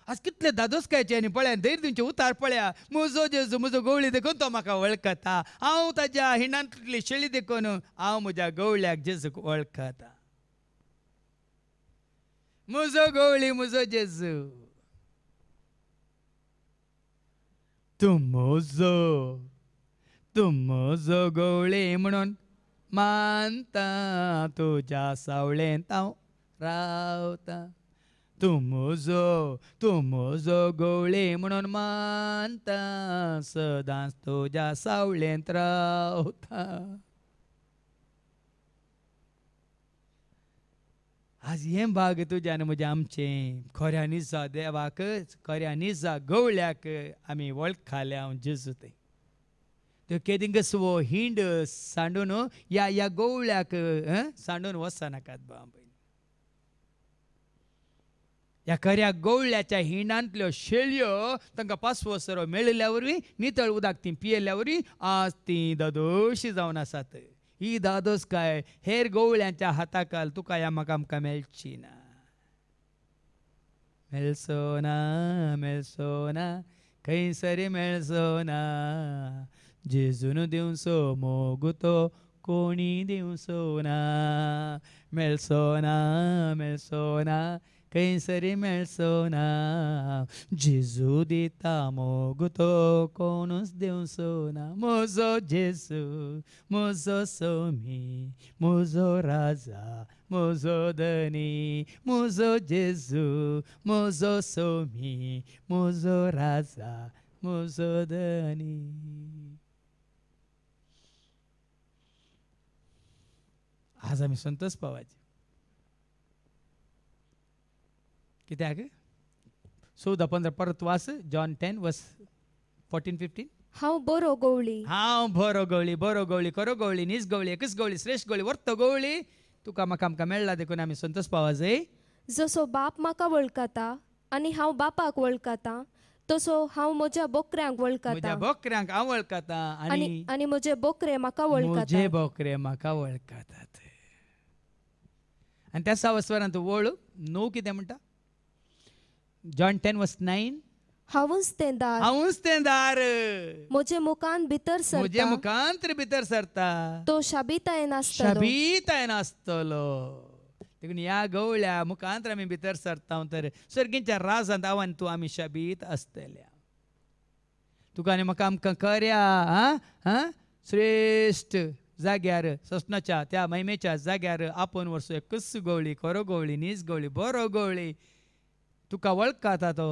आज कितले दादोसकायचे आनी पळया धैर्य तुमचे उतार पळया. म्हजो जेजू म्हजो गवळी देखून तो म्हाका वळखता. हांव ताज्या हिंडांतली शेळी देखून हांव म्हज्या गवळ्याक जेजूक वळखता. म्हजो गवळी म्हजो जेजू. तूं म्हजो गवळी म्हणून मानता. तुज्या सावळेंत हांव रावता. तूं म्हजो गवळी म्हणून मानता. सदांच तुज्या सावळेंत रावता. आज हें भाग तुज्या आनी म्हजें आमचें. खऱ्यांनी जा देवाक, खऱ्यांनी जा गवळ्याक आमी वळखाले. हांव जेजू ते केदिंगसवो हिंड सांडून या गवळ्याक सांडून वचनाकात बाब. ह्या खऱ्या गवळ्याच्या हिंडांतल्यो शेळयो तांकां पासवो सरो मेळिल्ल्या वरवीं नितळ उदक ती पियेल्या वरवीं आज ती दादोशी जावन आसात. ही दादोस काय हेर गवळ्यांच्या हाताखाल तुका या म्हाका आमकां मेळची ना. मेळचो ना खंयसरी मेळचो ना. जेजून दिवचो मोग तो कोणी दिवचो ना. मेळचो ना खंयसरी मेळचो ना. जेजू दिता मोग तो कोणूच दिवचो ना. म्हजो जेजू म्हजो सोमी म्हजो राजा म्हजो धनी. म्हजो जेजू म्हजो सोमी म्हजो राजा म्हजो धनी. आज आमी संतोष पावाचे. कित्याक 14-15 परत वास. जॉन 10:14-15. हांव बरो गवळी. हांव बरो गवळी खरो गवळी नीज गवळी एकच गवळी श्रेष्ठ गवळी वर्त गवळी. तुका म्हाका आमकां मेळ्ळा देखून आमी संतोष पावा जाय. जसो बाप म्हाका वळखता आनी हांव बापाक वळखता तसो हांव म्हज्या बोकऱ्यांक म्हज्या वळखता बोकऱ्यांक हांव वळखता आनी म्हजे बोकरे म्हाका म्हजे वळखता. बोकरे म्हाका वळखतात. आनी त्या 6 स्वरांत वळ 9 कितें म्हणटा. जॉन 10:9. हांवूच तें दार. हांवूच तें दार. म्हजे मुखान भितर म्हजे सरता मुखांतर भितर सरता. तो शाबीतायेन आसतलो. शाबीतायेन आसतलो. देखून ह्या गवळ्या मुखांतर आमी भितर सरता तर सर्गींच्या राजांत आव्हान तूं आमी शाबीत आसतल्या. तुका आनी म्हाका आमकां खऱ्या श्रेष्ठ जाग्यार ससनाच्या त्या महिमेच्या जाग्यार आपोवन व्हरचो. एकच गवळी खरो गवळी नीज गवळी बरो गवळी. तुका वळखता तो.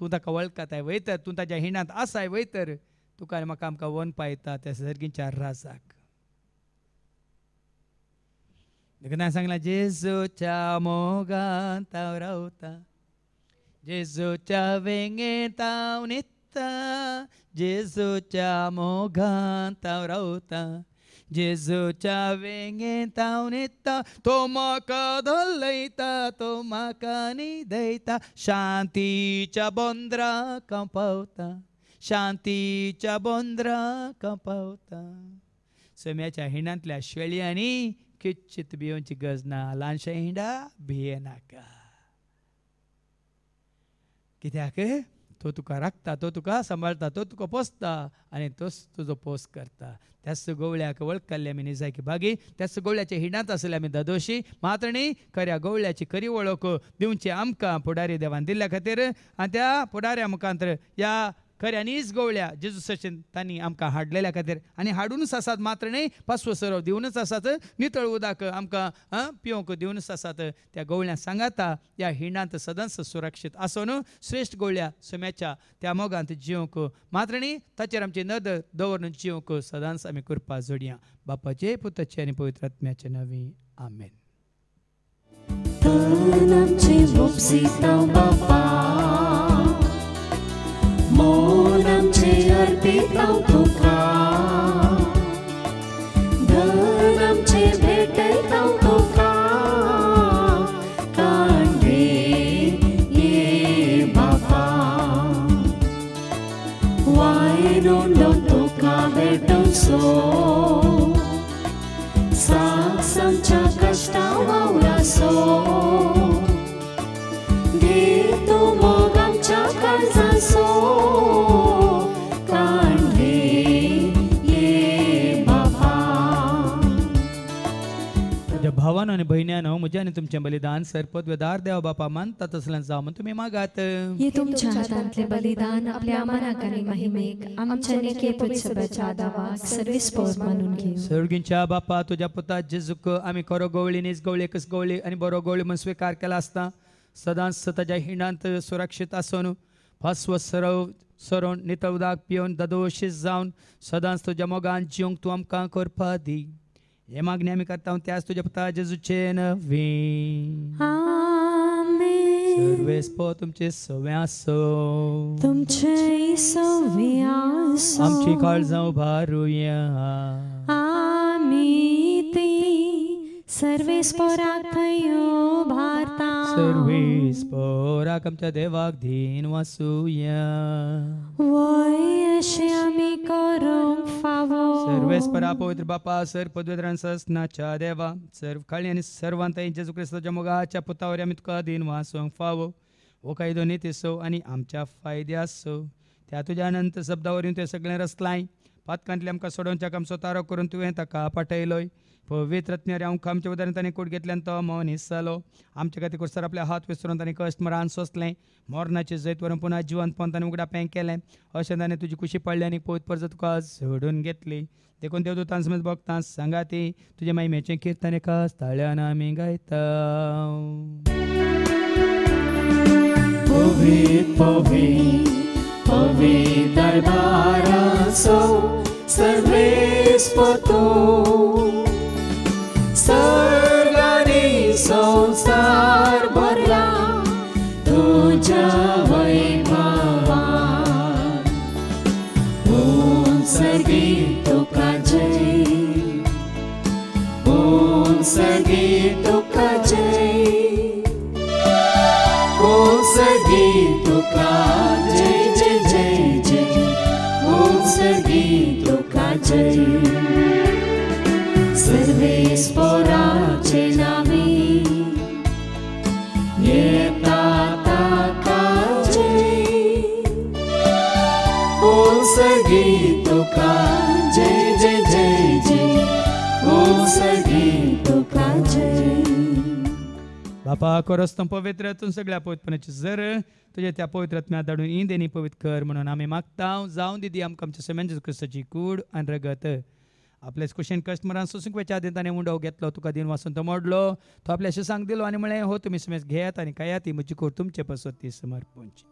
तूं ताका वळखताय वयतर. तूं ताच्या हिंडांत आसाय वयतर. तुका आनी म्हाका आमकां वन पायता त्या सर्गींच्या राजाक. देखून सांगला जेजूच्या मोगांत हांव रावता. जेजूच्या वेंगेंत हांव न्हिदता. जेजूच्या मोगांत हांव रावता. जेजूच्या वेंगेंत हांव न्हिदता. तो म्हाका धलयता तो म्हाका न्हिदयता. शांतीच्या बोंद्राक हांव पावता. शांतीच्या बोंद्राक हांव पावता. सोम्याच्या हिंडांतल्या शेळयांनी किंचित भियोवची गरज ना. ल्हानशा हिंडा भियेनाका. कित्याक तो तुका राखता. तो तुका सांबाळटा. तो तुका पोसता आनी तोच तुजो पोस करता. त्याच गवळ्याक वळखले आमी निजायकी भागी. त्याच गवळ्याच्या हिंडांत आसले आमी दादोशी. मात्र न्ही खऱ्या गवळ्याची खरी वळख दिवची आमकां पुडारी देवान दिल्ल्या खातीर. आनी त्या पुडाऱ्या मुखांतर या खऱ्यांनीच गवळ्या जेजू सचीन तांणी आमकां हाडलेल्या खातीर आनी हाडूनच आसात. मात्र न्ही पासवो सरो दिवनच आसात. नितळ उदक आमकां पिवंक दिवनच आसात. त्या गवळ्या सांगाता ह्या हिंडांत सदांच सुरक्षीत आसून श्रेष्ठ गवळ्या सोम्याच्या त्या मोगांत जिवंक. मात्र न्ही ताचेर आमची नदर दवरून जिवंक सदांच आमी कृपा जोडया. बापाचे पुताचे आनी पवित्र आत्म्याचे नांवी आमेन. मोल आमचे अर्पीत हांव तुका. धन आमचे भेटयत हांव तुका. कांडे ये बापा. वायनो तुका भेटोवचो. साक्ष आमच्या कश्टां वावराचो. दे तूं मोग आमच्या आनी भयण्यानो म्हजें आनी तुमचें बलिदान सर पदवेदार देव बापा मानतात असल्यान जावं म्हण तुमी मागात. हे तुमच्या हातांतले बलिदान आपल्या मनाक आनी महिमेक आमच्या निकेपत सभाच्या आदावाक सर्वेस्पोर मानून घेऊ. सर्गींच्या बापा तुझ्या पुता जेजूक आमी खरो गवळी नीज गवळी एकच गवळी आनी बरो गवळी म्हण स्वीकार केला आसता सदांच ताच्या हिंडांत सुरक्षीत आसून फस्व सरोवन नितळ उदक पिवन ददोशीत जावन सदांच तुज्या मोगान जिवंक तूं आमकां करपा दी. हे मागणी आमी करता त्याच तुज्या पुता जेजूचे नवी. आमेन. सर्वेस्पो तुमचे सवे आसो. तुमचे सवे आसो. आमची काळजां उबारुया. आमी ती सर्वेस्पोराक थंय भारता. सर्वेस्पोराक आमच्या देवाक धीन वासुया. वय अशें आमी करूंक फावो. सर्वेस्परा पवित्र बापा सर पदवेदारान सस्नाच्या देवा सर्व काळी आनी सर्वांत जेजू क्रिस्ताच्या मोगाच्या पुतावर आमी तुका दिन वासूंक फावो. हो कायदो नितीसो आनी आमच्या फायद्यासो त्या तुज्या अनंत शब्दावरून ते सगळें रचलाय पातकांतले आमकां सोडोवच्याक आमचो तारो करून तुवें ताका पाठयलोय. पवित्र रत्न्यारे हांव आमच्या उदारण ताणें कूड घेतल्यान तो मौन हिस्सालो. आमच्या खातीर कुसर आपले हात विसरून ताणें कश्ट मरान सोंसलें. मोरणाचें जैत व्हरून पुन्हा जिवंतपण ताणें उगडा पें केलें. अशें ताणें तुजी खुशी पडली आनी पवित्र परज तुका सोडून घेतली. देखून देवदूतां समेत भक्तां सांगाती तुजे महिमेचें किर्तन एका स्थळ्यान आमी गायता. पवित्र पवित्र पवित्र दरबाराचो सर्वेस्पर तूं. सर्ग आनी संसार भरला तुज्या वैभवान. सर्गी तुका जय. सर्गी तुका जय. सर्गी तुका जय जय जय जय. सर्गी तुका जय. सर्वेस्पोराचे नावी येता ताका जय. सर्गी तुका जय जय जय जय. सर्गी तुका जय. बापा कोरस्तम पवित्र तूं सगळ्या पवित्रपणाची जर तुझे त्या पवित्र आत्म्यात धाडून इंदेनी पवित्र कर म्हणून आमी मागता. जावं दिदी आमकां आमच्या समेन क्रिस्ताची कूड आनी रगत आपल्याच कुशेन कस्टमरान सोसूंक वेच्या आदी ताणें उंडो घेतलो तुका दिन वाचून तो मोडलो तो आपल्याशी सांग दिलो आनी म्हळें हो तुमी समेज घेयात आनी कायात ती म्हजी कूड तुमचे पासत ती समर्पणची.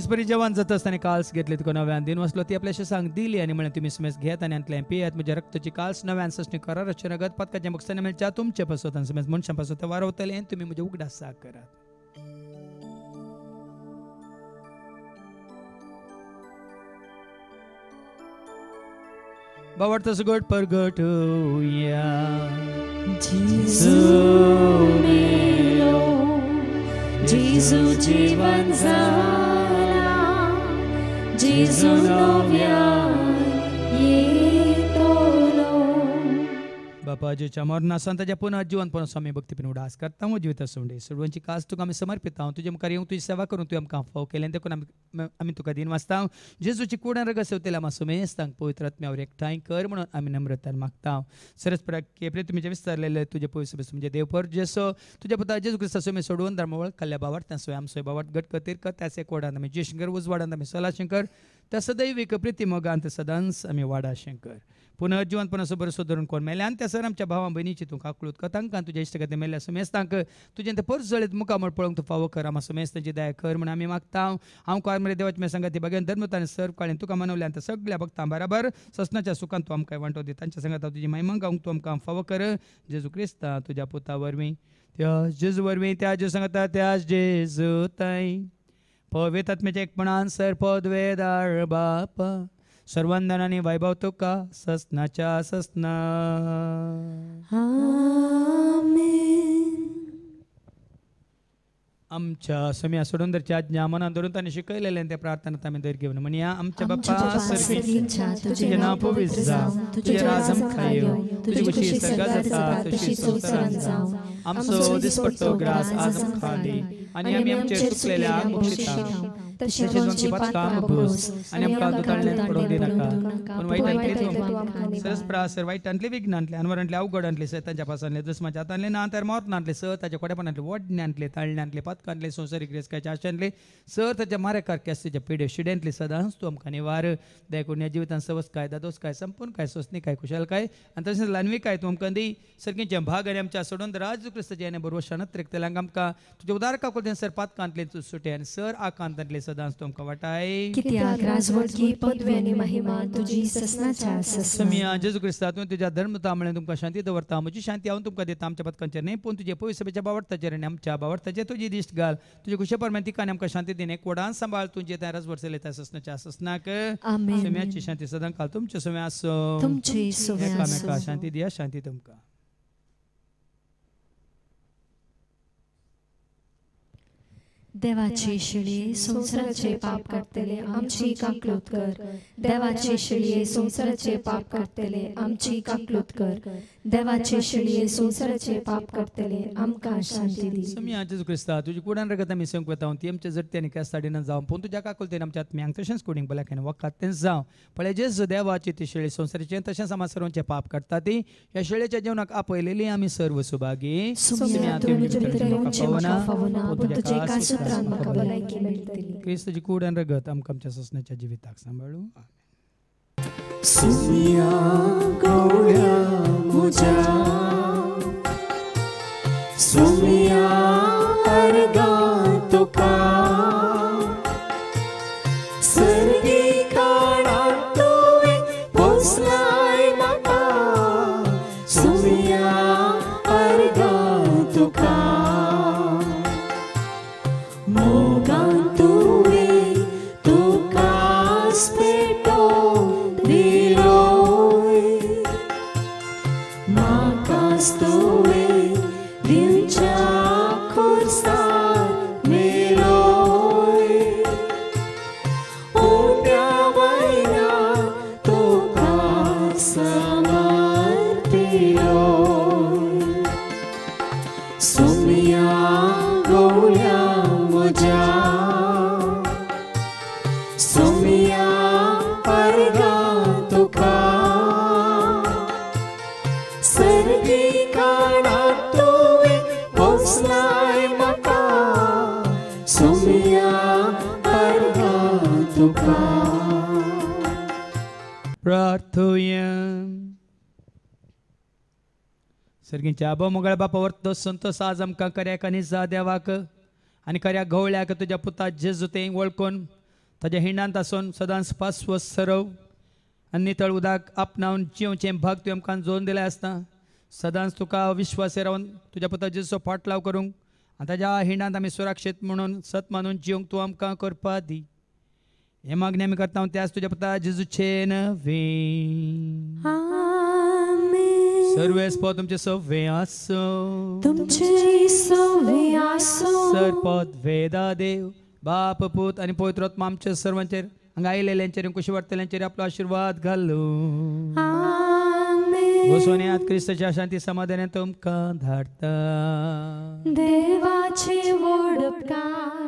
बरी जेवण जाता आसतना काल्स घेतली तुका नव्यान दिन वाचलो ती आपल्याशी सांग दिली आनी म्हळें तुमी समेज घेयात आनी अंतल्यान पियात म्हज्या रक्ताची काल्स नव्यान ससणी कराराचे रगत पदकाचे मुक्साने मेळच्या तुमचे पासत आनी समेज मनशां पासत वारवतले आनी तुमी म्हजे उगडास साक करात. बावडता सुगट परगटुया. जेजू मेलो. जेजू जीवन जाला. जेजू नव्यान येतलो. बापा जेच्या मरणासान ताच्या पुनः जिवंतपण स्वामी भक्तीपण उडास करता हो जिविता सोंडे सर्वांची कास तुका आमी समर्पित हांव तुजे मुखार येवंक तुजी सेवा करून तुवें आमकां फाव केलें देखून आमी तुका दिन वाचता. जेजूची कुडान रगत सेवतेल्या आमकां सुमेस्तांक पवित्र आत्म्यावर एकठांय कर म्हणून आमी नम्रतान मागता. सरस्पराक केप्रे तुमी जे विस्तारलेले तुजे पयस तुमचे देवपर जेसो तुज्या पुता जेजू क्रिस्ता सुमे सोडून धर्मवळ कल्ल्या बावाट त्या सोय आमचो बावाट गट कतीर कर त्याच एक वडांत आमी जयशंकर उजवाडांत आमी सला शंकर त्या सदैविक प्रिती मोगांत सदांच आमी वाडा शंकर. पुनः जिवंतपणाचो बरोसो धरून कोण मेले आनी त्या सर आमच्या भावां भयणीची तूं काकळूत कर तांकां तुज्या इश्टगती मेल्ल्या सुमेस्तांक तुजें ते परस जळीत मुखामळ पळोवंक तूं फावो कर आम्हा सुमेस्तांची दया कर म्हणून आमी मागता. हांव कार्मेरे देवाची सांगाती बगेन धर्मतान सर्व काळें तुका मनवल्यान त्या सगळ्या भक्तां बराबर ससनाच्या सुखान तूं आमकां वांटो दी तांच्या संगात तुजी महिमा गावंक तूं आमकां फावो कर. जेजू क्रिस्ता तुज्या पुता वरवीं त्या जेजू वरवीं त्या जेजू सांगता त्या जेजू ताई पवित्र आत्म्याच्या एकपणान सर पदवेदार बापा सर्वांदानांनी वैभव तुका ससनाच्या ससना. आमच्या सम्या सोडून धरच्या आज्ञा मनान धरून ताणें शिकयलेलें ते प्रार्थनांत आमी दर घेवन म्हणया. आमच्या बाप्पा सर्गीच्या तुजें नांव पवित्र जावं. तुजें राज आमकां येवं. तुजी खुशी स्वर्गांत जाता तशी संवसारांत जावं. आमचो दिसपट्टो ग्रास आज आमकां दी आनी आमी आमचेर चुकलेल्यांक मुक्षिता तशी आमची पातकां भोस आनी आमकां दुताळ्यांत पडोवंक दिनाका पूण वायटांतले तूं आमकां सरस प्रासर वायटांतले विघ्नांतले अनवरांतले अवघडांतले सैतांच्या पासांतले दुस्माच्या हातांतले ना तर मोर्तांतले ताच्या कोडेपणांतले वडण्यांतले ताळण्यांतले पातकांतले संवसारीक रेस्काच्या आशांतले ताच्या मारेकार केस्तेच्या पिड्यो शिड्यांतले सदांच तूं आमकां निवार देखून ह्या जिवितांत सवस काय दादोस काय संपूर्ण काय सोसणी काय कुशल काय आनी तशेंच लानवी काय तूं आमकां दी सर्गींचे भाग आनी आमच्या सोडून राज क्रिस्ताचे आनी बरोबर शानत रेखतल्यांक आमकां तुज्या उदार काकुलतेन सर पातकांतले सुटे आनी सर आकांतांतले सदांच तूं आमकां वाटाय कित्याक राजवटगी पदवी आनी महिमा तुजी ससनाच्या ससना समिया जेजू क्रिस्ता तूं तुज्या धर्मतामुळे तुमकां शांती दवरता म्हजी शांती हांव तुमकां दिता आमच्या पदकांचेर न्ही पूण तुजे पवित्र सभेच्या बावडताचेर आनी आमच्या बावडताचेर तुजी दिश्ट घाल तुजे खुशे परमेन तिका आनी आमकां शांती दिने कोडान सांबाळ तुजे त्या रजवरसले त्या ससनाच्या ससनाक आमेन. समियाची शांती सदां काल तुमचे समे आसो तुमची सोवे एकामेका आसो. शांती दिया शांती तुमकां देवाची शिडी संसाराचे पाप काडटले आमची काकलूत कर देवाची शिडये संसाराचे पाप काडटले आमची काकलूत कर देवाची शिडये संसाराचे पाप काडटले आमकां शांती दी समिया जेजू क्रिस्ता तुजी कुडान रगत आमी संक वता ती आमच्या जडते आनी केस्ताडीन जावं पूण तुज्या काकुलतेन आमच्या आत्म्यांक तशेंच कुडींक भलायकेन वखद तें जावं पळय जेजू देवाची ती शिळे संसाराचे तशेंच आमा सर्वांचे पाप काडटा ती ह्या शिळेच्या जेवणाक आपयलेली आमी सर्व सुभागी सुमिया तूं म्हजे भितर येवचें म्हाका फावना पूण तुजे एका सुत्रान म्हाका भलायकी मेळटली क्रिस्ताची कुडान रगत आमकां आमच्या ससण्याच्या जिविताक सांबाळूं सुमिया गवळ्या म्हज्या सुमिया अर्गां तुका सर्गी काळांत तुवें पोसलाय म्हाका सुमिया अर्गां तुका मोगान तुवें तुकाच पेटोवन दिलोय म्हाकाच तुवें दिवच्या खुर्सार मेलोय उंड्या वयल्या तुका समर्पिलोय सुमिया गवळ्या म्हज्या सुमिया अर्गां तुका सर्गी काळांत तुवें पोसलाय म्हाका सुमिया अर्गां तुका प्रार्थोया सर्गींच्या आबा मोगळ्या बापा वर्तो संतोष आज आमकां कर्याक आनी जा देवाक आनी कर्याक गवळ्याक तुज्या पुता जेजू तें वळखून ताज्या हिंडांत आसून सदांच पासवो सरव आनी नितळ उदक आपणावन जिवचें भाग तुवें आमकां जोडून दिलें आसता सदांच तुका विश्वासी रावन तुज्या पुता जेजूचो फाटलाव करूंक आनी ताज्या हिंडांत आमी सुरक्षीत म्हणून सत मानून जिवंक तूं आमकां करपा दी हे मागणी आमी करता त्याच तुज्या पुता जेजूचे नवे सर्वेस्पो तुमचे सव्वे आसो तुमची सोवे आसो सरपद वेदा देव बाप पूत आनी पवित्रोत्मा आमच्या सर्वांचेर हांगा आयलेल्यांचेर कुशी वाडटल्यांचेर आपलो आशिर्वाद घालू आमेन. वसोन यात क्रिस्ताच्या शांती समाधान तुमकां धाडटा देवाचे व्हड उपकार